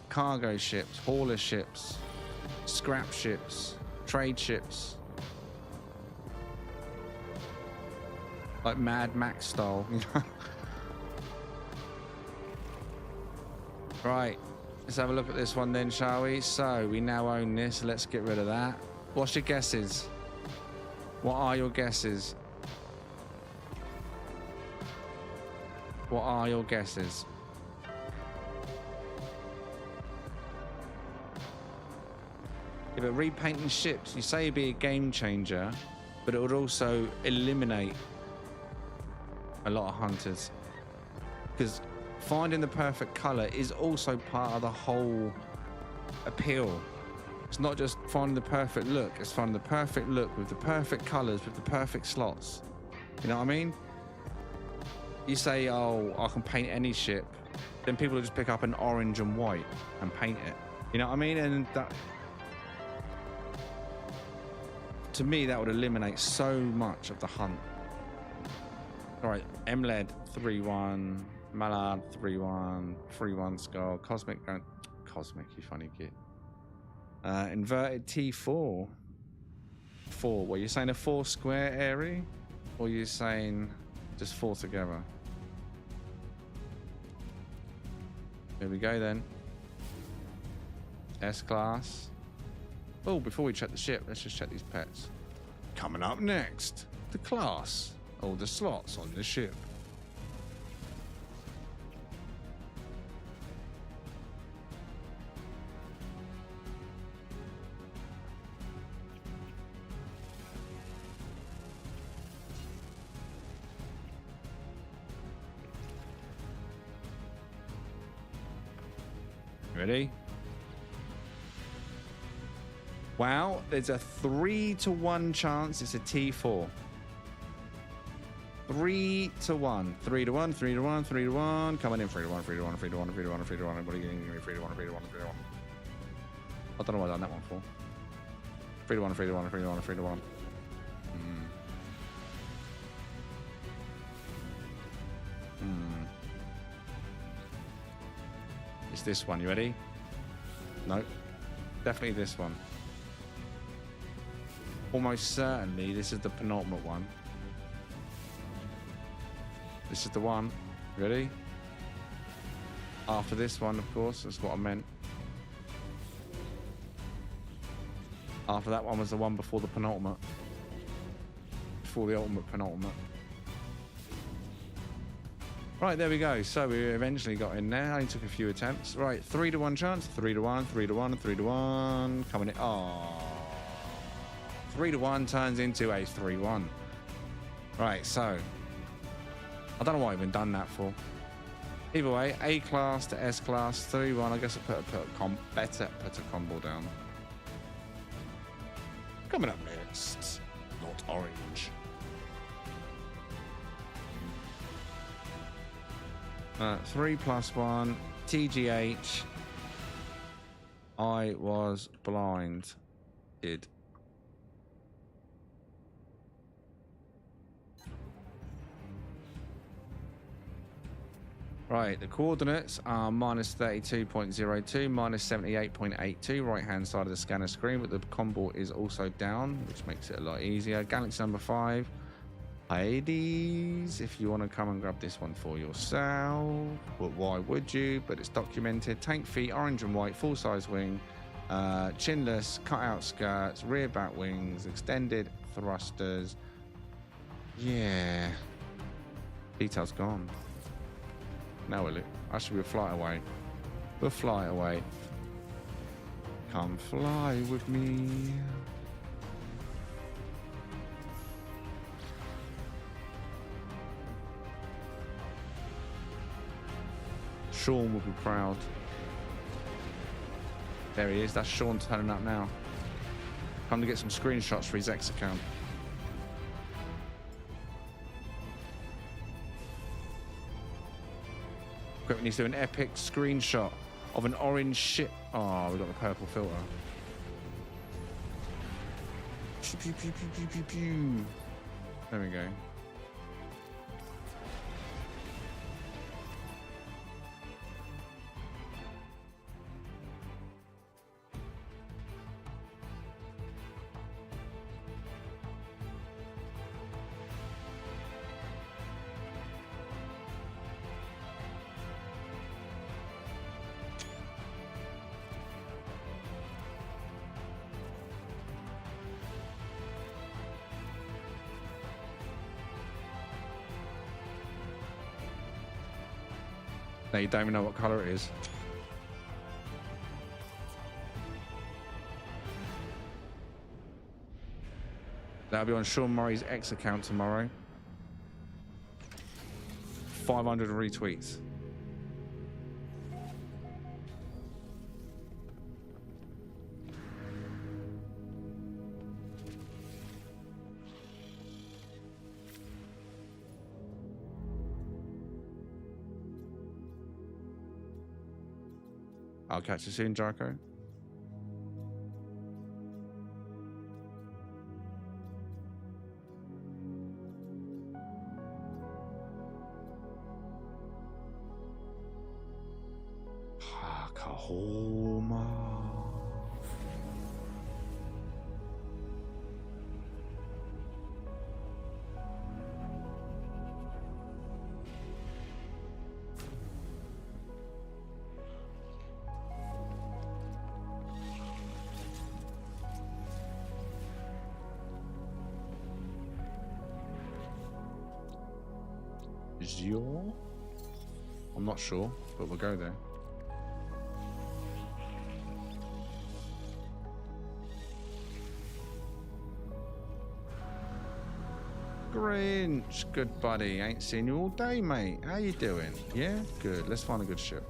cargo ships, hauler ships, scrap ships, trade ships. Like Mad Max style, you know? Right, let's have a look at this one then, shall we? So, we now own this, let's get rid of that. What's your guesses? What are your guesses? What are your guesses? Yeah, but repainting ships, you say it'd be a game changer, but it would also eliminate a lot of hunters, because finding the perfect color is also part of the whole appeal. It's not just finding the perfect look, it's finding the perfect look with the perfect colors, with the perfect slots. You know what I mean? You say, oh, I can paint any ship, then people will just pick up an orange and white and paint it. You know what I mean? And that, to me, that would eliminate so much of the hunt. All right, MLED 3-1, Mallard 3-1, 3-1 Skull, Cosmic, Cosmic, you funny kid. Inverted T4. 4. What, you're saying a 4 square area? Or you're saying just 4 together? Here we go then. S-Class. Oh, before we check the ship, let's just check these pets. Coming up next, the class, or the slots on the ship. Ready? Wow, there's a 3-to-1 chance it's a T4. 3-to-1. 3-to-1, 3-to-1, 3-to-1. Coming in 3-to-1, 3-to-1, 3-to-1, 3-to-1, 3-to-1. What are you going to give me? 3-to-1, 3-to-1, 3-to-1. I don't know what I've done that one for. 3-to-1, 3-to-1, 3-to-1, 3-to-1. It's this one. You ready? Nope. Definitely this one. Almost certainly this is the penultimate one. This is the one. Ready? After this one, of course. That's what I meant. After that one was the one before the penultimate. Before the ultimate penultimate. Right, there we go. So we eventually got in there. Only took a few attempts. Right, 3-to-1 chance. 3-to-1, 3-to-1, 3-to-1. Coming in. Oh. 3-to-1 turns into a 3-1. Right, so. I don't know what I've even done that for. Either way, A class to S class, 3-1. I guess I better put a combo down. Coming up next. Not orange. 3+1 TGH. I was blind. Did. Right, the coordinates are -32.02, -78.82, right hand side of the scanner screen, but the combo is also down, which makes it a lot easier. Galaxy number 5. Hades, if you want to come and grab this one for yourself, but why would you? But it's documented. Tank feet, orange and white, full size wing, chinless, cut out skirts, rear back wings, extended thrusters. Yeah. Details gone. Now will it? Actually, we'll fly away. We'll fly away. Come fly with me. Sean will be proud. There he is. That's Sean turning up now. Come to get some screenshots for his X account. Equipment needs to do an epic screenshot of an orange ship. Oh, we got the purple filter. Pew, pew, pew, pew, pew, pew. There we go. Now you don't even know what color it is. That'll be on Sean Murray's X account tomorrow. 500 retweets. I'll catch you soon, Jarko. Oklahoma. Zio? I'm not sure, but we'll go there. Grinch, good buddy. Ain't seen you all day, mate. How you doing? Yeah, good. Let's find a good ship.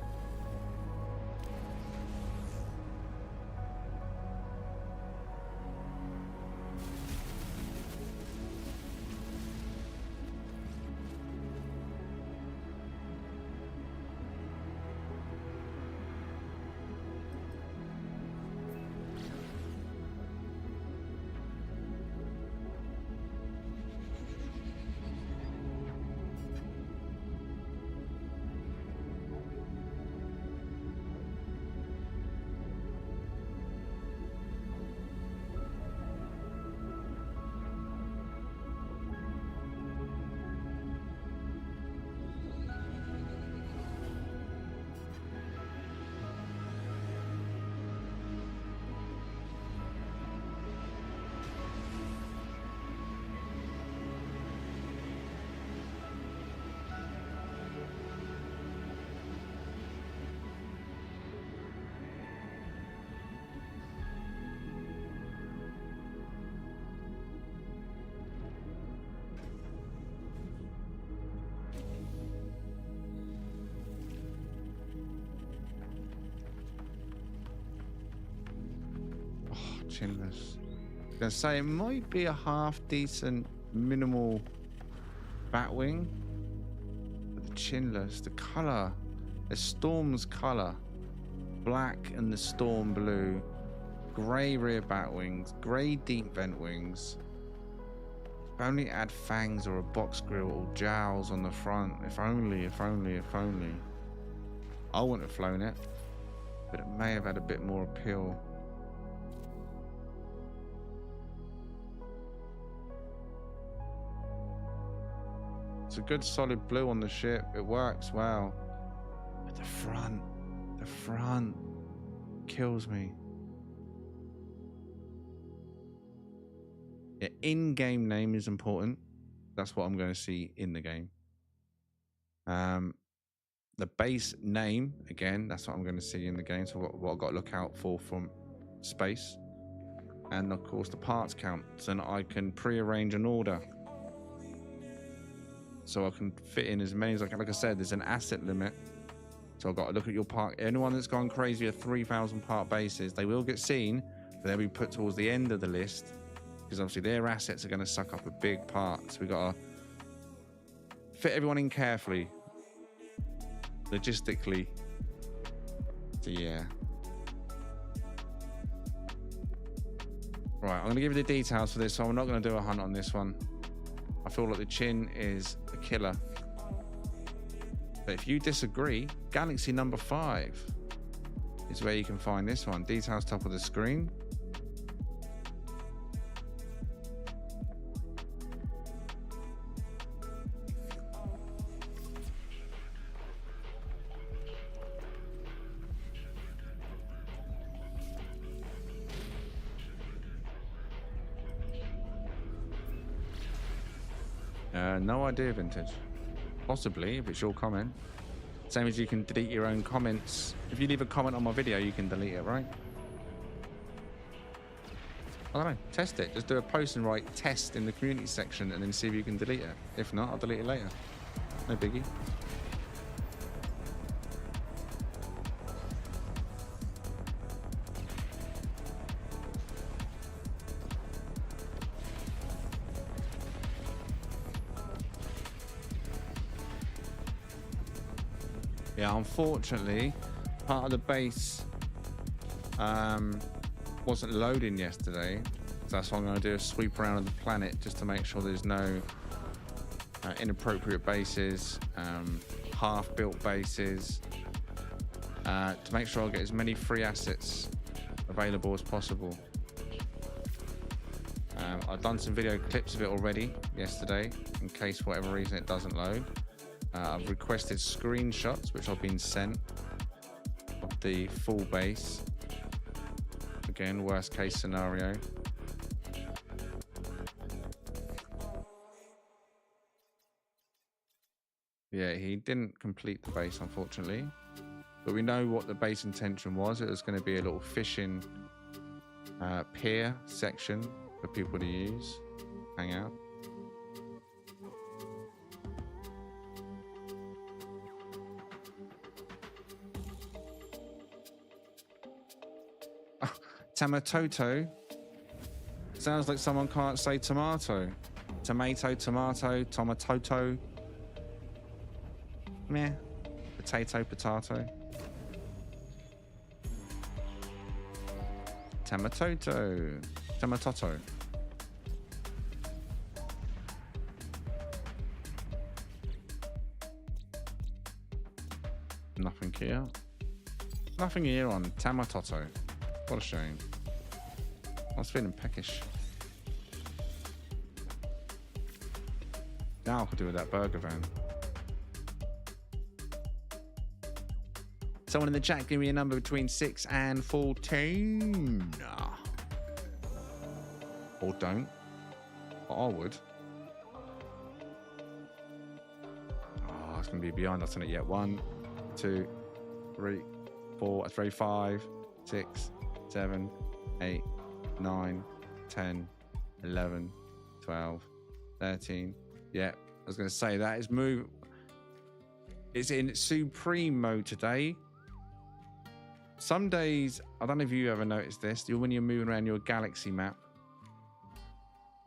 Chinless. I was gonna say it might be a half decent minimal batwing, but the chinless, the color, the storm's color, black and the storm blue, grey rear batwings, grey deep vent wings. If only it had fangs or a box grill or jowls on the front. If only, if only, if only. I wouldn't have flown it, but it may have had a bit more appeal. It's a good solid blue on the ship. It works well. But the front kills me. The in-game name is important. That's what I'm going to see in the game. The base name, again, that's what I'm going to see in the game. So what I've got to look out for from space. And of course the parts count. So that I can pre-arrange an order. So I can fit in as many as I can. Like I said, there's an asset limit. So I've got to look at your part. Anyone that's gone crazy with 3,000 part bases, they will get seen, but they'll be put towards the end of the list because obviously their assets are going to suck up a big part. So we've got to fit everyone in carefully, logistically. So yeah. Right, I'm going to give you the details for this, so I'm not going to do a hunt on this one. I feel like the chin is a killer. But if you disagree, Galaxy number 5 is where you can find this one. Details top of the screen. No idea, Vintage. Possibly, if it's your comment. Same as you can delete your own comments. If you leave a comment on my video, you can delete it, right? I don't know. Test it. Just do a post and write test in the community section and then see if you can delete it. If not, I'll delete it later. No biggie. Yeah, unfortunately, part of the base wasn't loading yesterday. So that's why I'm going to do a sweep around of the planet just to make sure there's no inappropriate bases, half-built bases, to make sure I get as many free assets available as possible. I've done some video clips of it already yesterday, in case for whatever reason it doesn't load. I've requested screenshots, which I've been sent, of the full base. Again, worst case scenario. Yeah, he didn't complete the base, unfortunately. But we know what the base intention was. It was going to be a little fishing pier section for people to use, hang out. Oh, Tamatoto. Sounds like someone can't say tomato. Tomato, tomato, tomatoto. Meh. Potato, potato. Tamatoto. Tamatoto. Nothing here. Nothing here on Tamatoto. What a shame. I was feeling peckish. Now I could do with that burger van. Someone in the chat give me a number between 6 and 14. Or don't. But I would. Oh, it's going to be behind us on it yet. 1, 2, 3, 4, 3, 5, 6, 7, 8, 9, 10, 11, 12, 13. Yeah, I was going to say that is move. It's in supreme mode today. Some days, I don't know if you ever noticed this, when you're moving around your galaxy map,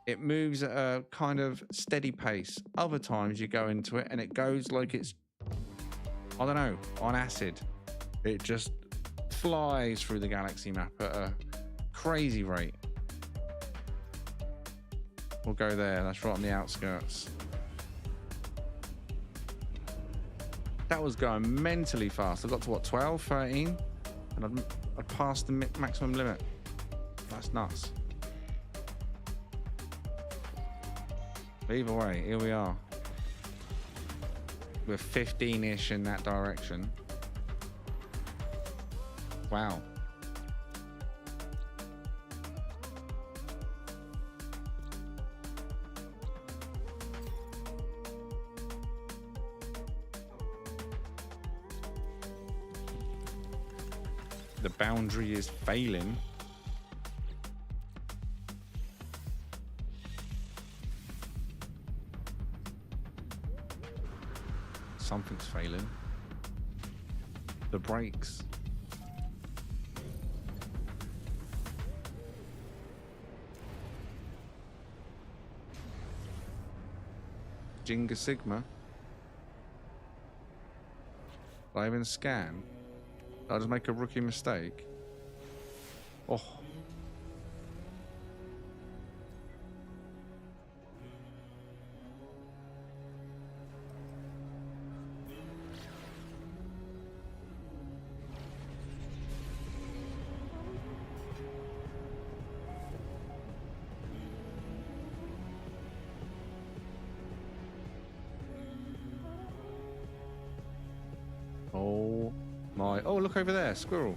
it moves at a kind of steady pace. Other times you go into it and it goes like it's, I don't know, on acid. It just flies through the galaxy map at a crazy rate. We'll go there, that's right on the outskirts. That was going mentally fast. I got to what, 12, 13? And I'd passed the maximum limit. That's nuts. But either way, here we are. We're 15-ish in that direction. Wow. The boundary is failing. Something's failing. The brakes. Jinga Sigma. Did I even scan? Did I just make a rookie mistake? Oh. Oh my. Oh, look over there. Squirrel.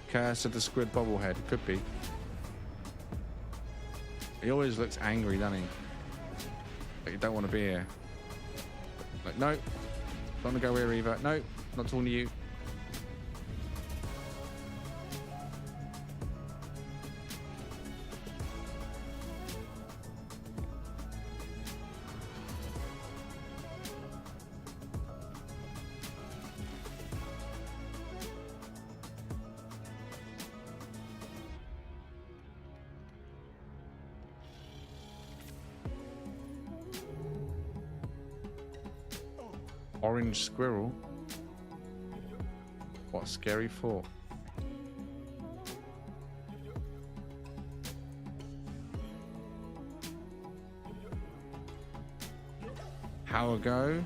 Curse of the squid bobblehead. Could be. He always looks angry, doesn't he? Like you don't want to be here. Like, no. Don't want to go here either. No. Not talking to you. Orange squirrel. What scary thought? How ago?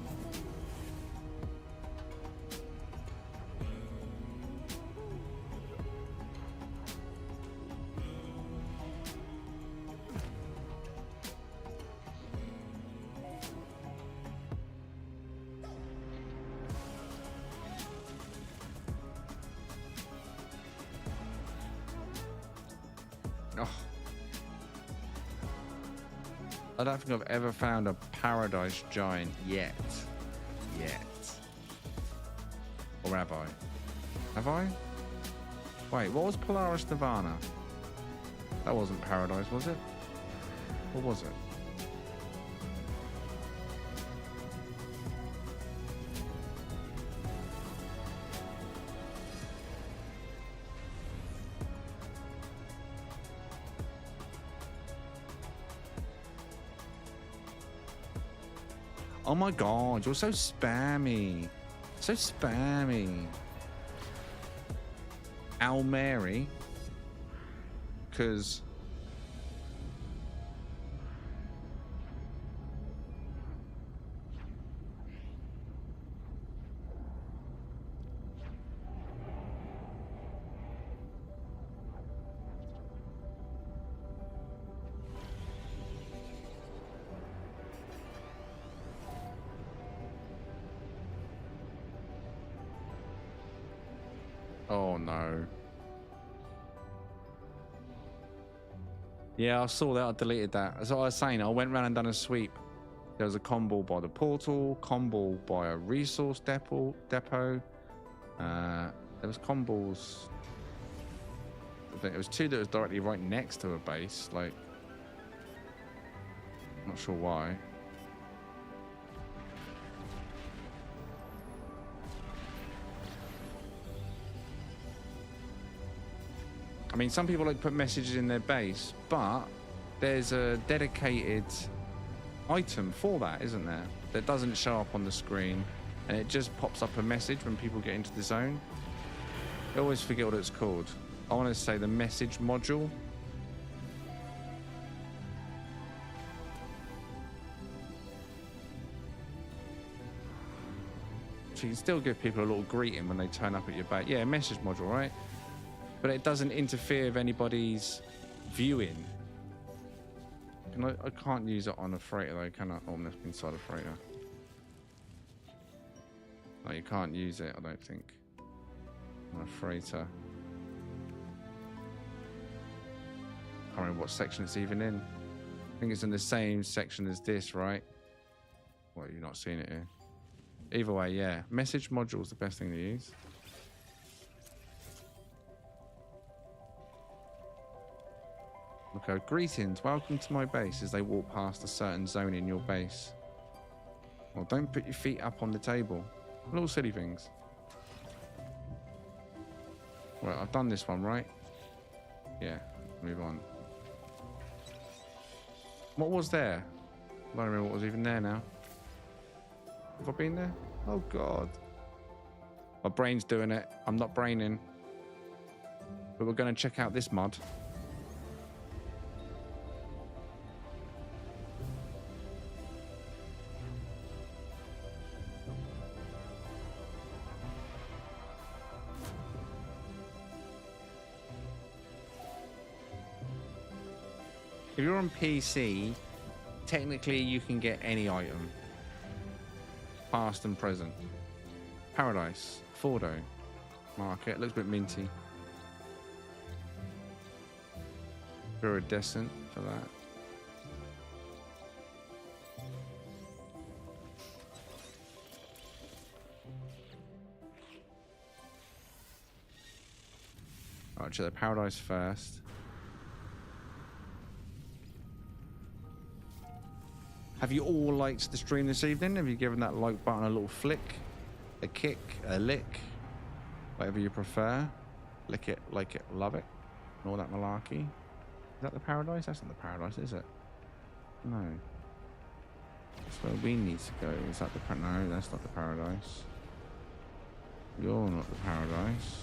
Oh. I don't think I've ever found a paradise giant yet. Or have I? Have I? Wait, what was Polaris Nirvana? That wasn't paradise, was it? What was it? Oh my god, you're so spammy. So spammy. Al Mary. Because... Oh no. Yeah, I saw that. I deleted that. That's what I was saying. I went round and done a sweep. There was a combo by the portal, combo by a resource depot. There was combos. I think it was two that was directly right next to a base. Like, I'm not sure why. I mean, some people like put messages in their base, but there's a dedicated item for that, isn't there? That doesn't show up on the screen, and it just pops up a message when people get into the zone. I always forget what it's called. I want to say the message module. So you can still give people a little greeting when they turn up at your base. Yeah, message module, right? But it doesn't interfere with anybody's viewing. And I can't use it on a freighter though, can I? Oh, I'm inside a freighter. No, you can't use it, I don't think. On a freighter. I can't remember what section it's even in. I think it's in the same section as this, right? Well, you're not seeing it here. Either way, yeah. Message module is the best thing to use. Okay, greetings, welcome to my base, as they walk past a certain zone in your base. Well, don't put your feet up on the table. Little silly things. Right, I've done this one, right? Yeah, move on. What was there? I don't remember what was even there now. Have I been there? Oh, God. My brain's doing it. I'm not braining. But we're going to check out this mod. If you're on PC, technically you can get any item. Past and present. Paradise. Fordo. Market. Looks a bit minty. Iridescent for that. Alright, check the Paradise first. Have you all liked the stream this evening? Have you given that like button a little flick, a kick, a lick, whatever you prefer? Lick it, like it, love it, and all that malarkey. Is that the Paradise? That's not the Paradise, is it? No. It's where we need to go. Is that the no? That's not the paradise. You're not the paradise.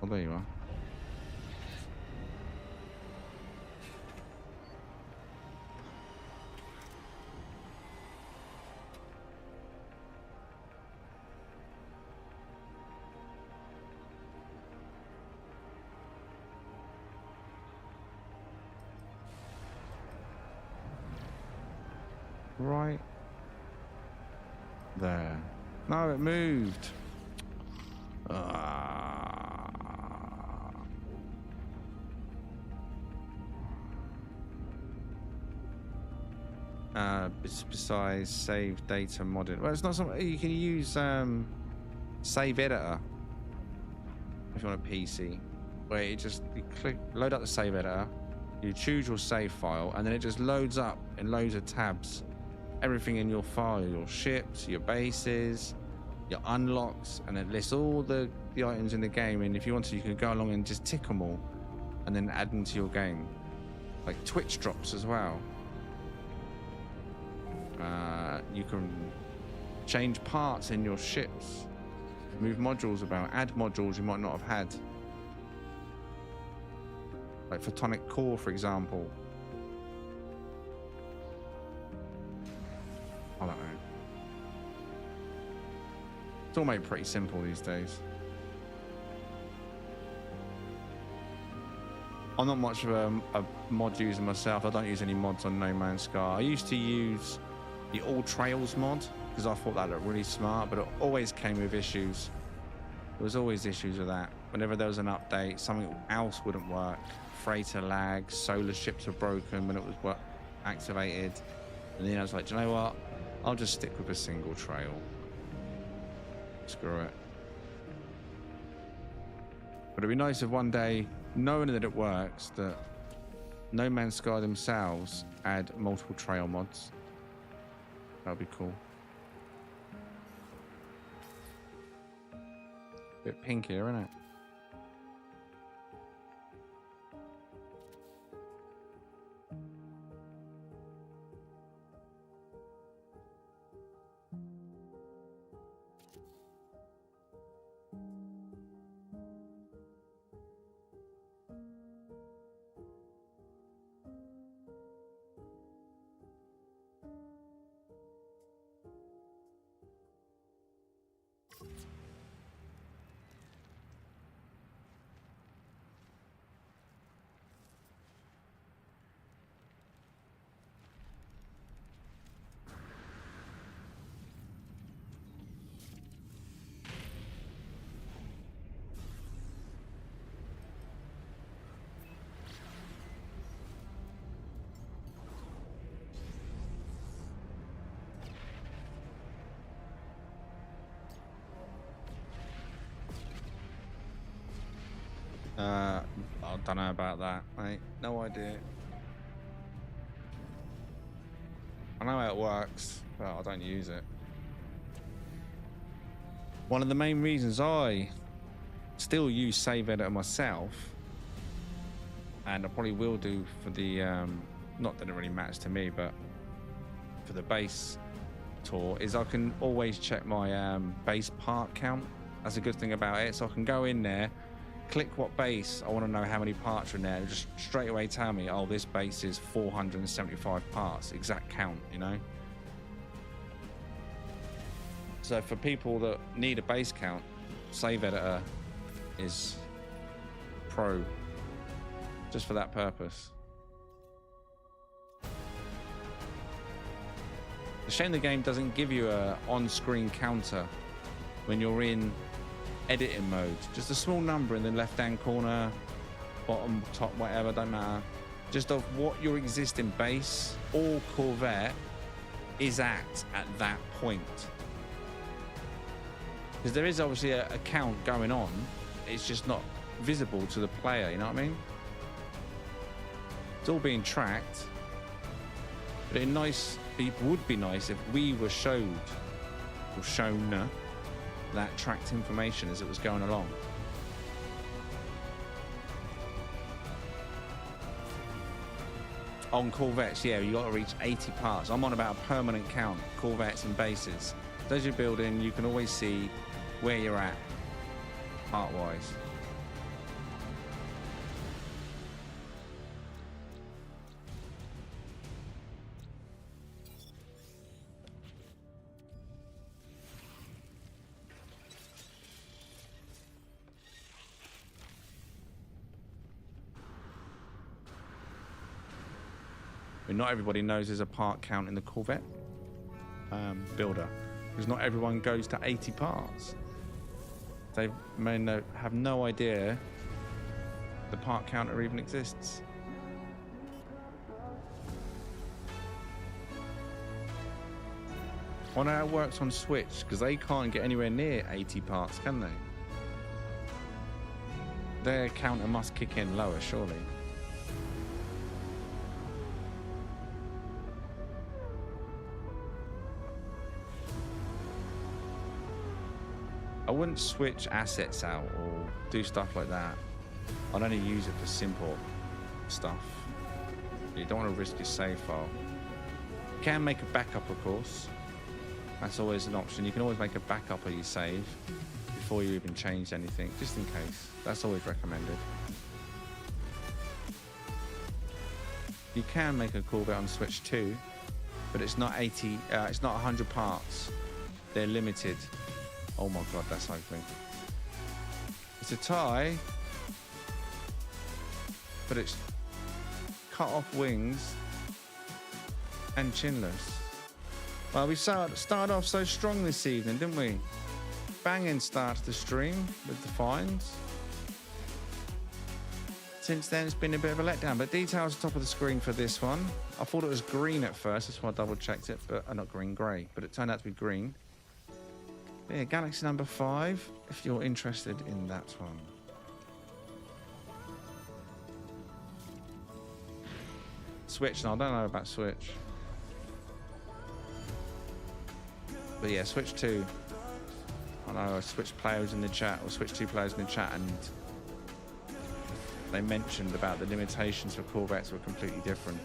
Oh, there you are. Right there. No, it moved. Besides save data modded. Well, it's not something you can use. Save editor if you want a PC, where you click load up the save editor, you choose your save file, and then it just loads up in loads of tabs. Everything in your file, your ships, your bases, your unlocks, and it lists all the items in the game. And if you want to, you can go along and just tick them all and then add them to your game. Like Twitch drops as well. You can change parts in your ships, move modules about, add modules you might not have had. Like photonic core, for example. I don't know. It's all made pretty simple these days. I'm not much of a mod user myself. I don't use any mods on No Man's Sky. I used to use the All Trails mod because I thought that looked really smart, but it always came with issues. There was always issues with that. Whenever there was an update, something else wouldn't work. Freighter lag, solar ships were broken when it was activated. And then I was like, do you know what? I'll just stick with a single trail. Screw it. But it'd be nice if one day, knowing that it works, that No Man's Sky themselves add multiple trail mods. That'd be cool. Bit pink here, isn't it? I don't know about that, mate. No idea. I know how it works, but I don't use it. One of the main reasons I still use save editor myself, and I probably will do for the not that it really matters to me, but for the base tour, is I can always check my base part count. That's a good thing about it. So I can go in there, click what base I want to know how many parts are in there, and just straight away tell me, oh, this base is 475 parts, exact count, you know. So for people that need a base count, save editor is pro, just for that purpose. It's a shame the game doesn't give you a on-screen counter when you're in editing mode. Just a small number in the left-hand corner, bottom, top, whatever, don't matter. Just of what your existing base or corvette is at that point. Because there is obviously a count going on. It's just not visible to the player, you know what I mean? It's all being tracked. But it would be nice if we were shown that tracked information as it was going along. On Corvettes, yeah, you got to reach 80 parts. I'm on about a permanent count, Corvettes and bases. So as you're building, you can always see where you're at, part-wise. Not everybody knows there's a part count in the Corvette builder, because not everyone goes to 80 parts. They may have no idea the part counter even exists. I wonder how it works on Switch, because they can't get anywhere near 80 parts, can they? Their counter must kick in lower, surely. I wouldn't switch assets out or do stuff like that. I'd only use it for simple stuff. You don't want to risk your save file. You can make a backup, of course. That's always an option. You can always make a backup of your save before you even change anything, just in case. That's always recommended. You can make a Corvette on Switch too, but it's not 80. It's not 100 parts. They're limited. Oh my god, that's ugly. It's a tie, but it's cut off wings and chinless. Well, we started off so strong this evening, didn't we? Banging start to the stream with the finds. Since then, it's been a bit of a letdown, but details top of the screen for this one. I thought it was green at first, that's why I double checked it, but not green, grey, but it turned out to be green. Yeah, Galaxy number 5, if you're interested in that one. Switch, no, I don't know about Switch. But yeah, Switch 2. I know Switch players in the chat, or Switch 2 players in the chat, and they mentioned about the limitations for Corvettes were completely different.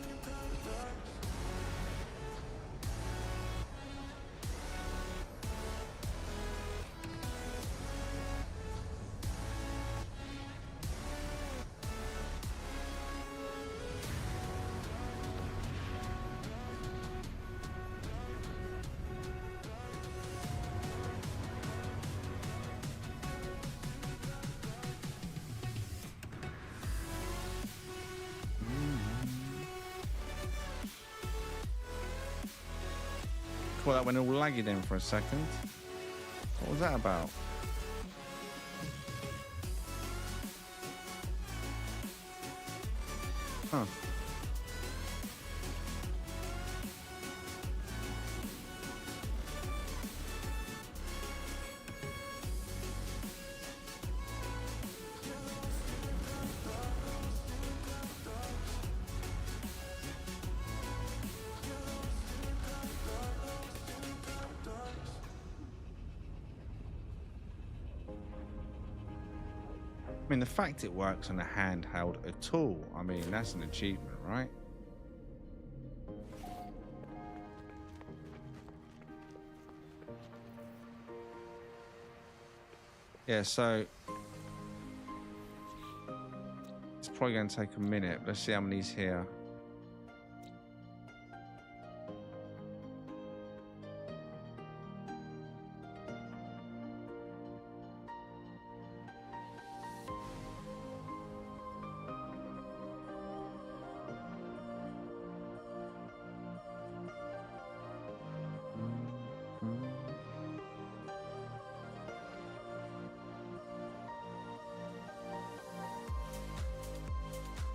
That went all laggy then for a second. What was that about? Huh. I mean, the fact it works on a handheld at all, I mean, that's an achievement, right? Yeah, so it's probably going to take a minute. Let's see how many's here.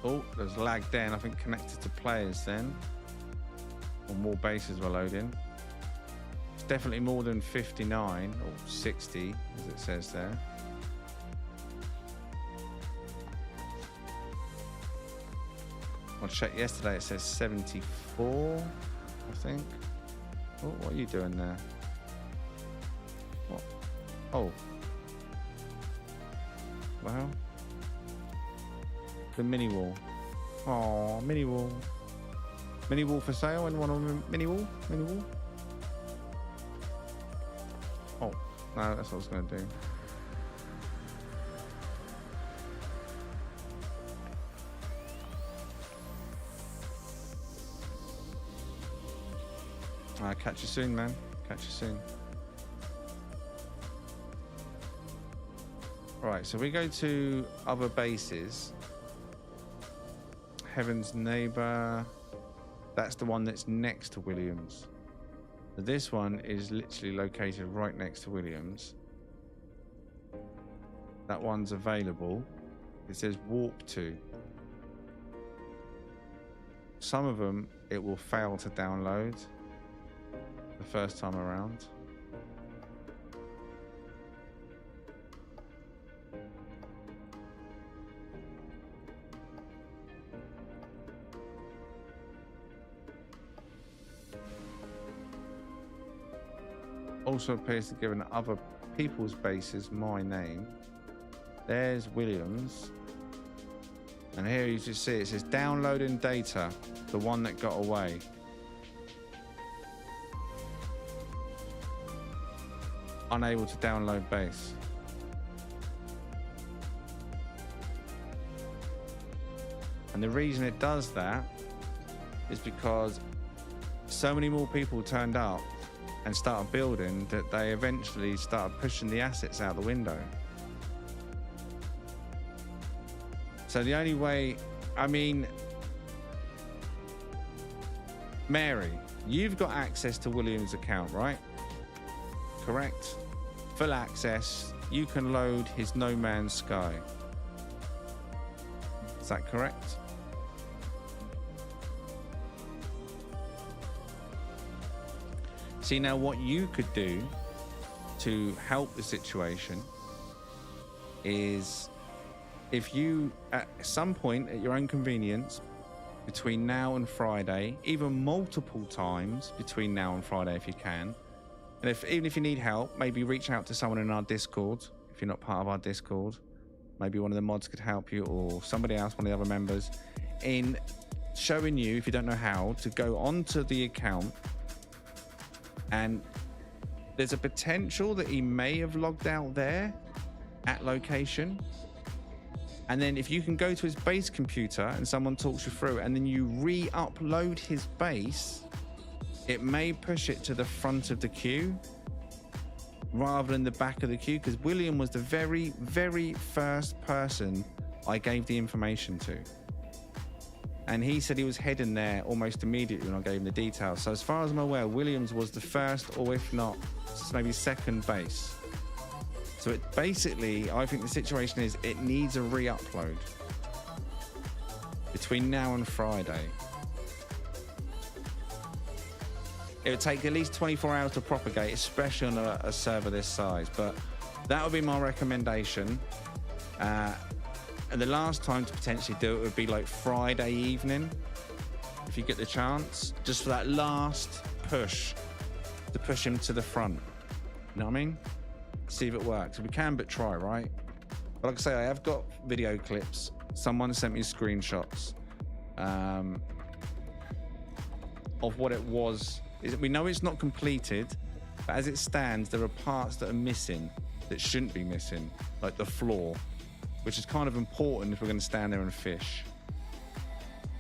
Oh, there's lag there, and I think connected to players then. Or more bases were loading. It's definitely more than 59 or 60, as it says there. I checked yesterday, it says 74, I think. Oh, what are you doing there? What? Oh. Wow. The mini wall. Oh, mini wall. Mini wall for sale. Anyone on mini wall? Mini wall? Oh, no, that's what I was going to do. Catch you soon, man. Catch you soon. Right, so we go to other bases. Heaven's Neighbor. That's the one that's next to Williams. This one is literally located right next to Williams. That one's available. It says warp to. Some of them it will fail to download the first time around. Also appears to give other people's bases my name. There's Williams. And here you just see it says downloading data, the one that got away. Unable to download base. And the reason it does that is because so many more people turned up and started building that they eventually started pushing the assets out the window. So the only way, I mean, Mary, you've got access to William's account, right? Correct? Full access. You can load his No Man's Sky. Is that correct? See, now what you could do to help the situation is if you, at some point at your own convenience, between now and Friday, even multiple times between now and Friday if you can, and even if you need help, maybe reach out to someone in our Discord. If you're not part of our Discord, maybe one of the mods could help you, or somebody else, one of the other members, in showing you, if you don't know how, to go onto the account. And there's a potential that he may have logged out there at location. And then if you can go to his base computer and someone talks you through, and then you re-upload his base, it may push it to the front of the queue rather than the back of the queue, because William was the very, very first person I gave the information to. And he said he was heading there almost immediately when I gave him the details. So as far as I'm aware, Williams was the first, or if not, maybe second base. So it basically, I think the situation is it needs a re-upload between now and Friday. It would take at least 24 hours to propagate, especially on a server this size. But that would be my recommendation. And the last time to potentially do it would be like Friday evening, if you get the chance, just for that last push, to push him to the front. You know what I mean? See if it works. We can but try, right? But like I say, I have got video clips. Someone sent me screenshots of what it was. We know it's not completed, but as it stands, there are parts that are missing that shouldn't be missing, like the floor, which is kind of important if we're going to stand there and fish.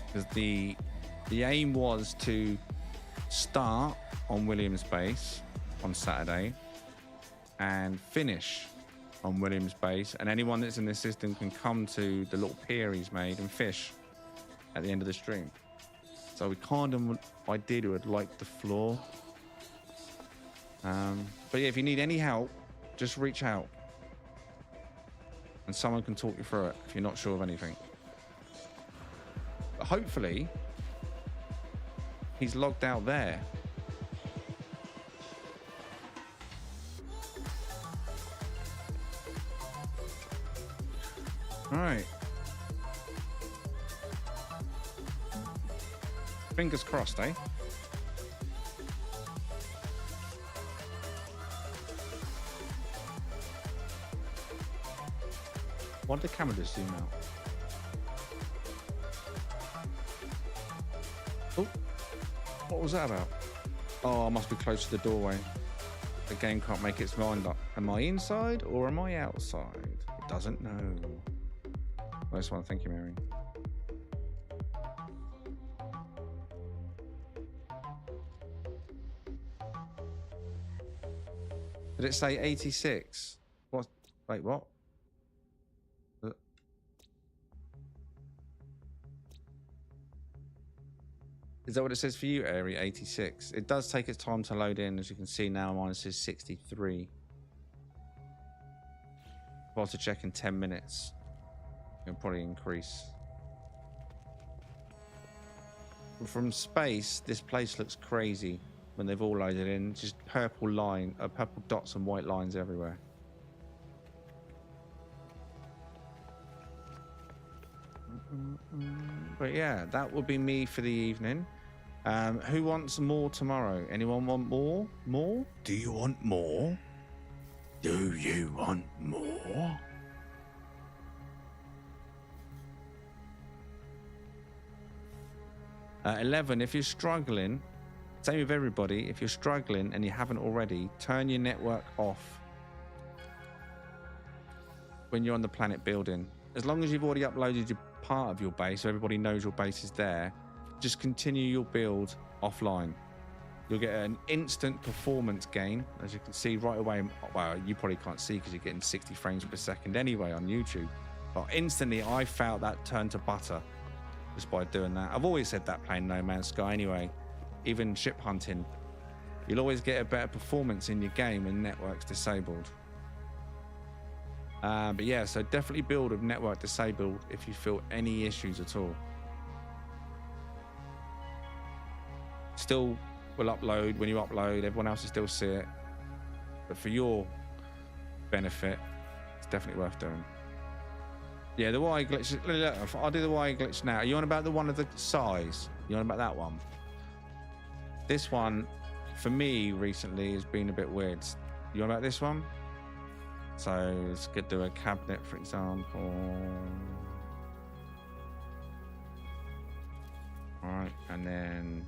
Because the aim was to start on Williams base on Saturday and finish on Williams base, and anyone that's in the system can come to the little pier he's made and fish at the end of the stream. So we kind of ideally would like the floor. But yeah, if you need any help, just reach out and someone can talk you through it if you're not sure of anything. But hopefully he's logged out there. All right. Fingers crossed, eh? Why did the camera just zoom out? Oh, What was that about? Oh, I must be close to the doorway. The game can't make its mind up. Am I inside or am I outside? It doesn't know. Nice one. Thank you, Mary. Did it say 86? What? Wait, what? Is that what it says for you, Area 86? It does take its time to load in, as you can see now. Mine says 63. If I was to check in 10 minutes, it'll probably increase. From space, this place looks crazy when they've all loaded in. Just purple dots and white lines everywhere. But yeah, that would be me for the evening. Who wants more tomorrow? Anyone want more? More? Do you want more? Do you want more? At 11, if you're struggling, same with everybody, if you're struggling and you haven't already, turn your network off when you're on the planet building. As long as you've already uploaded your part of your base, so everybody knows your base is there, just continue your build offline. You'll get an instant performance gain, as you can see right away. Well, you probably can't see because you're getting 60 frames per second anyway on YouTube. But instantly, I felt that turn to butter just by doing that. I've always said that playing No Man's Sky anyway. Even ship hunting, you'll always get a better performance in your game when network's disabled. But yeah, so definitely build with network disabled if you feel any issues at all. Still will upload when you upload, everyone else will still see it. But for your benefit, it's definitely worth doing. Yeah, the Y glitch, look, I'll do the Y glitch now. Are you on about the one of the size? You on about that one? This one, for me recently, has been a bit weird. You on about this one? So let's do a cabinet, for example. All right, and then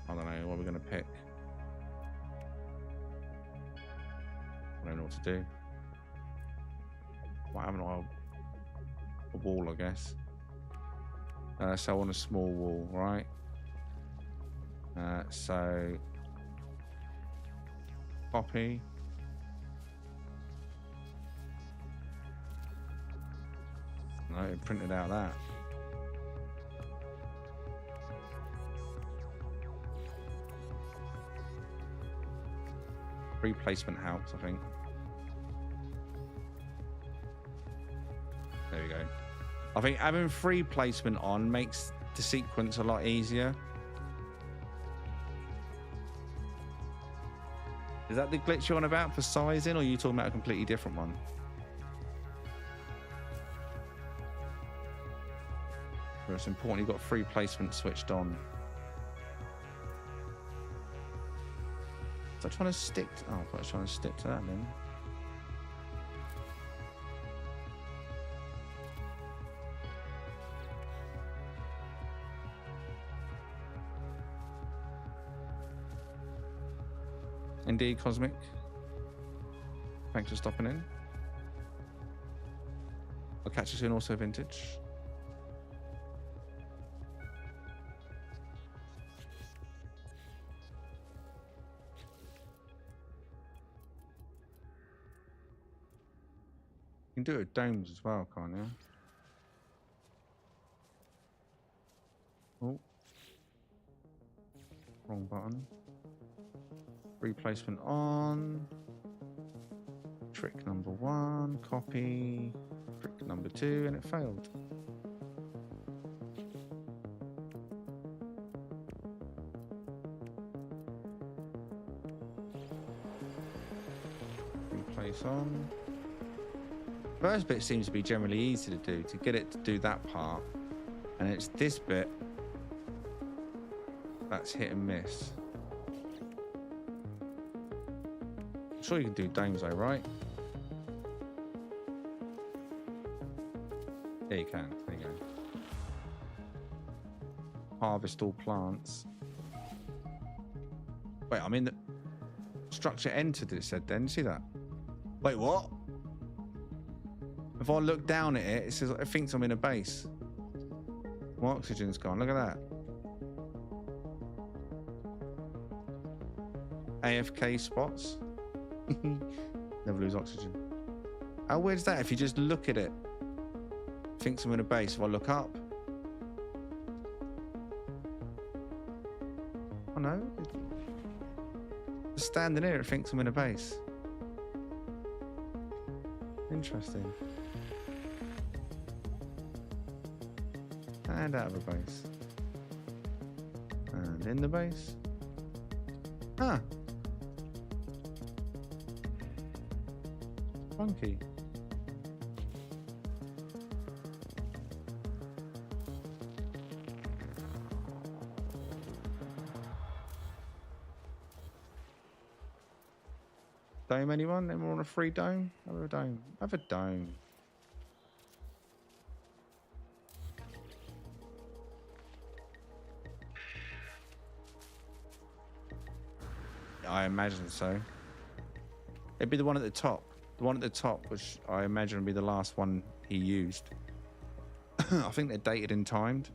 I don't know what we're gonna pick. I don't know what to do. What haven't I? A wall, I guess. So I want a small wall, right? So copy. No, it printed out that. Free placement helps, I think. There we go. I think having free placement on makes the sequence a lot easier. Is that the glitch you're on about for sizing, or are you talking about a completely different one? Where it's important you've got free placement switched on. Was I trying to stick to, oh, I thought I was trying to stick to that then. Indeed, Cosmic. Thanks for stopping in. I'll catch you soon, also Vintage. You can do it with domes as well, can't you? Oh. Wrong button. Replacement on. Trick number 1, copy. Trick number 2, and it failed. Replace on. First bit seems to be generally easy to do, to get it to do that part. And it's this bit that's hit and miss. I'm sure you can do domes though, right? Yeah, you can. There you go. Harvest all plants. Wait, I'm in the structure entered, it said then. You see that? Wait, what? If I look down at it, it says it thinks I'm in a base. My oxygen's gone. Look at that. AFK spots. Never lose oxygen. How weird is that? If you just look at it, it thinks I'm in a base. If I look up, oh no, just standing there, it thinks I'm in a base. Interesting. And out of a base. And in the base. Huh. Funky. Dome anyone? Anyone want a free dome? Have a dome. Have a dome. I imagine so. It'd be the one at the top. The one at the top, which I imagine would be the last one he used. I think they're dated and timed.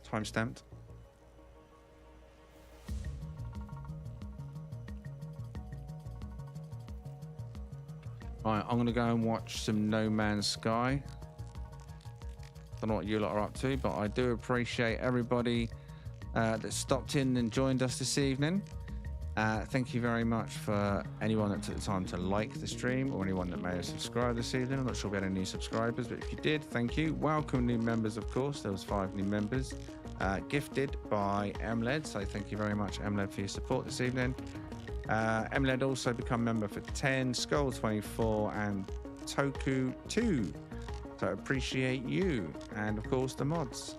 Time stamped. Right, I'm going to go and watch some No Man's Sky. Don't know what you lot are up to, but I do appreciate everybody that stopped in and joined us this evening. Thank you very much for anyone that took the time to like the stream or anyone that may have subscribed this evening. I'm not sure we had any new subscribers, but if you did, thank you. Welcome new members, of course. There was 5 new members. Gifted by MLED, so thank you very much, MLED, for your support this evening. MLED also become member for 10, Skull 24, and Toku 2. So appreciate you, and of course the mods,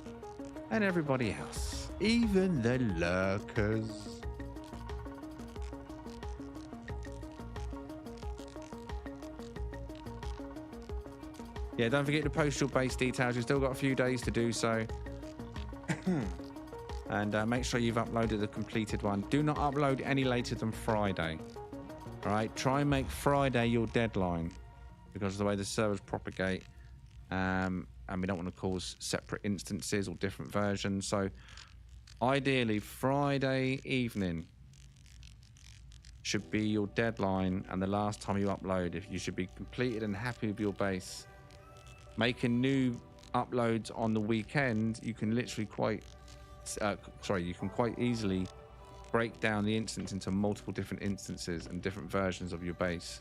and everybody else, even the lurkers. Yeah, don't forget to post your base details. You've still got a few days to do so. And make sure you've uploaded the completed one. Do not upload any later than Friday. All right, try and make Friday your deadline because of the way the servers propagate. And we don't want to cause separate instances or different versions. So ideally, Friday evening should be your deadline and the last time you upload. If you should be completed and happy with your base. Making new uploads on the weekend, you can literally you can quite easily break down the instance into multiple different instances and different versions of your base.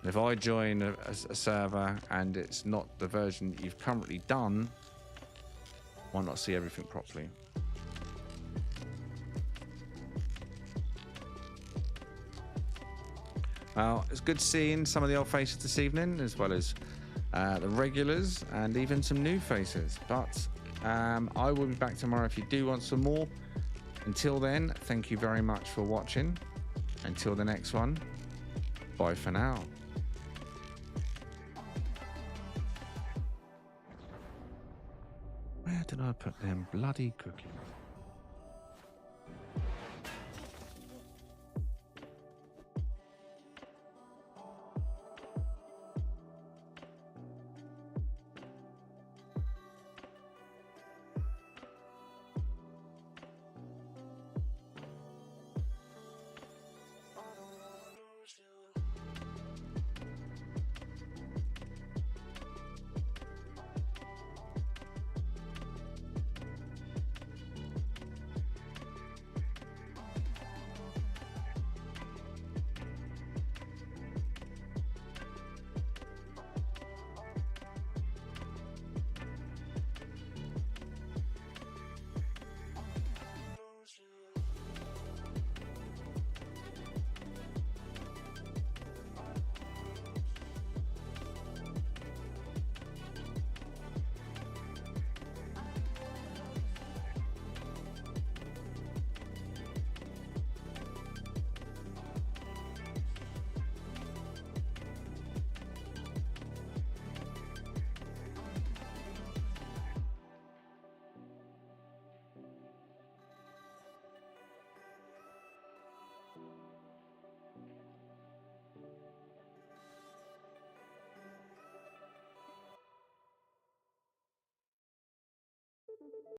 And if I join a server and it's not the version you've currently done, I might not see everything properly. Well, it's good seeing some of the old faces this evening, as well as the regulars and even some new faces. But I will be back tomorrow if you do want some more. Until then, thank you very much for watching. Until the next one, bye for now. Where did I put them bloody cookies?